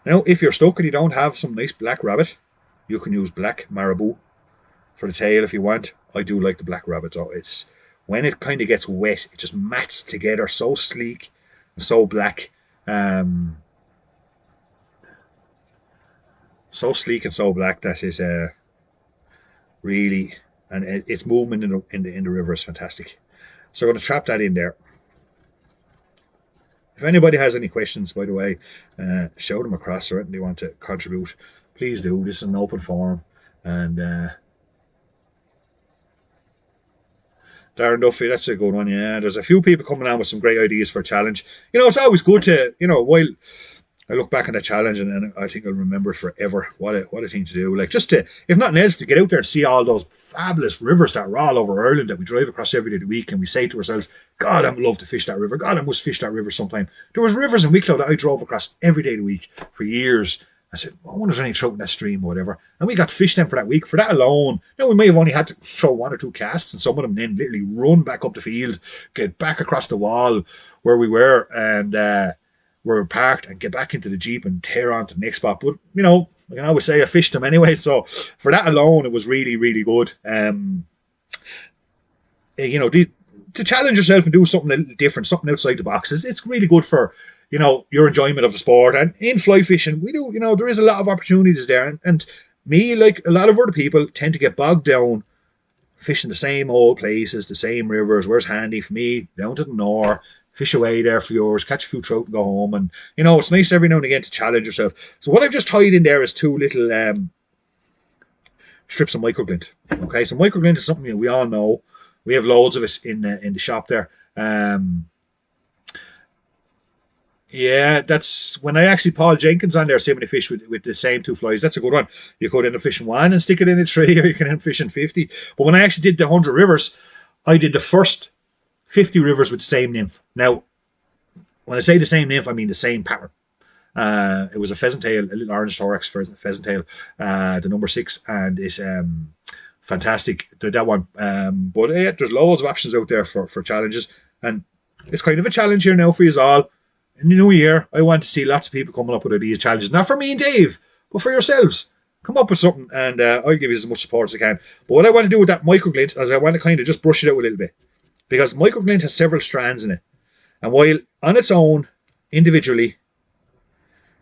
Now, if you're stuck and you don't have some nice black rabbit, you can use black marabou for the tail if you want. I do like the black rabbit though. It's when it kind of gets wet, it just mats together so sleek and so black. So sleek and so black that is really, and its movement in the river is fantastic. So I'm going to trap that in there. If anybody has any questions, by the way, shout them across or anything they want to contribute, please do. This is an open forum. And Darren Duffy, that's a good one. Yeah, there's a few people coming on with some great ideas for a challenge. It's always good to, while I look back on that challenge and I think I'll remember it forever. What a thing to do. Like, just to, if nothing else, to get out there and see all those fabulous rivers that are all over Ireland that we drive across every day of the week, and we say to ourselves, God, I would love to fish that river. God, I must fish that river sometime. There was rivers in Wicklow that I drove across every day of the week for years. I said, I wonder if there's any trout in that stream or whatever. And we got to fish them for that week. For that alone, now we may have only had to throw one or two casts, and some of them then literally run back up the field, get back across the wall where we were, and we're parked, and get back into the Jeep and tear on to the next spot. But, I can always say I fished them anyway. So for that alone, it was really, really good. To challenge yourself and do something a little different, something outside the boxes, it's really good for, your enjoyment of the sport. And in fly fishing, we do, there is a lot of opportunities there. And me, like a lot of other people, tend to get bogged down fishing the same old places, the same rivers. Where's handy for me? Down to the north. Fish away there for yours, catch a few trout and go home. And, it's nice every now and again to challenge yourself. So what I've just tied in there is two little strips of microglint. Okay, so microglint is something that we all know. We have loads of it in the shop there. Yeah, that's when I actually Paul Jenkins on there saving the fish with the same two flies. That's a good one. You could end up fishing one and stick it in a tree, or you can end up fishing 50. But when I actually did the 100 rivers, I did the first 50 rivers with the same nymph. Now, when I say the same nymph, I mean the same pattern. It was a pheasant tail, a little orange thorax pheasant tail, the number 6, and it's fantastic. That one. But yeah, there's loads of options out there for challenges, and it's kind of a challenge here now for you all. In the new year, I want to see lots of people coming up with these challenges. Not for me and Dave, but for yourselves. Come up with something, and I'll give you as much support as I can. But what I want to do with that microglint is I want to kind of just brush it out a little bit, because microglint has several strands in it. And while on its own, individually,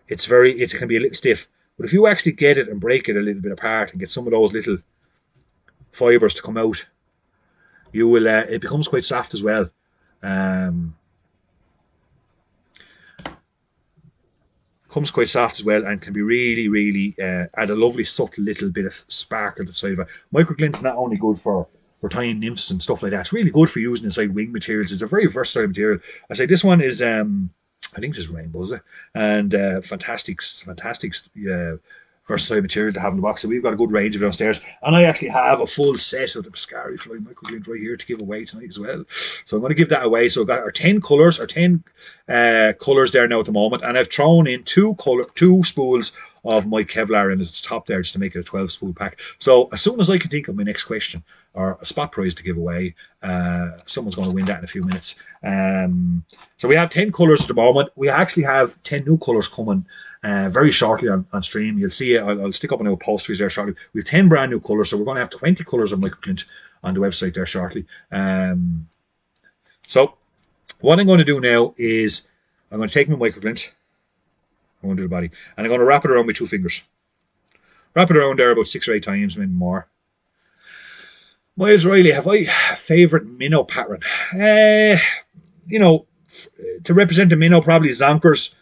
it can be a little stiff. But if you actually get it and break it a little bit apart and get some of those little fibers to come out, you will. It becomes quite soft as well. Comes quite soft as well, and can be really, really add a lovely subtle little bit of sparkle to the side of it. Microglint's not only good for tying nymphs and stuff like that. It's really good for using inside wing materials. It's a very versatile material. I say this one is, I think this is rainbow, is it? And fantastic versatile material to have in the box. So we've got a good range of it downstairs. And I actually have a full set of the Piscari Fly microglint right here to give away tonight as well. So I'm going to give that away. So I've got our 10 colours, colours there now at the moment. And I've thrown in two spools of my Kevlar in the top there just to make it a 12 spool pack. So as soon as I can think of my next question or a spot prize to give away, someone's going to win that in a few minutes. So we have 10 colours at the moment. We actually have 10 new colours coming very shortly on stream. You'll see it. I'll stick up on our posters there shortly. We have 10 brand new colours, so we're going to have 20 colours of microglint on the website there shortly. So what I'm going to do now is I'm going to take my microglint, I'm going to do the body, and I'm going to wrap it around with 2 fingers. Wrap it around there about 6 or 8 times, maybe more. Miles Riley, have I a favourite minnow pattern? To represent the minnow, probably zonkers.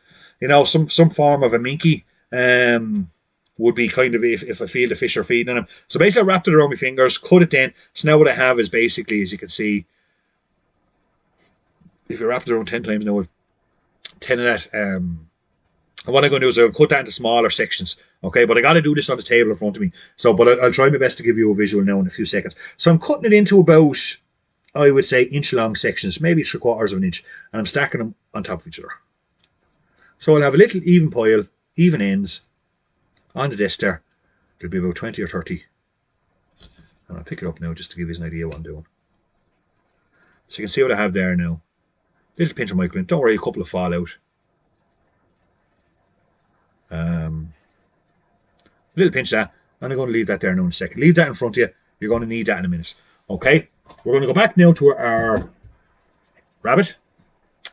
Some form of a minky would be kind of if I feel the fish are feeding on them. So basically I wrapped it around my fingers, cut it in. So now what I have is basically, as you can see, if you wrap it around 10 times now, 10 of that And what I'm going to do is I'll cut that into smaller sections. Okay, but I got to do this on the table in front of me. So, but I'll try my best to give you a visual now in a few seconds. So I'm cutting it into about, I would say, inch long sections, maybe 3/4 of an inch, and I'm stacking them on top of each other. So I'll have a little even pile, even ends on the desk there. There'll be about 20 or 30. And I'll pick it up now just to give you an idea what I'm doing. So you can see what I have there now. Little pinch of microlint. Don't worry, a couple of fall out. Little pinch that, and I'm going to leave that there now in a second. Leave that in front of you. You're going to need that in a minute. Okay, we're going to go back now to our rabbit,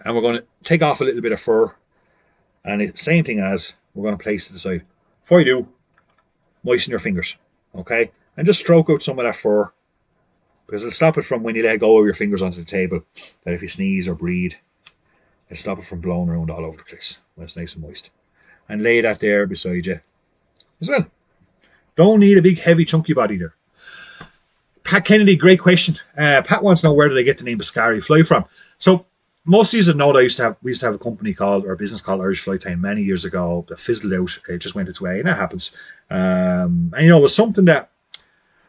and we're going to take off a little bit of fur, and it's the same thing as we're going to place to the side. Before you do, moisten your fingers, okay, and just stroke out some of that fur, because it'll stop it from, when you let go of your fingers onto the table, that if you sneeze or breathe, it'll stop it from blowing around all over the place when it's nice and moist. And lay that there beside you as well. Don't need a big, heavy, chunky body there. Pat Kennedy, great question. Pat wants to know, where did I get the name Biscari Fly from? So most of you know that we used to have a company called, or a business called Irish Flytying many years ago that fizzled out. It just went its way, and that happens. And it was something that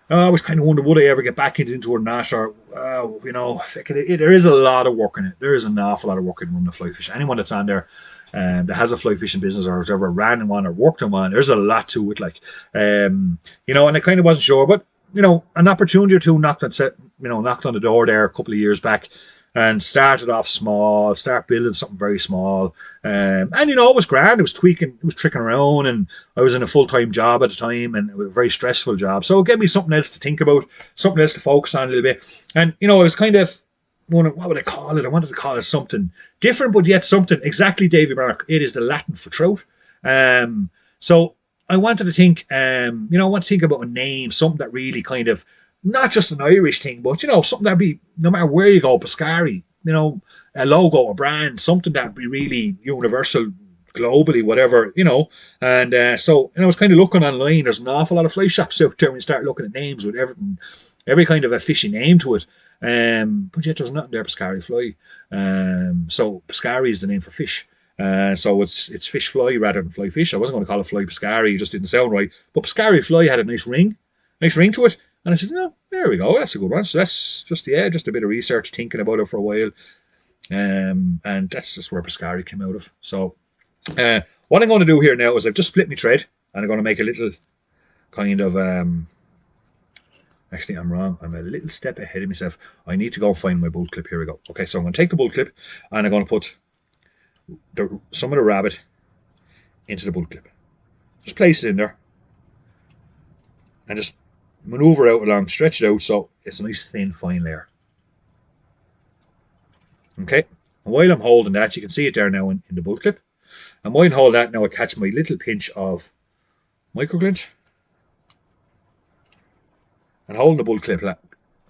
I always kind of wondered, would I ever get back into it or not? Or there is a lot of work in it. There is an awful lot of work in running a fly fish. Anyone that's on there that has a fly fishing business or has ever ran in one or worked in one, there's a lot to it. And I kind of wasn't sure, but an opportunity or two knocked on the door there a couple of years back, and started off small, start building something very small. And it was grand. It was tweaking, it was tricking around, and I was in a full-time job at the time, and it was a very stressful job. So it gave me something else to think about, something else to focus on a little bit. And, I was kind of wondering, what would I call it? I wanted to call it something different, but yet something. Exactly, Davy Barnock. It is the Latin for trout. So I wanted to think, I want to think about a name, something that really kind of, not just an Irish thing, but, something that'd be, no matter where you go, Biscari, a logo, a brand, something that'd be really universal, globally, whatever, And so I was kind of looking online. There's an awful lot of fly shops out there when you start looking at names with everything, every kind of a fishy name to it. But yet there's nothing there, Biscari Fly. So Biscari is the name for fish. So it's fish fly rather than fly fish. I wasn't going to call it fly Biscari, it just didn't sound right. But Biscari Fly had a nice ring to it. And I said, no, there we go, that's a good one. So that's just a bit of research, thinking about it for a while. And that's just where Biscari came out of. So what I'm going to do here now is I've just split my thread, and I'm going to make a little kind of... Actually, I'm wrong. I'm a little step ahead of myself. I need to go and find my bolt clip. Here we go. Okay, so I'm going to take the bolt clip, and I'm going to put some of the rabbit into the bolt clip. Just place it in there, and just maneuver out along, stretch it out so it's a nice thin fine layer. Okay, and while I'm holding that, you can see it there now in the bolt clip. And while I hold that, now I catch my little pinch of microglint, and holding the bolt clip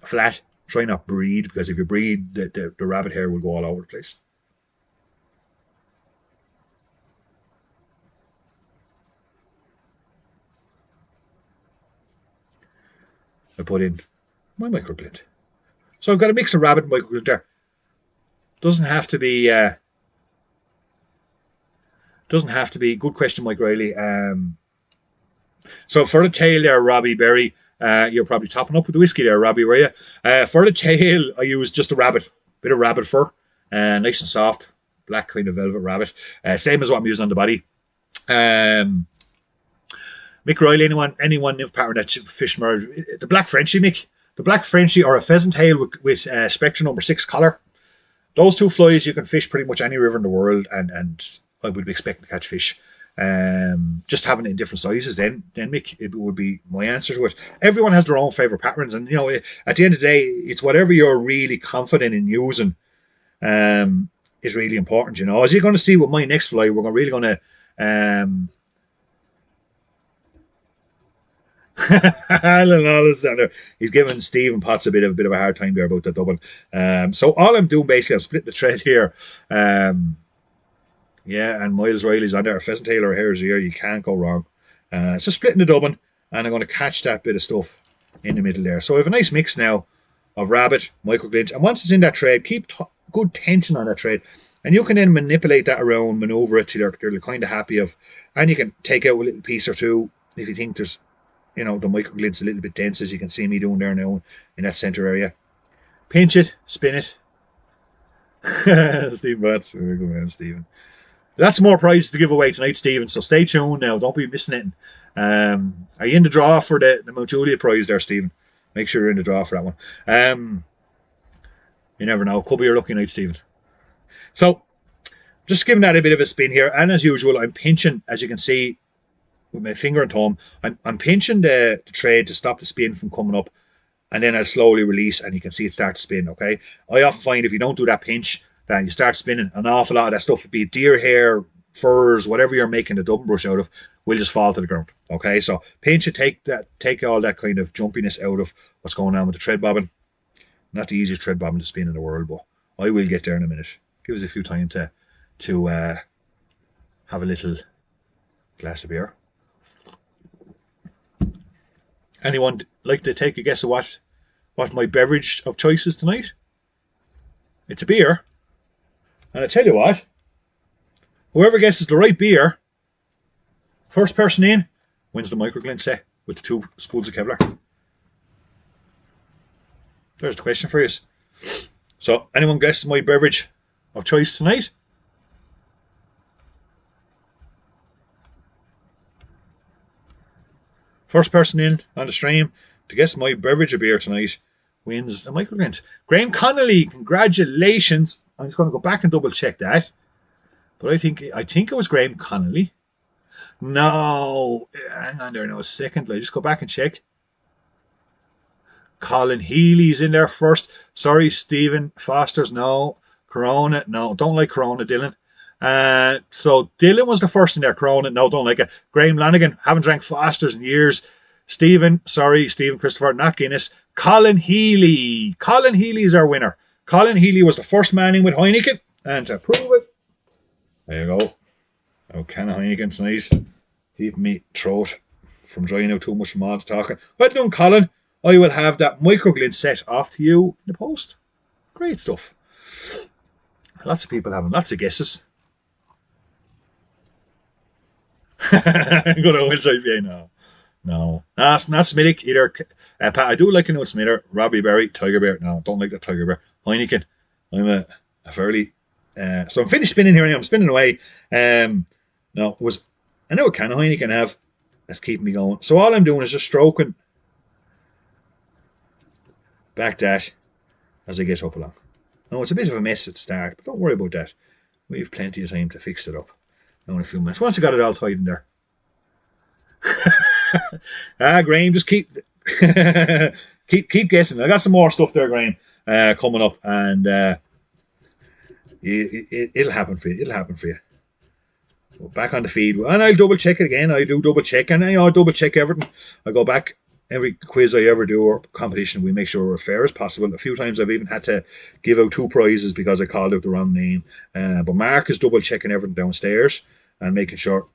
flat. Try not breathe, because if you breathe, the rabbit hair will go all over the place. I put in my microglint. So I've got a mix of rabbit and microglint there. Doesn't have to be. Good question, Mike Riley. So for the tail there, Robbie Berry, you're probably topping up with the whiskey there, Robbie, were you? For the tail, I used just bit of rabbit fur, nice and soft, black kind of velvet rabbit. Same as what I'm using on the body. Mick Riley, anyone new pattern that fish merge, the black Frenchie, Mick, the black Frenchie, or a pheasant tail with Spectrum number 6 collar. Those two flies you can fish pretty much any river in the world, and I would be expecting to catch fish. Just having it in different sizes, then Mick, it would be my answer to it. Everyone has their own favorite patterns, and at the end of the day, it's whatever you're really confident in using is really important. As you're going to see with my next fly, we're really going to he's giving Stephen Potts a bit of a hard time there about the double. So all I'm doing basically, I'm splitting the thread here. Yeah, and Miles Riley's on there. A pheasant tail or a hare's ear, you can't go wrong. So splitting the dubbin, and I'm going to catch that bit of stuff in the middle there. So I have a nice mix now of rabbit, microglint, and once it's in that thread, keep good tension on that thread. And you can then manipulate that around, maneuver it till they're kind of happy of, and you can take out a little piece or two if you think there's, the microglid's a little bit dense, as you can see me doing there now in that center area. Pinch it, spin it. Stephen Batts, good man, Stephen. Lots more prizes to give away tonight, Stephen. So stay tuned now. Don't be missing it. Are you in the draw for the Mount Juliet prize there, Stephen? Make sure you're in the draw for that one. You never know. Could be your lucky night, Stephen. So, just giving that a bit of a spin here. And as usual, I'm pinching, as you can see, with my finger and thumb. I'm pinching the trade to stop the spin from coming up. And then I'll slowly release, and you can see it start to spin, okay? I often find if you don't do that pinch, then you start spinning. An awful lot of that stuff, be it deer hair, furs, whatever you're making the dubbing brush out of, will just fall to the ground, okay? So pinch it, take all that kind of jumpiness out of what's going on with the thread bobbin. Not the easiest thread bobbin to spin in the world, but I will get there in a minute. Give us a few time to have a little glass of beer. Anyone like to take a guess of what my beverage of choice is tonight? It's a beer. And I tell you what, whoever guesses the right beer, first person in, wins the microglint set with the 2 spools of Kevlar. There's the question for you. So, anyone guesses my beverage of choice tonight? First person in on the stream to guess my beverage of beer tonight wins the microglint. Graham Connolly, congratulations. I'm just going to go back and double check that. But I think it was Graham Connolly. No, hang on there now a second. Let me just go back and check. Colin Healy's in there first. Sorry, Stephen Foster's no. Corona, no. Don't like Corona, Dylan. So Dylan was the first in there. Corona, no, don't like it. Graham Lanigan, haven't drank Foster's in years. Stephen Christopher, not Guinness. Colin Healy. Colin Healy is our winner. Colin Healy was the first man in with Heineken. And to prove it, there you go. Oh, can of Heineken tonight. Keeping me throat from drying out too much from all the talking. Well done, Colin. I will have that microglint set off to you in the post. Great stuff. Lots of people having lots of guesses. Good old IPA, no. Not Smithick either. Pat, I do like an old Smither. Robbie Berry, Tiger Bear. No, don't like that Tiger Bear. Heineken. I'm a fairly. So I'm finished spinning here now. I'm spinning away. I know a can of Heineken have. That's keeping me going. So all I'm doing is just stroking back that as I get up along. Now it's a bit of a mess at the start, but don't worry about that. We have plenty of time to fix it up. Now in a few minutes. Once I got it all tied in there. Graham, just keep guessing. I got some more stuff there, Graham, coming up, and it'll happen for you. It'll happen for you. So back on the feed, and I'll double check it again. I do double check, and I double check everything. I go back every quiz I ever do or competition. We make sure we're fair as possible. A few times I've even had to give out 2 prizes because I called out the wrong name. But Mark is double checking everything downstairs and making sure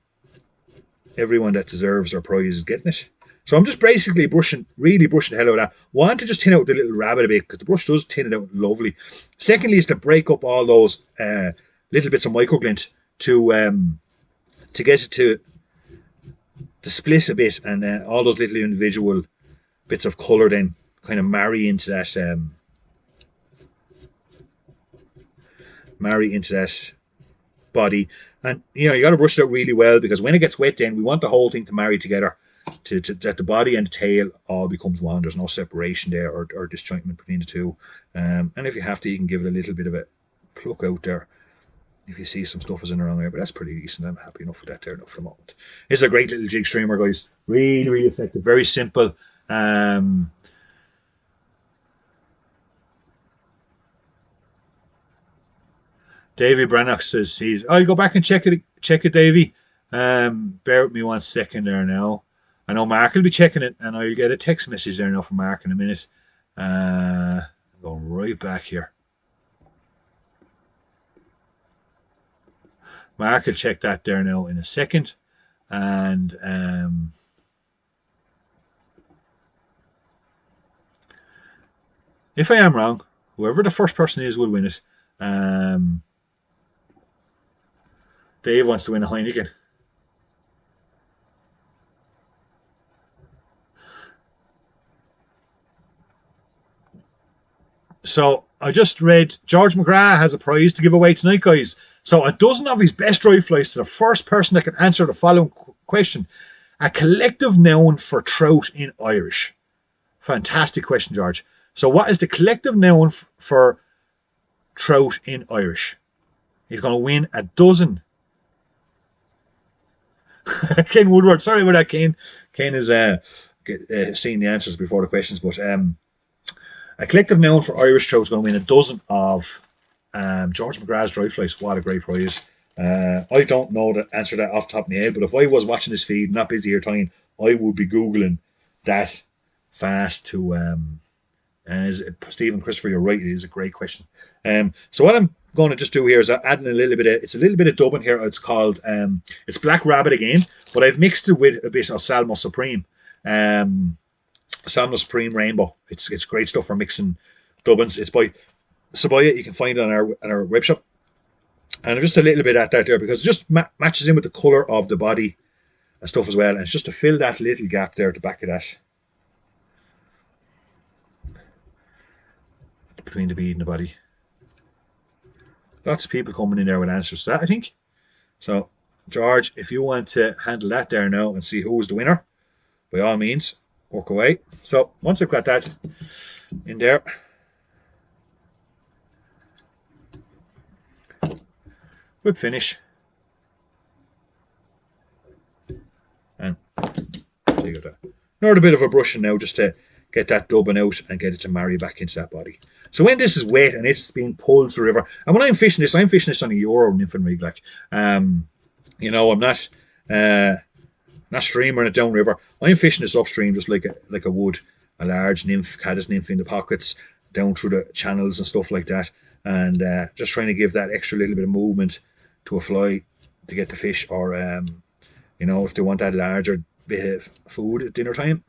everyone that deserves their prize is getting it. So I'm just basically really brushing the hell out of that. Want to just tin out the little rabbit a bit because the brush does tin it out lovely. Secondly is to break up all those little bits of microglint to get it to split a bit, and all those little individual bits of colour then kind of marry into that body. And you got to brush it out really well because when it gets wet, then we want the whole thing to marry together, to that the body and the tail all becomes one. There's no separation there or disjointment between the two. And if you have to, you can give it a little bit of a pluck out there if you see some stuff is in the wrong area. But that's pretty decent. I'm happy enough with that there now for the moment. It's a great little jig streamer, guys. Really, really effective. Very simple. Davey Brannock says I'll go back and check it, Davey. Bear with me 1 second there now. I know Mark will be checking it, and I'll get a text message there now from Mark in a minute. Going right back here. Mark will check that there now in a second. And if I am wrong, whoever the first person is will win it. Dave wants to win a Heineken. So I just read George Mcgrath has a prize to give away tonight, guys. So a dozen of his best dry flies to the first person that can answer the following question. A collective noun for trout in Irish. Fantastic question, George. So what is the collective noun for trout in Irish? He's going to win a dozen. Ken Woodward. Sorry about that, Ken. Ken is seeing the answers before the questions, but a collective noun for Irish trout is going to win a dozen of George Mcgrath's dry flies. What a great prize. I don't know the answer to that off the top of my head, but if I was watching this feed, not busy here tying, I would be Googling that fast to Stephen Christopher, you're right, it is a great question. So what I'm going to just do here is adding a little bit of Dublin here. It's called it's Black Rabbit again, but I've mixed it with a bit of Salmo Supreme. Salmo Supreme Rainbow. It's great stuff for mixing Dublins. It's by Sabaya. You can find it on our web shop. And just a little bit at that there because it just matches in with the colour of the body and stuff as well. And it's just to fill that little gap there at the back of that. Between the bead and the body. Lots of people coming in there with answers to that, I think. So, George, if you want to handle that there now and see who's the winner, by all means, work away. So, once I've got that in there, good finish. And there you go. Another bit of a brushing now just to get that dubbing out and get it to marry back into that body. So when this is wet and it's being pulled through the river, and when I'm fishing this on a Euro nymphing rig, like, I'm not streamering it downriver. I'm fishing this upstream just like a wood, a large nymph, caddis nymph in the pockets, down through the channels and stuff like that, and just trying to give that extra little bit of movement to a fly to get the fish, or if they want that larger bit of food at dinner time,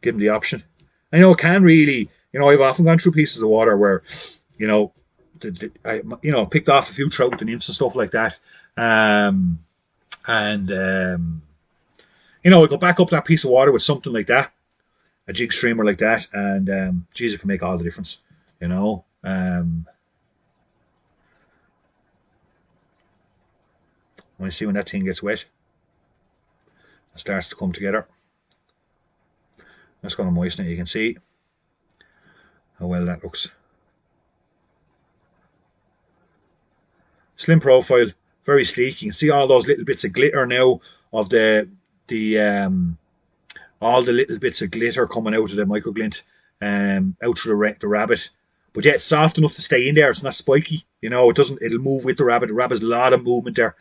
give them the option. I know it can really, I've often gone through pieces of water where, I picked off a few trout and nymphs and stuff like that. I go back up that piece of water with something like that, a jig streamer like that, and geez, it can make all the difference, When you see when that thing gets wet, it starts to come together. That's going to moisten it. You can see how well that looks. Slim profile, very sleek. You can see all those little bits of glitter now of all the little bits of glitter coming out of the microglint, out through the rabbit. But yeah, it's soft enough to stay in there. It's not spiky. It'll move with the rabbit. The rabbit's a lot of movement there.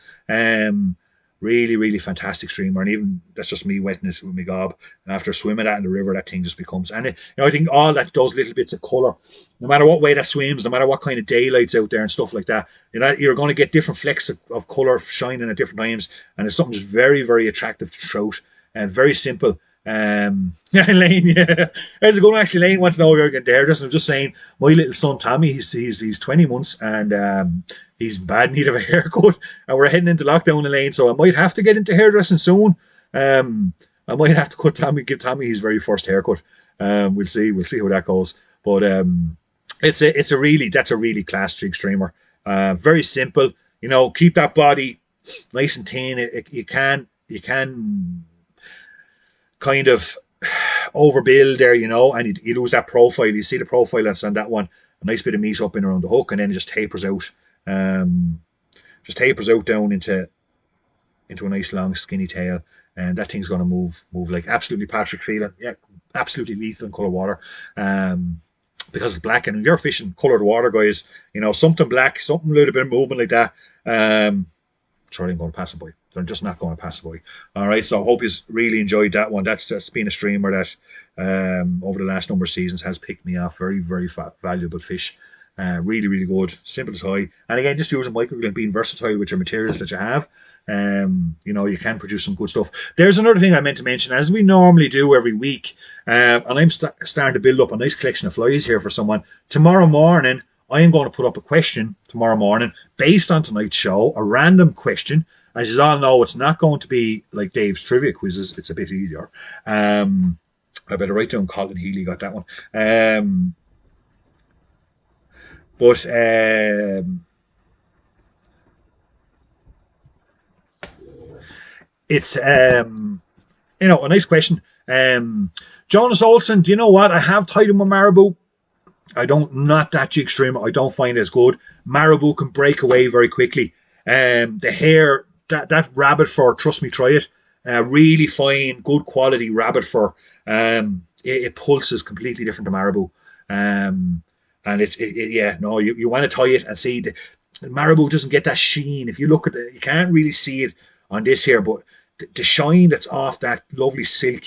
Really, really fantastic streamer. And even that's just me wetting it with my gob. And after swimming that in the river, that thing just becomes. And I think all those little bits of colour, no matter what way that swims, no matter what kind of daylight's out there and stuff like that, you're going to get different flecks of colour shining at different times. And it's something that's very, very attractive to trout and very simple. Lane, yeah. How's it going? Actually, Lane wants to know if you're getting the hairdresser. I'm just saying, my little son Tommy, he's 20 months and he's in bad need of a haircut, and we're heading into lockdown in Lane, so I might have to get into hairdressing soon. I might have to give Tommy his very first haircut. We'll see how that goes. But that's a really class jig streamer. Very simple. Keep that body nice and thin. You can kind of overbuild there, and you lose that profile. You see the profile that's on that one, a nice bit of meat up in around the hook, and then it just tapers out. Down into a nice long skinny tail, and that thing's going to move like absolutely Patrick Phelan. Yeah, absolutely lethal in colour water. Because it's black, and if you're fishing coloured water, guys, something black, something a little bit of movement like that, sure ain't going to pass it by. They're just not going to pass it by. All right, so I hope you really enjoyed that one. That's been a streamer that over the last number of seasons has picked me off. Very, very valuable fish. Really, really good. Simple as high. And again, just using microglint, being versatile with your materials that you have. You can produce some good stuff. There's another thing I meant to mention, as we normally do every week, and I'm starting to build up a nice collection of flies here for someone. Tomorrow morning, I am going to put up a question tomorrow morning based on tonight's show, a random question. As you all know, it's not going to be like Dave's trivia quizzes. It's a bit easier. I better write down Colin Healy got that one. But it's a nice question. Jonas Olsen, do you know what? I have tied him with Marabou. Not that jig streamer. I don't find it as good. Marabou can break away very quickly. The hair, that rabbit fur, trust me, try it. Really fine, good quality rabbit fur. It pulses completely different to Marabou. And you want to tie it and see the Marabou doesn't get that sheen. If you look at it, you can't really see it on this here, but the shine that's off that lovely silk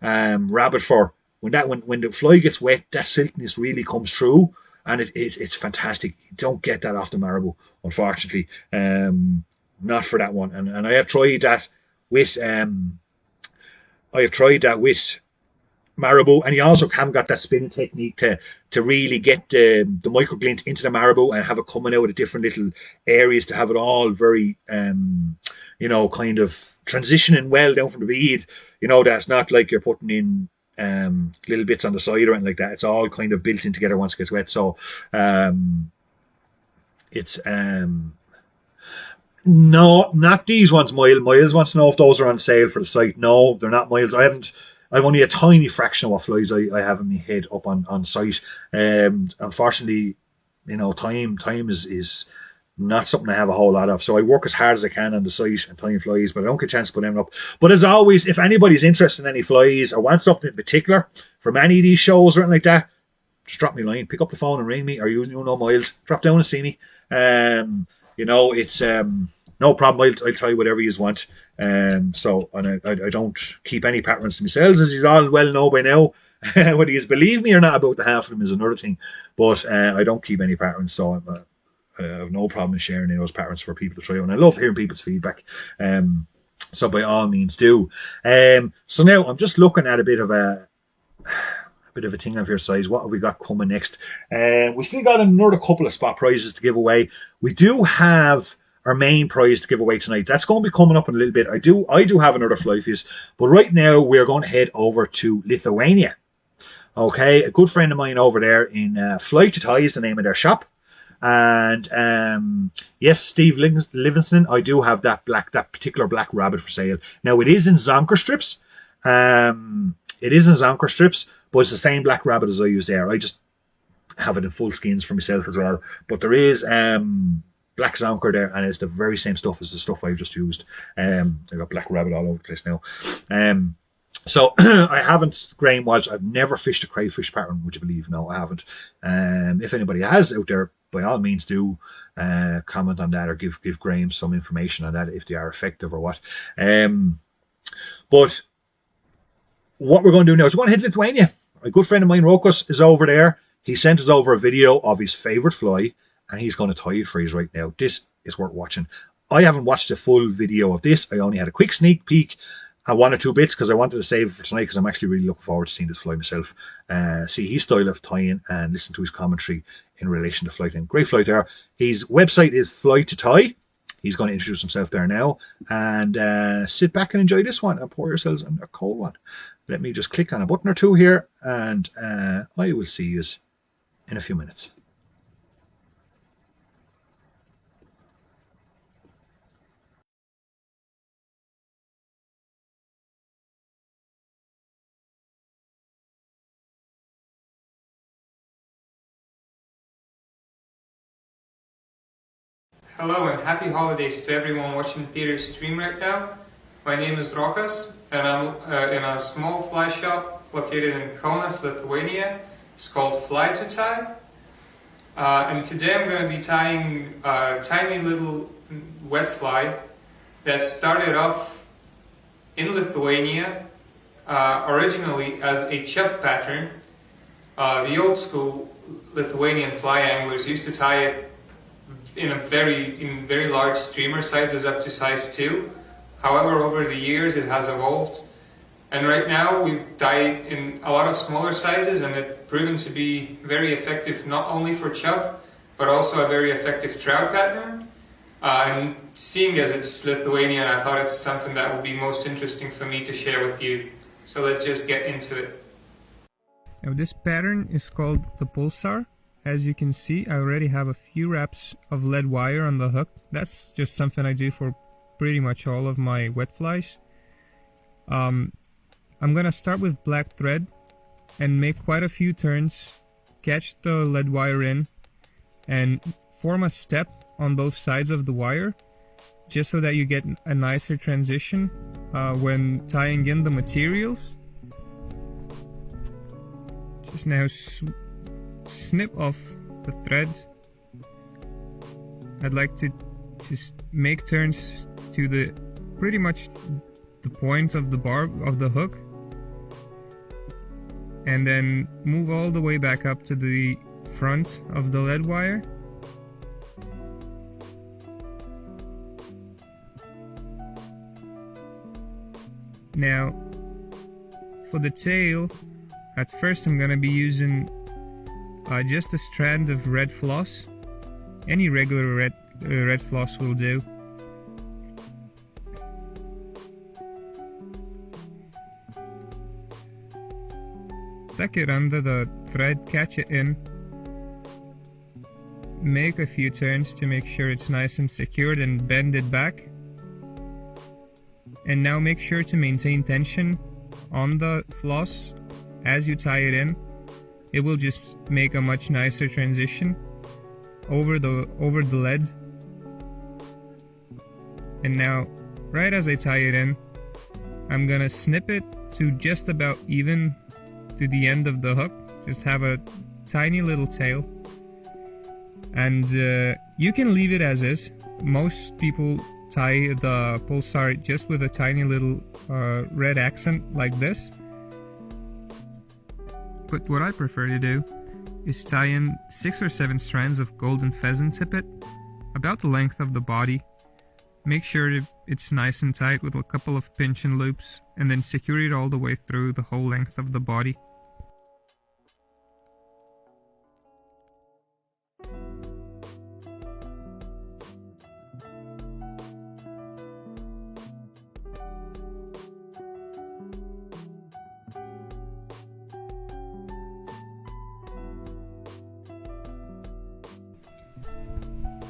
rabbit fur, when the fly gets wet, that silkiness really comes through, and it's fantastic. You don't get that off the Marabou, unfortunately. Not for that one. And I have tried that with Marabou, and you also haven't got that spin technique to really get the microglint into the Marabou and have it coming out of different little areas to have it all very kind of transitioning well down from the bead. That's not like you're putting in little bits on the side or anything like that. It's all kind of built in together once it gets wet. So it's no, not these ones, Miles. Miles wants to know if those are on sale for the site. No, they're not, Miles. I've only a tiny fraction of what flies I have in my head up on site. Unfortunately, time is not something I have a whole lot of. So I work as hard as I can on the site and tying flies, but I don't get a chance to put them up. But as always, if anybody's interested in any flies or wants something in particular from any of these shows or anything like that, just drop me a line, pick up the phone and ring me, or you know Miles, drop down and see me. It's no problem. I'll tell you whatever you want. And I don't keep any patterns to myself, as you all well know by now. Whether you believe me or not about the half of them is another thing. But I don't keep any patterns, so I have no problem in sharing those patterns for people to try out. And I love hearing people's feedback. So by all means do. So now I'm just looking at a bit of a thing of your size. What have we got coming next? We still got another couple of spot prizes to give away. We do have our main prize to give away tonight. That's going to be coming up in a little bit. I do have another fly fizz, but right now we're going to head over to Lithuania. Okay, a good friend of mine over there in Flytying is the name of their shop. And yes, Steve Livingston, I do have that particular black rabbit for sale. Now it is in Zonker strips. But it's the same black rabbit as I used there. I just have it in full skins for myself as well. But there is black Zonker there, and it's the very same stuff as the stuff I've just used. I got black rabbit all over the place now. So I haven't Graham Walsh. I've never fished a crayfish pattern, would you believe? No, I haven't. If anybody has out there, by all means do comment on that or give Graham some information on that if they are effective or what. But what we're going to do now is we're going to hit Lithuania. A good friend of mine, Rokas, is over there. He sent us over a video of his favourite fly, and he's going to tie it for us right now. This is worth watching. I haven't watched the full video of this. I only had a quick sneak peek at one or two bits because I wanted to save it for tonight because I'm actually really looking forward to seeing this fly myself. See his style of tying and listen to his commentary in relation to flighting. Great flight there. His website is Fly to Tie. He's going to introduce himself there now. And sit back and enjoy this one and pour yourselves a cold one. Let me just click on a button or two here, and I will see you in a few minutes. Hello and happy holidays to everyone watching Peter's stream right now. My name is Rokas, and I'm in a small fly shop located in Kaunas, Lithuania. It's called Fly to Tie. And today I'm going to be tying a tiny little wet fly that started off in Lithuania originally as a chub pattern. The old school Lithuanian fly anglers used to tie it in very large streamer sizes up to size 2. However, over the years it has evolved, and right now we've tied in a lot of smaller sizes, and it's proven to be very effective not only for chub but also a very effective trout pattern. And seeing as it's Lithuanian, I thought it's something that would be most interesting for me to share with you. So let's just get into it. Now this pattern is called the pulsar. As you can see, I already have a few wraps of lead wire on the hook. That's just something I do for pretty much all of my wet flies. I'm gonna start with black thread and make quite a few turns, catch the lead wire in, and form a step on both sides of the wire, just so that you get a nicer transition when tying in the materials. Just now snip off the thread. I'd like to just make turns to the pretty much the point of the barb of the hook, and then move all the way back up to the front of the lead wire. Now for the tail, at first I'm gonna be using just a strand of red floss. Any regular red floss will do. Tuck it under the thread, catch it in, make a few turns to make sure it's nice and secured, and bend it back. And now make sure to maintain tension on the floss as you tie it in. It will just make a much nicer transition over the lead. And now, right as I tie it in, I'm gonna snip it to just about even to the end of the hook. Just have a tiny little tail, and you can leave it as is. Most people tie the pulsar just with a tiny little red accent like this, but what I prefer to do is tie in 6 or 7 strands of golden pheasant tippet about the length of the body. Make sure it's nice and tight with a couple of pinch and loops, and then secure it all the way through the whole length of the body.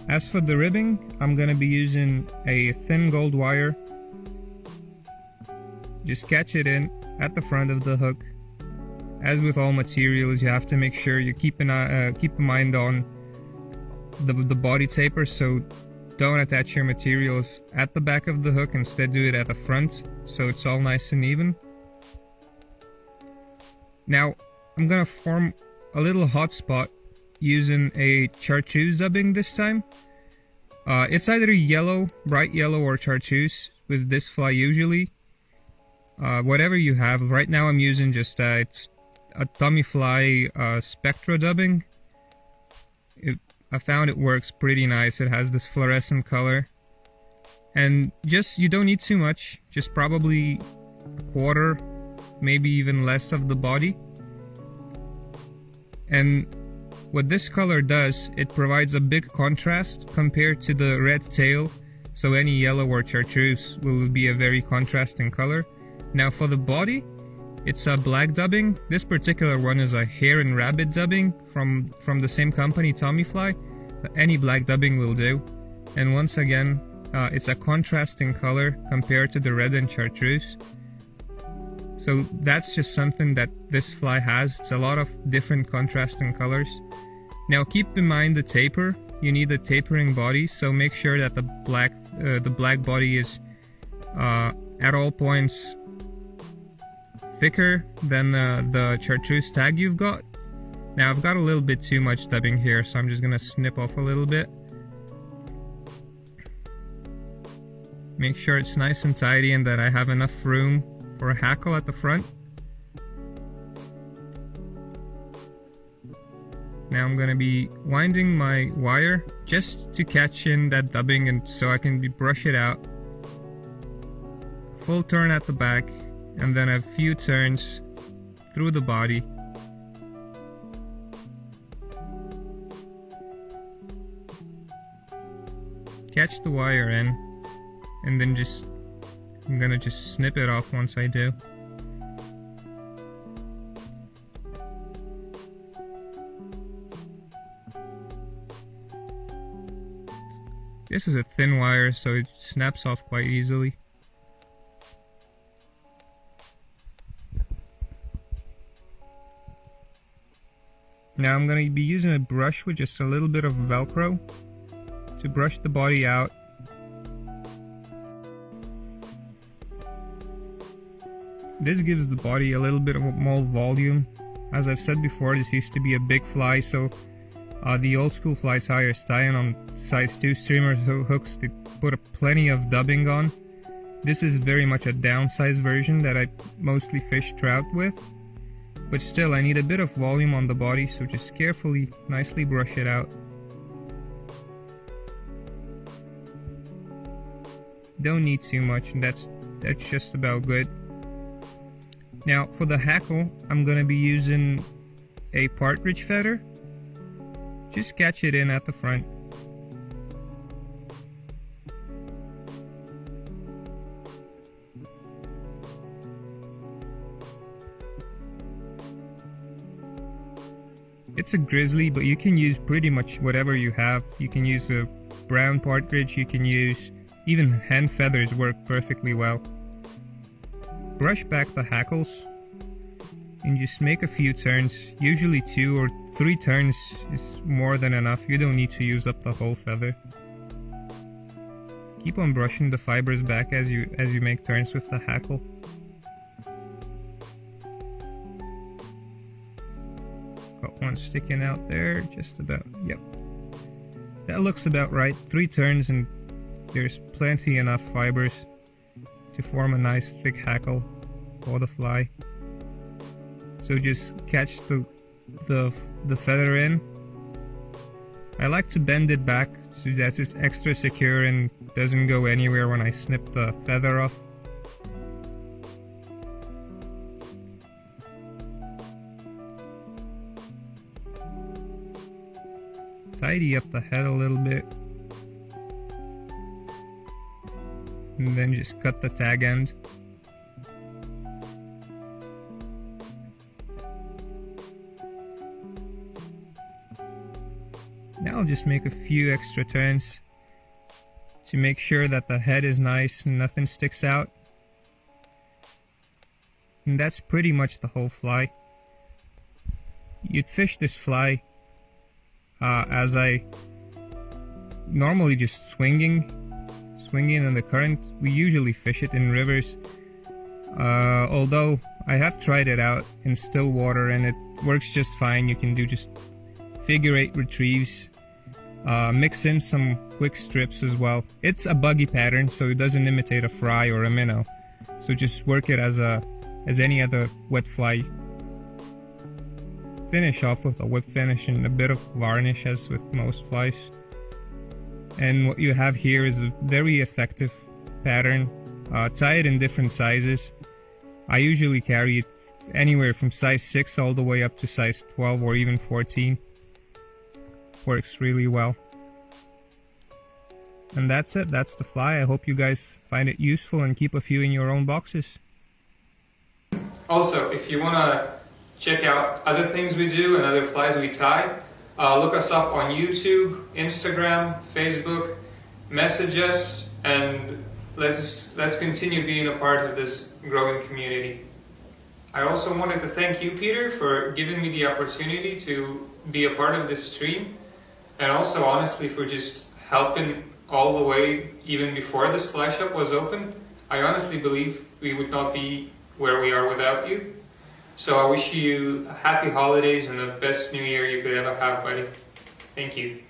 As for the ribbing, I'm gonna be using a thin gold wire. Just catch it in at the front of the hook. As with all materials, you have to make sure you keep a mind on the body taper, so don't attach your materials at the back of the hook, instead do it at the front, so it's all nice and even. Now, I'm gonna form a little hot spot using a chartreuse dubbing this time. It's either yellow, bright yellow, or chartreuse with this fly usually. Whatever you have. Right now I'm using just a Tommy Fly Spectra dubbing. I found it works pretty nice. It has this fluorescent color. And you don't need too much, just probably a quarter, maybe even less of the body. And what this color does, it provides a big contrast compared to the red tail, so any yellow or chartreuse will be a very contrasting color. Now for the body, it's a black dubbing. This particular one is a hare and rabbit dubbing from the same company, Tommy Fly, but any black dubbing will do. And once again, it's a contrasting color compared to the red and chartreuse. So that's just something that this fly has. It's a lot of different contrasting colors. Now keep in mind the taper. You need a tapering body, so make sure that the black body is at all points thicker than the chartreuse tag you've got. Now I've got a little bit too much dubbing here, so I'm just gonna snip off a little bit. Make sure it's nice and tidy and that I have enough room for a hackle at the front. Now I'm gonna be winding my wire just to catch in that dubbing, and so I can brush it out. Full turn at the back, and then a few turns through the body. catch the wire in, and then I'm gonna just snip it off once I do. This is a thin wire, so it snaps off quite easily. Now I'm going to be using a brush with just a little bit of Velcro to brush the body out. This gives the body a little bit of more volume. As I've said before, this used to be a big fly, so the old school fly tyers tying on size 2 streamers hooks to put plenty of dubbing on. This is very much a downsized version that I mostly fish trout with. But still, I need a bit of volume on the body, so just carefully, nicely brush it out. Don't need too much, and that's just about good. Now, for the hackle, I'm gonna be using a partridge feather. Just catch it in at the front. It's a grizzly, but you can use pretty much whatever you have. You can use a brown partridge, you can use even hen feathers work perfectly well. Brush back the hackles and just make a few turns. Usually 2 or 3 turns is more than enough. You don't need to use up the whole feather. Keep on brushing the fibers back as you make turns with the hackle. Got one sticking out there, just about, yep. That looks about right. 3 turns and there's plenty enough fibers to form a nice thick hackle for the fly. So just catch the feather in. I like to bend it back so that it's extra secure and doesn't go anywhere when I snip the feather off. Tidy up the head a little bit. And then just cut the tag end. Now I'll just make a few extra turns to make sure that the head is nice and nothing sticks out. And that's pretty much the whole fly. You'd fish this fly as I normally just swinging in the current. We usually fish it in rivers, although I have tried it out in still water and it works just fine. You can do just figure 8 retrieves, mix in some quick strips as well. It's a buggy pattern, so it doesn't imitate a fry or a minnow, so just work it as any other wet fly. Finish off with a whip finish and a bit of varnish as with most flies. And what you have here is a very effective pattern. Tie it in different sizes. I usually carry it anywhere from size 6 all the way up to size 12 or even 14. Works really well. And that's it, that's the fly. I hope you guys find it useful and keep a few in your own boxes. Also, if you want to check out other things we do and other flies we tie, look us up on YouTube, Instagram, Facebook, message us, and let's continue being a part of this growing community. I also wanted to thank you, Peter, for giving me the opportunity to be a part of this stream, and also honestly for just helping all the way even before this fly shop was open. I honestly believe we would not be where we are without you. So I wish you happy holidays and the best new year you could ever have, buddy. Thank you.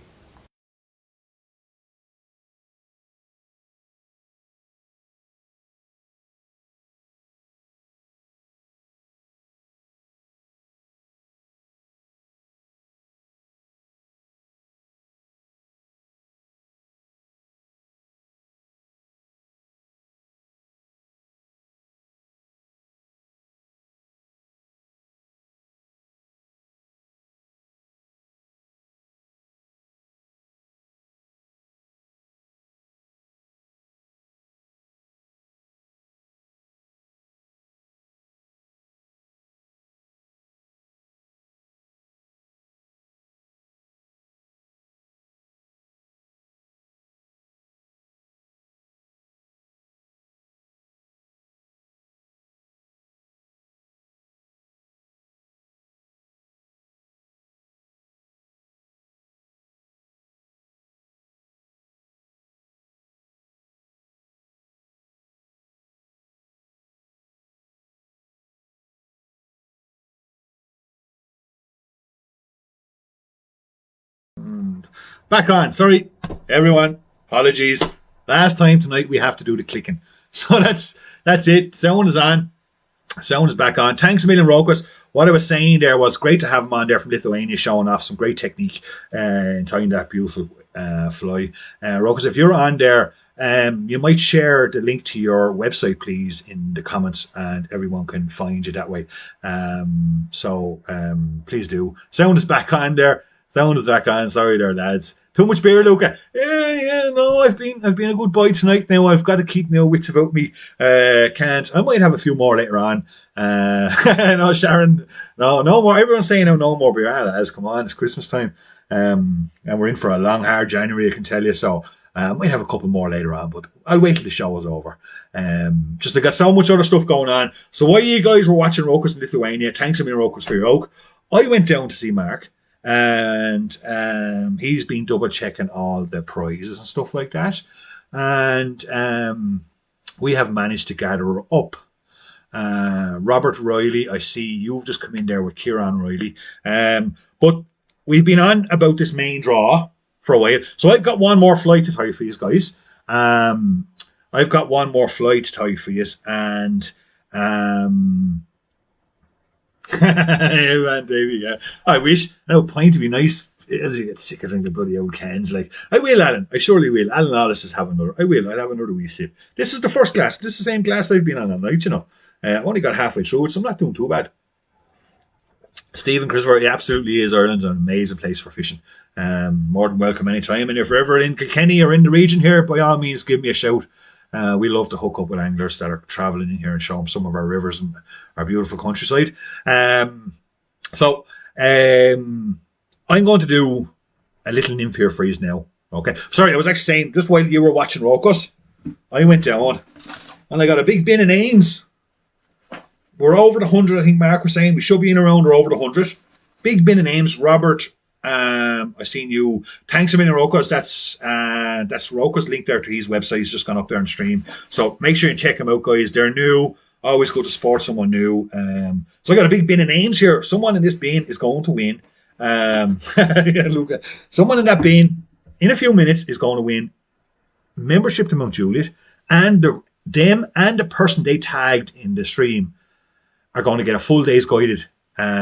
Back on. Sorry, everyone. Apologies. Last time tonight we have to do the clicking. So that's it. Sound is on. Sound is back on. Thanks a million, Rokas. What I was saying there was great to have him on there from Lithuania, showing off some great technique in tying that beautiful fly. Rokas, if you're on there, you might share the link to your website, please, in the comments, and everyone can find you that way. So please do. Sound is back on there. Sound is back on. Sorry there, lads. Too much beer, Luca. Yeah, no, I've been a good boy tonight. Now I've got to keep my wits about me. Can't. I might have a few more later on. No, Sharon. No more. Everyone's saying no more beer. Lads, come on, it's Christmas time. And we're in for a long, hard January, I can tell you. So I might have a couple more later on, but I'll wait till the show is over. Just I got so much other stuff going on. So while you guys were watching Rokas in Lithuania, thanks a million, Rokas, for your oak. I went down to see Mark, and he's been double checking all the prizes and stuff like that, and we have managed to gather up Robert Riley. I see you've just come in there with Kieran Riley, but we've been on about this main draw for a while, so I've got one more flight to tie for you guys. I've got one more flight to tie for you, and man, Davey, yeah. I wish. A pint to be nice as you get sick of drinking bloody old cans. Like, I will, Alan. I surely will. Alan Allis is having another. I will. I'll have another wee sip. This is the first glass. This is the same glass I've been on all night, you know. I've only got halfway through it, so I'm not doing too bad. Stephen Christopher, he absolutely is. Ireland's an amazing place for fishing. More than welcome anytime. And if you're ever in Kilkenny or in the region here, by all means, give me a shout. We love to hook up with anglers that are travelling in here and show them some of our rivers and our beautiful countryside. So I'm going to do a little nymph here for you now. Okay. Sorry, I was actually saying, just while you were watching Rokas, I went down and I got a big bin of names. We're over the 100, I think Mark was saying. We should be in around or over the 100. Big bin of names. Robert, I seen you. Thanks a million, Rokas. That's Rokas' link there to his website. He's just gone up there and stream. So make sure you check them out, guys. They're new. Always good to support someone new. So I got a big bin of names here. Someone in this bin is going to win. Yeah, Luca. Someone in that bin in a few minutes is going to win membership to Mount Juliet, and them and the person they tagged in the stream are going to get a full day's guided,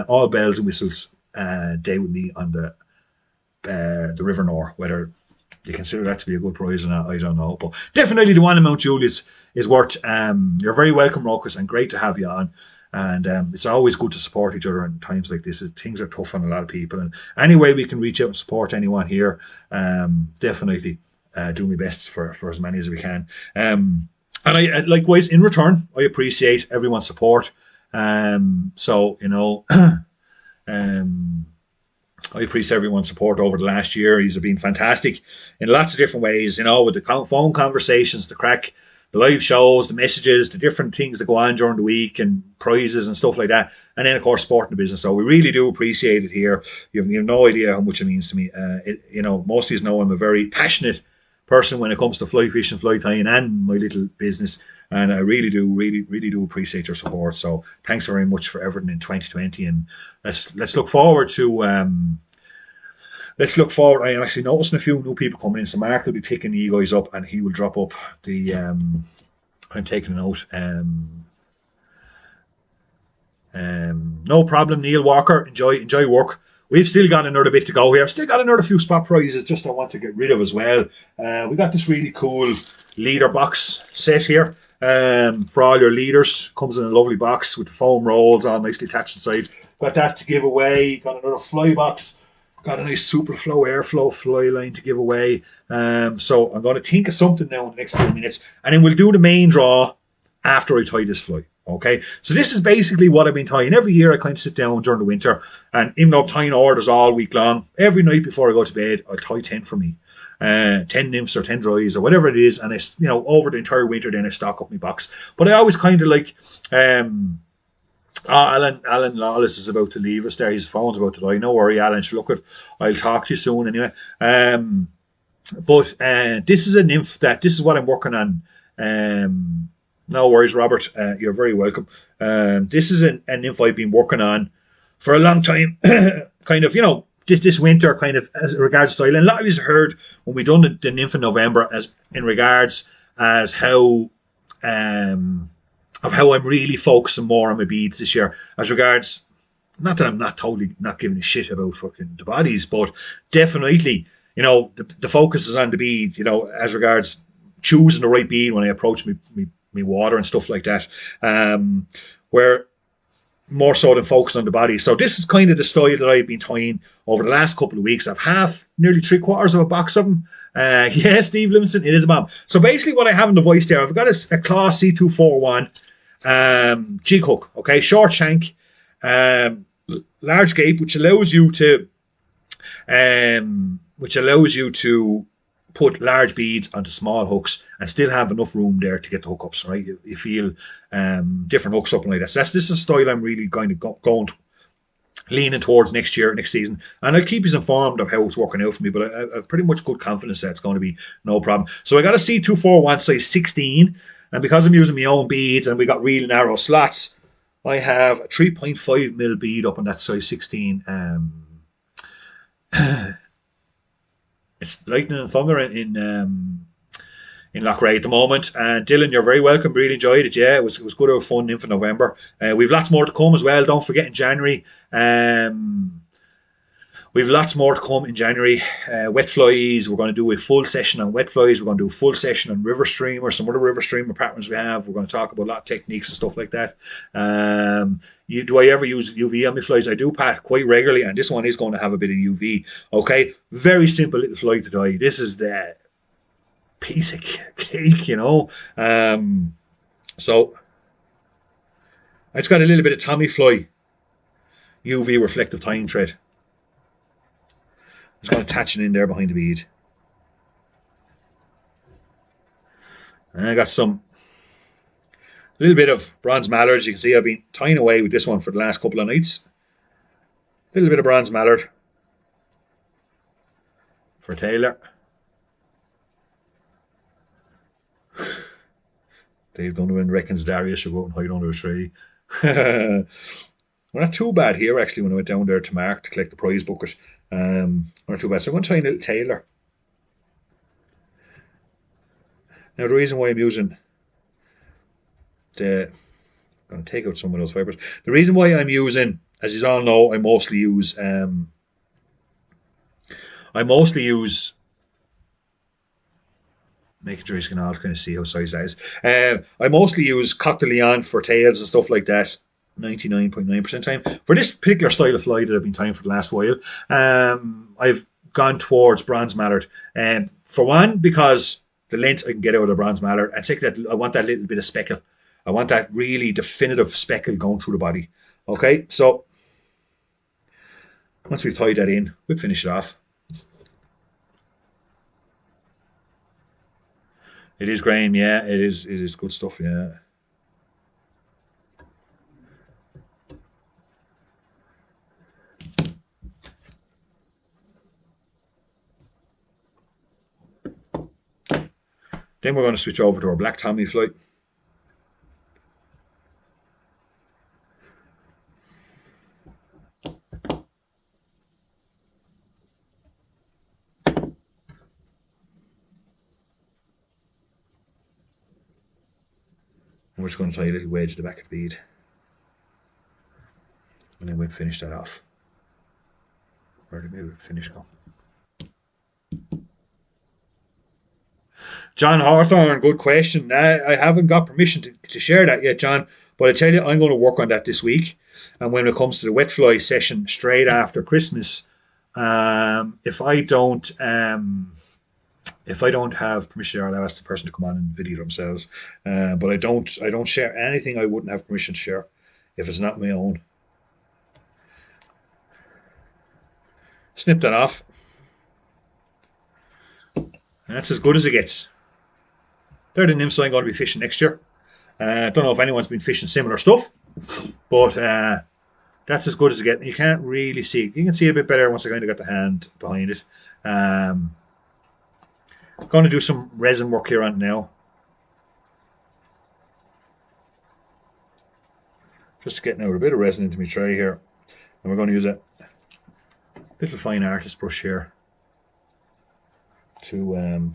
all bells and whistles day with me on the River Nore. Whether you consider that to be a good prize or not, I don't know. But definitely the one in Mount Juliet is worth. You're very welcome, Rokas, and great to have you on. And it's always good to support each other in times like this. Things are tough on a lot of people. And any way we can reach out and support anyone here, definitely do my best for as many as we can. And I likewise, in return, I appreciate everyone's support. So, you know, I appreciate everyone's support over the last year. He's been fantastic in lots of different ways, you know, with the phone conversations, the crack, the live shows, the messages, the different things that go on during the week and prizes and stuff like that. And then, of course, supporting the business. So we really do appreciate it here. You have no idea how much it means to me. You know, most of you know I'm a very passionate person when it comes to fly fishing, fly tying, and my little business. And I really do appreciate your support. So thanks very much for everything in 2020. And let's look forward to I am actually noticing a few new people coming in. So Mark will be picking you guys up, and he will drop up the I'm taking a note. No problem, Neil Walker. Enjoy work. We've still got another bit to go here. Still got another few spot prizes just I want to get rid of as well. We got this really cool leader box set here for all your leaders. Comes in a lovely box with the foam rolls all nicely attached inside. Got that to give away. Got another fly box. Got a nice Superflow Airflow fly line to give away. So I'm going to think of something now in the next few minutes, and then we'll do the main draw after I tie this fly. Okay, so this is basically what I've been tying. Every year I kind of sit down during the winter, and even though I'm tying orders all week long, every night before I go to bed, I'll tie 10 for me. 10 nymphs or 10 dries or whatever it is, and I, you know, over the entire winter then I stock up my box. But I always kind of like Alan Lawless is about to leave us there. His phone's about to die. No worry, Alan. Look, I'll talk to you soon anyway. But this is a nymph this is what I'm working on. No worries, Robert. You're very welcome. This is a nymph I've been working on for a long time. Kind of, you know, this winter, kind of as regards style. And a lot of you heard when we done the nymph in November as in regards as how of how I'm really focusing more on my beads this year as regards. Not that I'm not totally not giving a shit about fucking the bodies, but definitely, the focus is on the bead, as regards choosing the right bead when I approach me water and stuff like that. Where more so than focus on the body. So this is kind of the style that I've been tying over the last couple of weeks. I've nearly 3/4 of a box of them. Yeah, Steve Livingston, it is a bomb. So basically what I have in the voice there, I've got a Claw C241 jig hook, okay, short shank, large gape, which allows you to put large beads onto small hooks and still have enough room there to get the hookups, right? You feel different hooks up and like that. So this is a style I'm really going to leaning towards next season. And I'll keep you informed of how it's working out for me, but I've pretty much good confidence that it's going to be no problem. So I got a C241 size 16, and because I'm using my own beads and we got real narrow slots, I have a 3.5 mil bead up on that size 16. It's lightning and thunder in Loughrea at the moment. And Dylan, you're very welcome. Really enjoyed it. Yeah, it was good. It was fun in for November. We've lots more to come as well. Don't forget in January. We've lots more to come in January. Wet flies. We're going to do a full session on wet flies. We're going to do a full session on river streamer, some other river streamer patterns we have. We're going to talk about a lot of techniques and stuff like that. Do I ever use UV on my flies? I do, Pat, quite regularly, and this one is going to have a bit of UV. Okay, very simple little fly to dye. This is the piece of cake, So I just got a little bit of Tommy Fly UV reflective tying thread. Just going to attach it in there behind the bead. And I got a little bit of bronze mallard. As you can see, I've been tying away with this one for the last couple of nights. A little bit of bronze mallard for Taylor. Dave Donovan reckons Darius should go out and hide under a tree. We're not too bad here, actually, when I went down there to Mark to collect the prize bucket. We're not too bad. So I'm going to try a little Taylor. Now, the reason why I'm using I'm going to take out some of those fibres. The reason why I'm using, as you all know, I mostly use making sure you can all kind of see how size that is. I mostly use Coq de Leon for tails and stuff like that 99.9% time. For this particular style of fly that I've been tying for the last while, I've gone towards bronze mallard. For one, because the length I can get out of the bronze mallard, and second, I want that little bit of speckle. I want that really definitive speckle going through the body. Okay, so once we've tied that in, we'll finish it off. It is Graham, yeah, it is good stuff, yeah. Then we're going to switch over to our black Tommy fly. And we're just going to tie a little wedge at the back of the bead. And then we'll finish that off. Where did we finish go? John Hawthorne, good question. I haven't got permission to share that yet, John, but I tell you, I'm going to work on that this week. And when it comes to the wet fly session straight after Christmas, if I don't have permission, I'll ask the person to come on and video themselves. But I don't share anything I wouldn't have permission to share if it's not my own. Snip that off. That's as good as it gets. They're the nymphs I'm going to be fishing next year. Don't know if anyone's been fishing similar stuff, but that's as good as it gets. You can't really see. You can see it a bit better once I kind of got the hand behind it. Going to do some resin work here on it now. Just getting out a bit of resin into my tray here. And we're going to use a little fine artist brush here to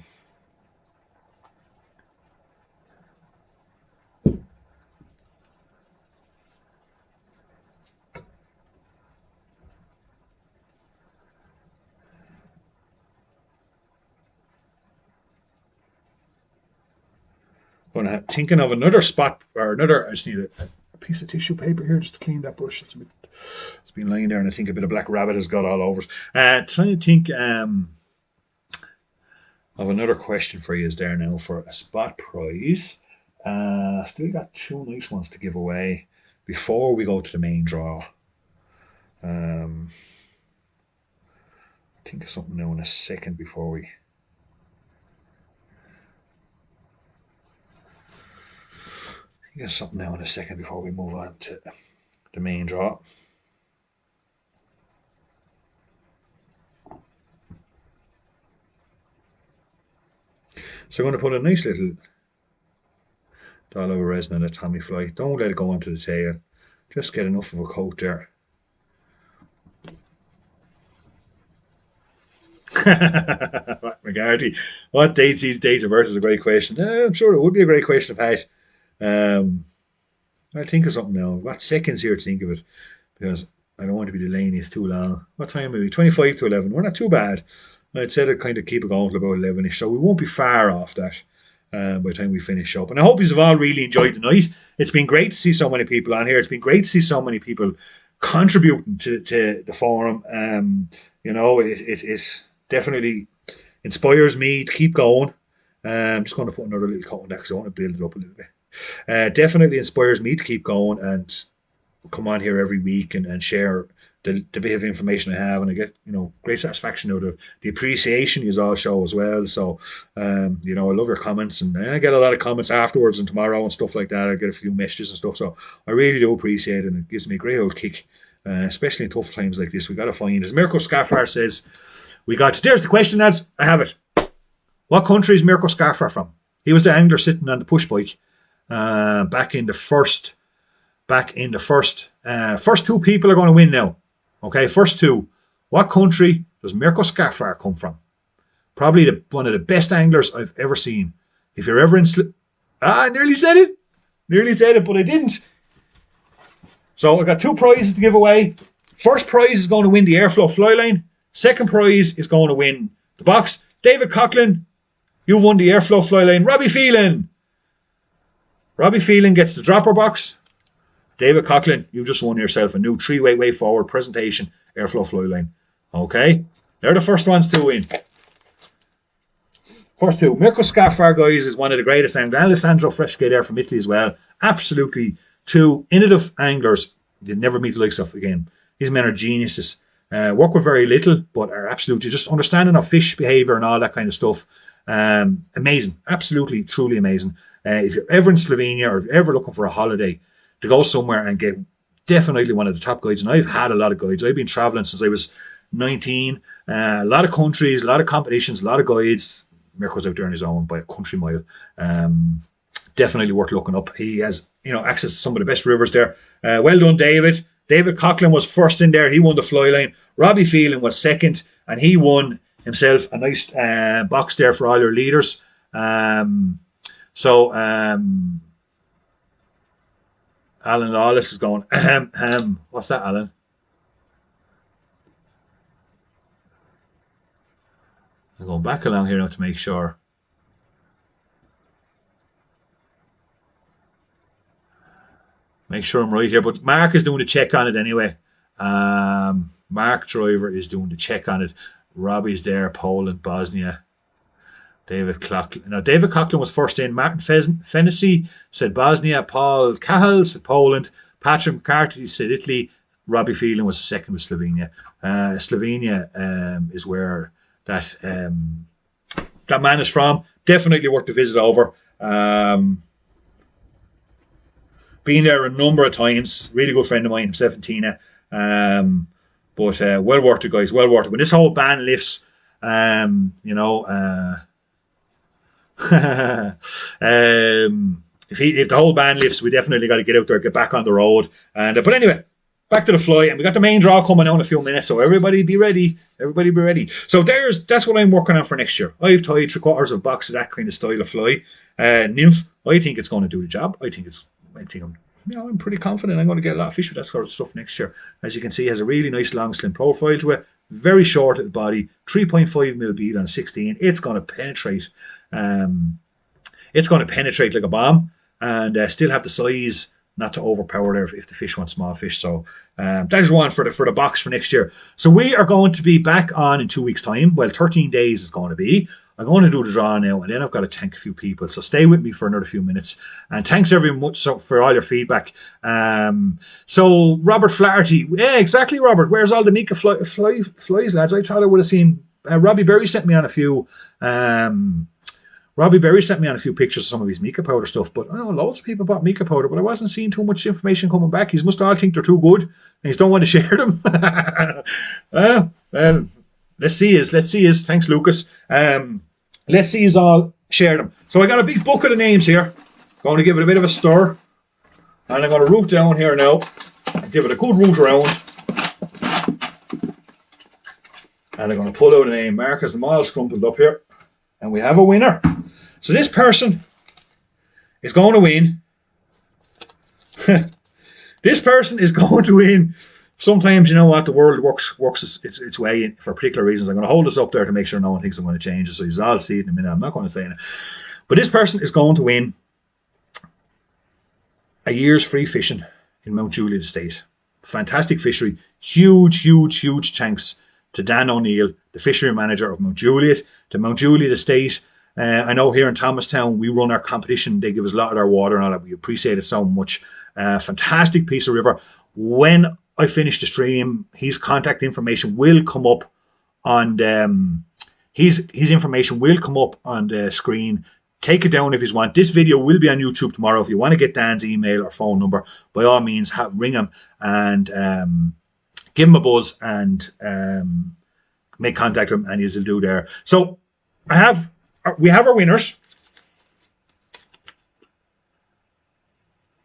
thinking of another spot or another. I just need a piece of tissue paper here just to clean that brush. It's been lying there, and I think a bit of black rabbit has got all over it. Trying to think of another question for you is there now for a spot prize. Still got two nice ones to give away before we go to the main draw. Think of something now in a second before we. Think of something now in a second before we move on to the main draw. So I'm going to put a nice little doll over resin on a Tommy fly. Don't let it go onto the tail. Just get enough of a coat there. McGarty, what dates each date of birth is a great question. I'm sure it would be a great question, Pat. I'll think of something now. I've got seconds here to think of it because I don't want to be delaying this too long. What time are we? 25 to 11. We're not too bad. I'd say to kind of keep it going till about 11ish, so we won't be far off that by the time we finish up. And I hope you've all really enjoyed the night. It's been great to see so many people on here. It's been great to see so many people contributing to the forum. It definitely inspires me to keep going. I'm just going to put another little coat on that because I want to build it up a little bit. Definitely inspires me to keep going and come on here every week and share the bit of information I have, and I get great satisfaction out of the appreciation you all show as well. So I love your comments, and I get a lot of comments afterwards and tomorrow and stuff like that. I get a few messages and stuff, so I really do appreciate it, and it gives me a great old kick, especially in tough times like this. We got to find, as Mirko Scarfar says, there's the question, lads. I have it. What country is Mirko Scarfar from? He was the angler sitting on the push bike back in the first. First two people are going to win now. Okay, first two. What country does Mirko Scarfar come from? Probably one of the best anglers I've ever seen. If you're ever in... I nearly said it. But I didn't. So I got two prizes to give away. First prize is going to win the Airflow fly line. Second prize is going to win the box. David Coughlin, you won the Airflow fly line. Robbie Phelan gets the dropper box. David Coughlin, you just won yourself a new 3-way forward presentation Airflow fly line. Okay? They're the first ones to win. First two. Mirko Scarfar, guys, is one of the greatest anglers. Alessandro Fresca there from Italy as well. Absolutely two innovative anglers. You'd never meet the likes of again. These men are geniuses. Work with very little, but are absolutely just understanding of fish behaviour and all that kind of stuff. Amazing. Absolutely, truly amazing. If you're ever in Slovenia or if you're ever looking for a holiday to go somewhere and get definitely one of the top guides, and I've had a lot of guides. I've been travelling since I was 19. A lot of countries, a lot of competitions, a lot of guides. Mirko's out there on his own by a country mile. Definitely worth looking up. He has access to some of the best rivers there. Well done, David. David Coughlin was first in there. He won the fly line. Robbie Phelan was second, and he won himself a nice box there for all your leaders. Alan Lawless is going, what's that, Alan? I'm going back along here now to make sure. Make sure I'm right here. But Mark is doing the check on it anyway. Mark Driver is doing the check on it. Robbie's there, Poland, Bosnia. David Coughlin. Now, David Coughlin was first in. Martin Fennessy said Bosnia. Paul Cahill said Poland. Patrick McCarthy said Italy. Robbie Phelan was second with Slovenia. Slovenia is where that man is from. Definitely worth a visit over. Been there a number of times. Really good friend of mine, himself and Tina. But well worth it, guys. Well worth it. When this whole ban lifts, if the whole ban lifts, we definitely got to get out there, get back on the road. But anyway, back to the fly, and we got the main draw coming out in a few minutes, so everybody be ready. Everybody be ready. So that's what I'm working on for next year. I've tied 3/4 of a box of that kind of style of fly. Nymph, I think it's going to do the job. I think I'm pretty confident I'm going to get a lot of fish with that sort of stuff next year. As you can see, it has a really nice long slim profile to it. Very short at the body, 3.5mm bead on 16. It's going to penetrate. It's going to penetrate like a bomb, and still have the size not to overpower there if the fish want small fish. So that is one for the box for next year. So we are going to be back on in 2 weeks' time. Well, 13 days is going to be. I'm going to do the draw now, and then I've got to thank a few people. So stay with me for another few minutes. And thanks very much for all your feedback. So Robert Flaherty. Yeah, exactly, Robert. Where's all the Mika flies, lads? I thought I would have seen... Robbie Berry sent me on a few... Robbie Berry sent me on a few pictures of some of his Mika powder stuff, but I know loads of people bought Mika powder, but I wasn't seeing too much information coming back. He must all think they're too good, and he don't want to share them. Well, let's see us. Thanks, Lucas. Let's see us all share them. So I got a big bucket of names here. Going to give it a bit of a stir, and I'm going to root down here now. Give it a good root around, and I'm going to pull out a name. Mark has them all scrumpled up here, and we have a winner. So this person is going to win. This person is going to win. Sometimes, you know what, the world works its way in for particular reasons. I'm going to hold this up there to make sure no one thinks I'm going to change it. So you all see it in a minute. I'm not going to say it. But this person is going to win a year's free fishing in Mount Juliet Estate. Fantastic fishery. Huge thanks to Dan O'Neill, the fishery manager of Mount Juliet, to Mount Juliet Estate. I know here in Thomastown we run our competition. They give us a lot of their water and all that. We appreciate it so much. Fantastic piece of river. When I finish the stream, his contact information will come up on his information will come up on the screen. Take it down if you want. This video will be on YouTube tomorrow. If you want to get Dan's email or phone number, by all means, ring him and give him a buzz and make contact with him, and he'll do there. So we have our winners.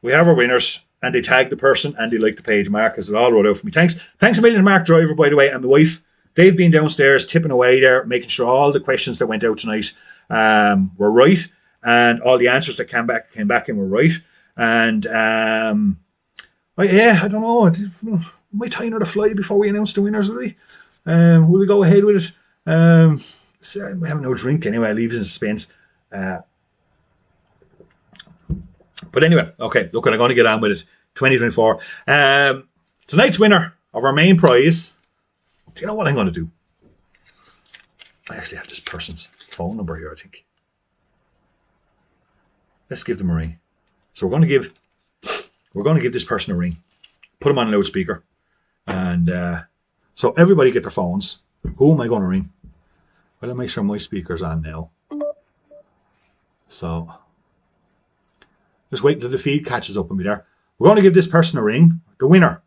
We have our winners, and they tag the person and they like the page. Mark has it all wrote out for me. Thanks a million to Mark Driver, by the way, and my wife. They've been downstairs tipping away there, making sure all the questions that went out tonight were right, and all the answers that came back and were right. And I don't know. Am I tying her to fly before we announce the winners? Will we go ahead with it? We have no drink anyway. Leave us in suspense. But anyway, okay. Look, I'm going to get on with it. 2024. Tonight's winner of our main prize. Do you know what I'm going to do? I actually have this person's phone number here, I think. Let's give them a ring. So we're going to give this person a ring. Put them on a loudspeaker. And so everybody get their phones. Who am I going to ring? Well, I'll make sure my speaker's on now. So just wait until the feed catches up with me there. We're going to give this person a ring. The winner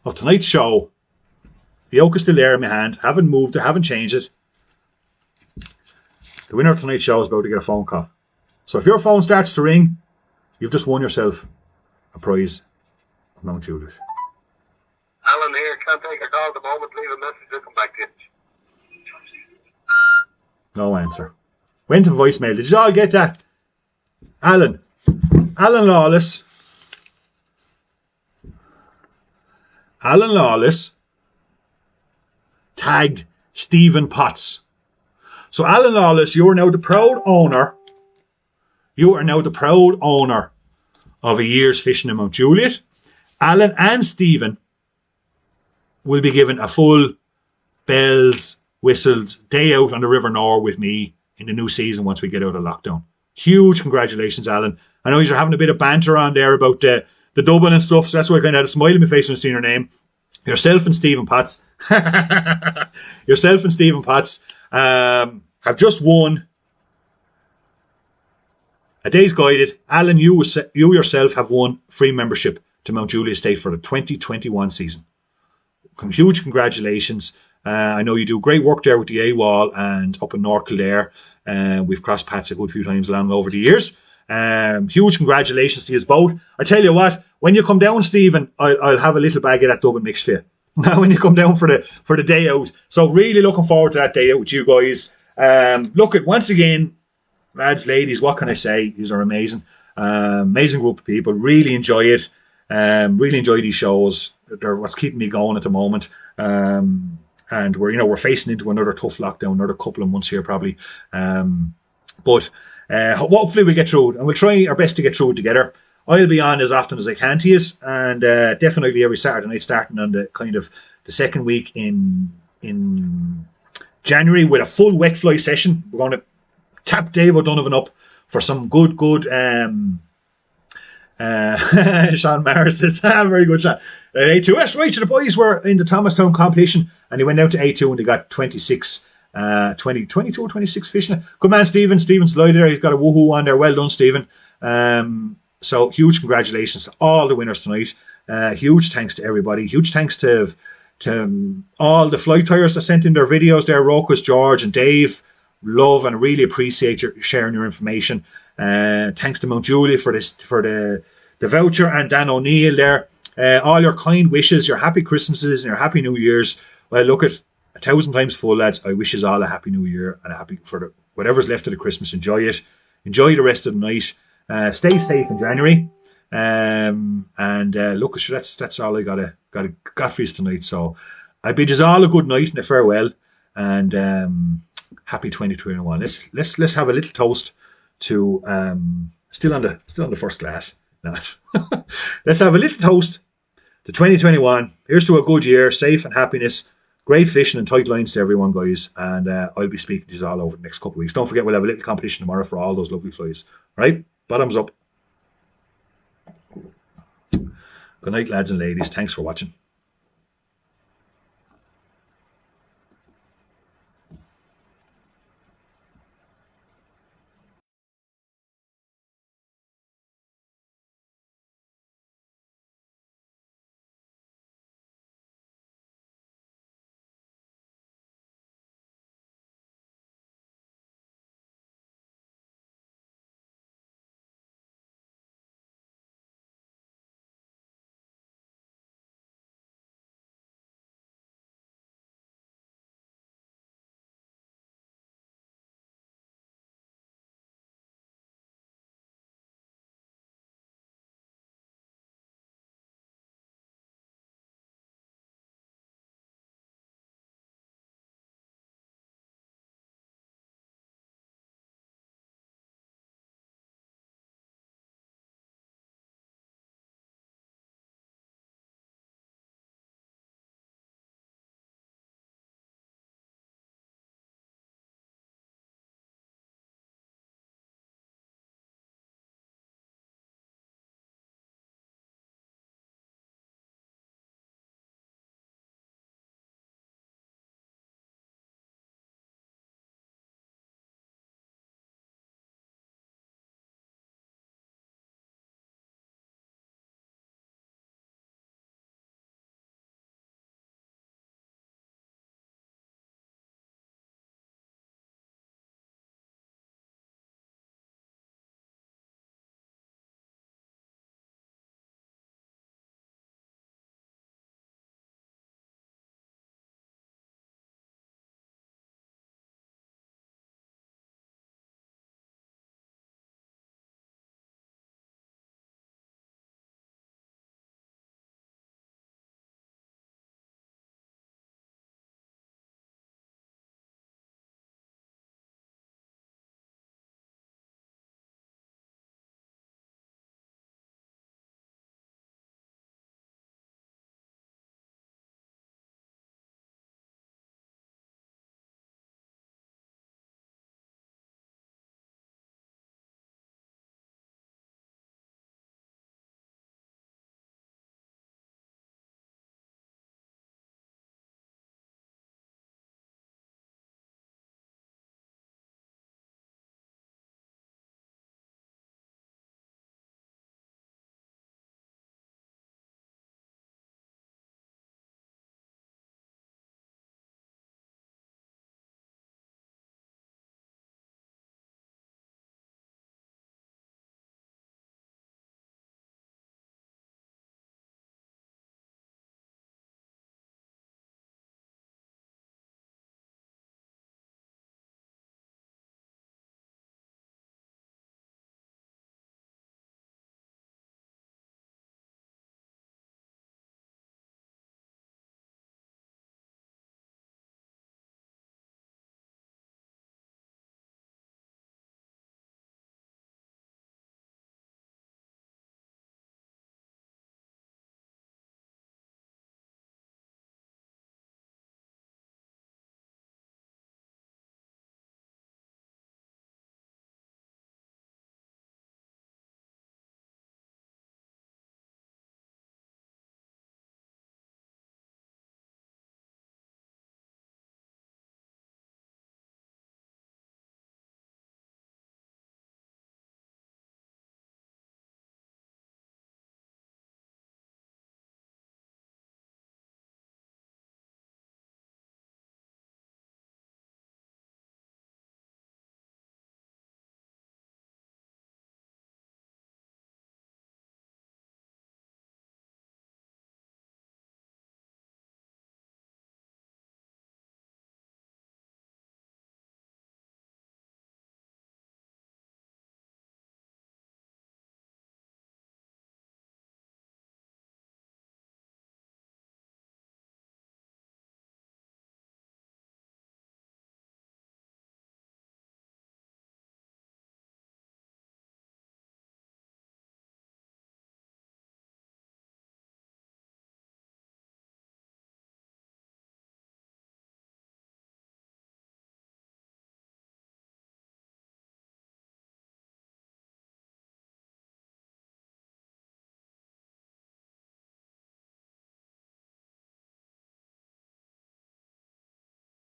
of tonight's show. The yoke is still there in my hand. Haven't moved it, haven't changed it. The winner of tonight's show is about to get a phone call. So if your phone starts to ring, you've just won yourself a prize of Mount Juliet. Alan here, can't take a call at the moment. Leave a message, I'll come back to you. No answer. Went to voicemail. Did you all get that? Alan Lawless. Tagged Stephen Potts. So Alan Lawless, you are now the proud owner. Of a year's fishing in Mount Juliet. Alan and Stephen will be given a full bells, whistles day out on the River Nore with me in the new season once we get out of lockdown. Huge congratulations, Alan. I know you're having a bit of banter on there about the Dublin and stuff, so that's why I kind of had a smile on my face when I seen your name. Yourself and Stephen Potts have just won a day's guided. Alan, you yourself have won free membership to Mount Juliet Estate for the 2021 season. Huge congratulations. I know you do great work there with the A-Wall and up in North Kildare. We've crossed paths a good few times along over the years. Huge congratulations to you both. I tell you what, when you come down, Stephen, I'll have a little bag of that Dublin mix for you. When you come down for the day out. So really looking forward to that day out with you guys. Look at once again, lads, ladies, what can I say? These are amazing. Amazing group of people. Really enjoy it. Really enjoy these shows. They're what's keeping me going at the moment. And we're facing into another tough lockdown, another couple of months here probably. But hopefully we'll get through it, and we'll try our best to get through it together. I'll be on as often as I can to you, and definitely every Saturday night, starting on the kind of the second week in January with a full wet fly session. We're going to tap Dave O'Donovan up for some good Sean Maris says, very good shot. A2. That's right. So the boys were in the Thomastown competition, and they went out to A2 and they got 22 or 26 fishing. Good man, Stephen. Stephen's delighted there. He's got a woohoo on there. Well done, Stephen. So huge congratulations to all the winners tonight. Huge thanks to everybody. Huge thanks to all the Flytyers that sent in their videos there. Rokas, George and Dave. Love and really appreciate your sharing your information. Thanks to Mount Julie for the voucher, and Dan O'Neill there. All your kind wishes, your happy Christmases and your happy New Years. Well, look at 1,000 times full, lads. I wish you all a happy New Year and a happy for whatever's left of the Christmas. Enjoy it. Enjoy the rest of the night. Stay safe in January. Look, that's all I got for you tonight. So I bid you all a good night and a farewell, and happy 2021. Let's have a little toast to still on the first glass. Let's have a little toast to 2021. Here's to a good year, safe and happiness, great fishing and tight lines to everyone, guys. And I'll be speaking to you all over the next couple of weeks. Don't forget, we'll have a little competition tomorrow for all those lovely flies. Right? Bottoms up. Good night, lads and ladies. Thanks for watching.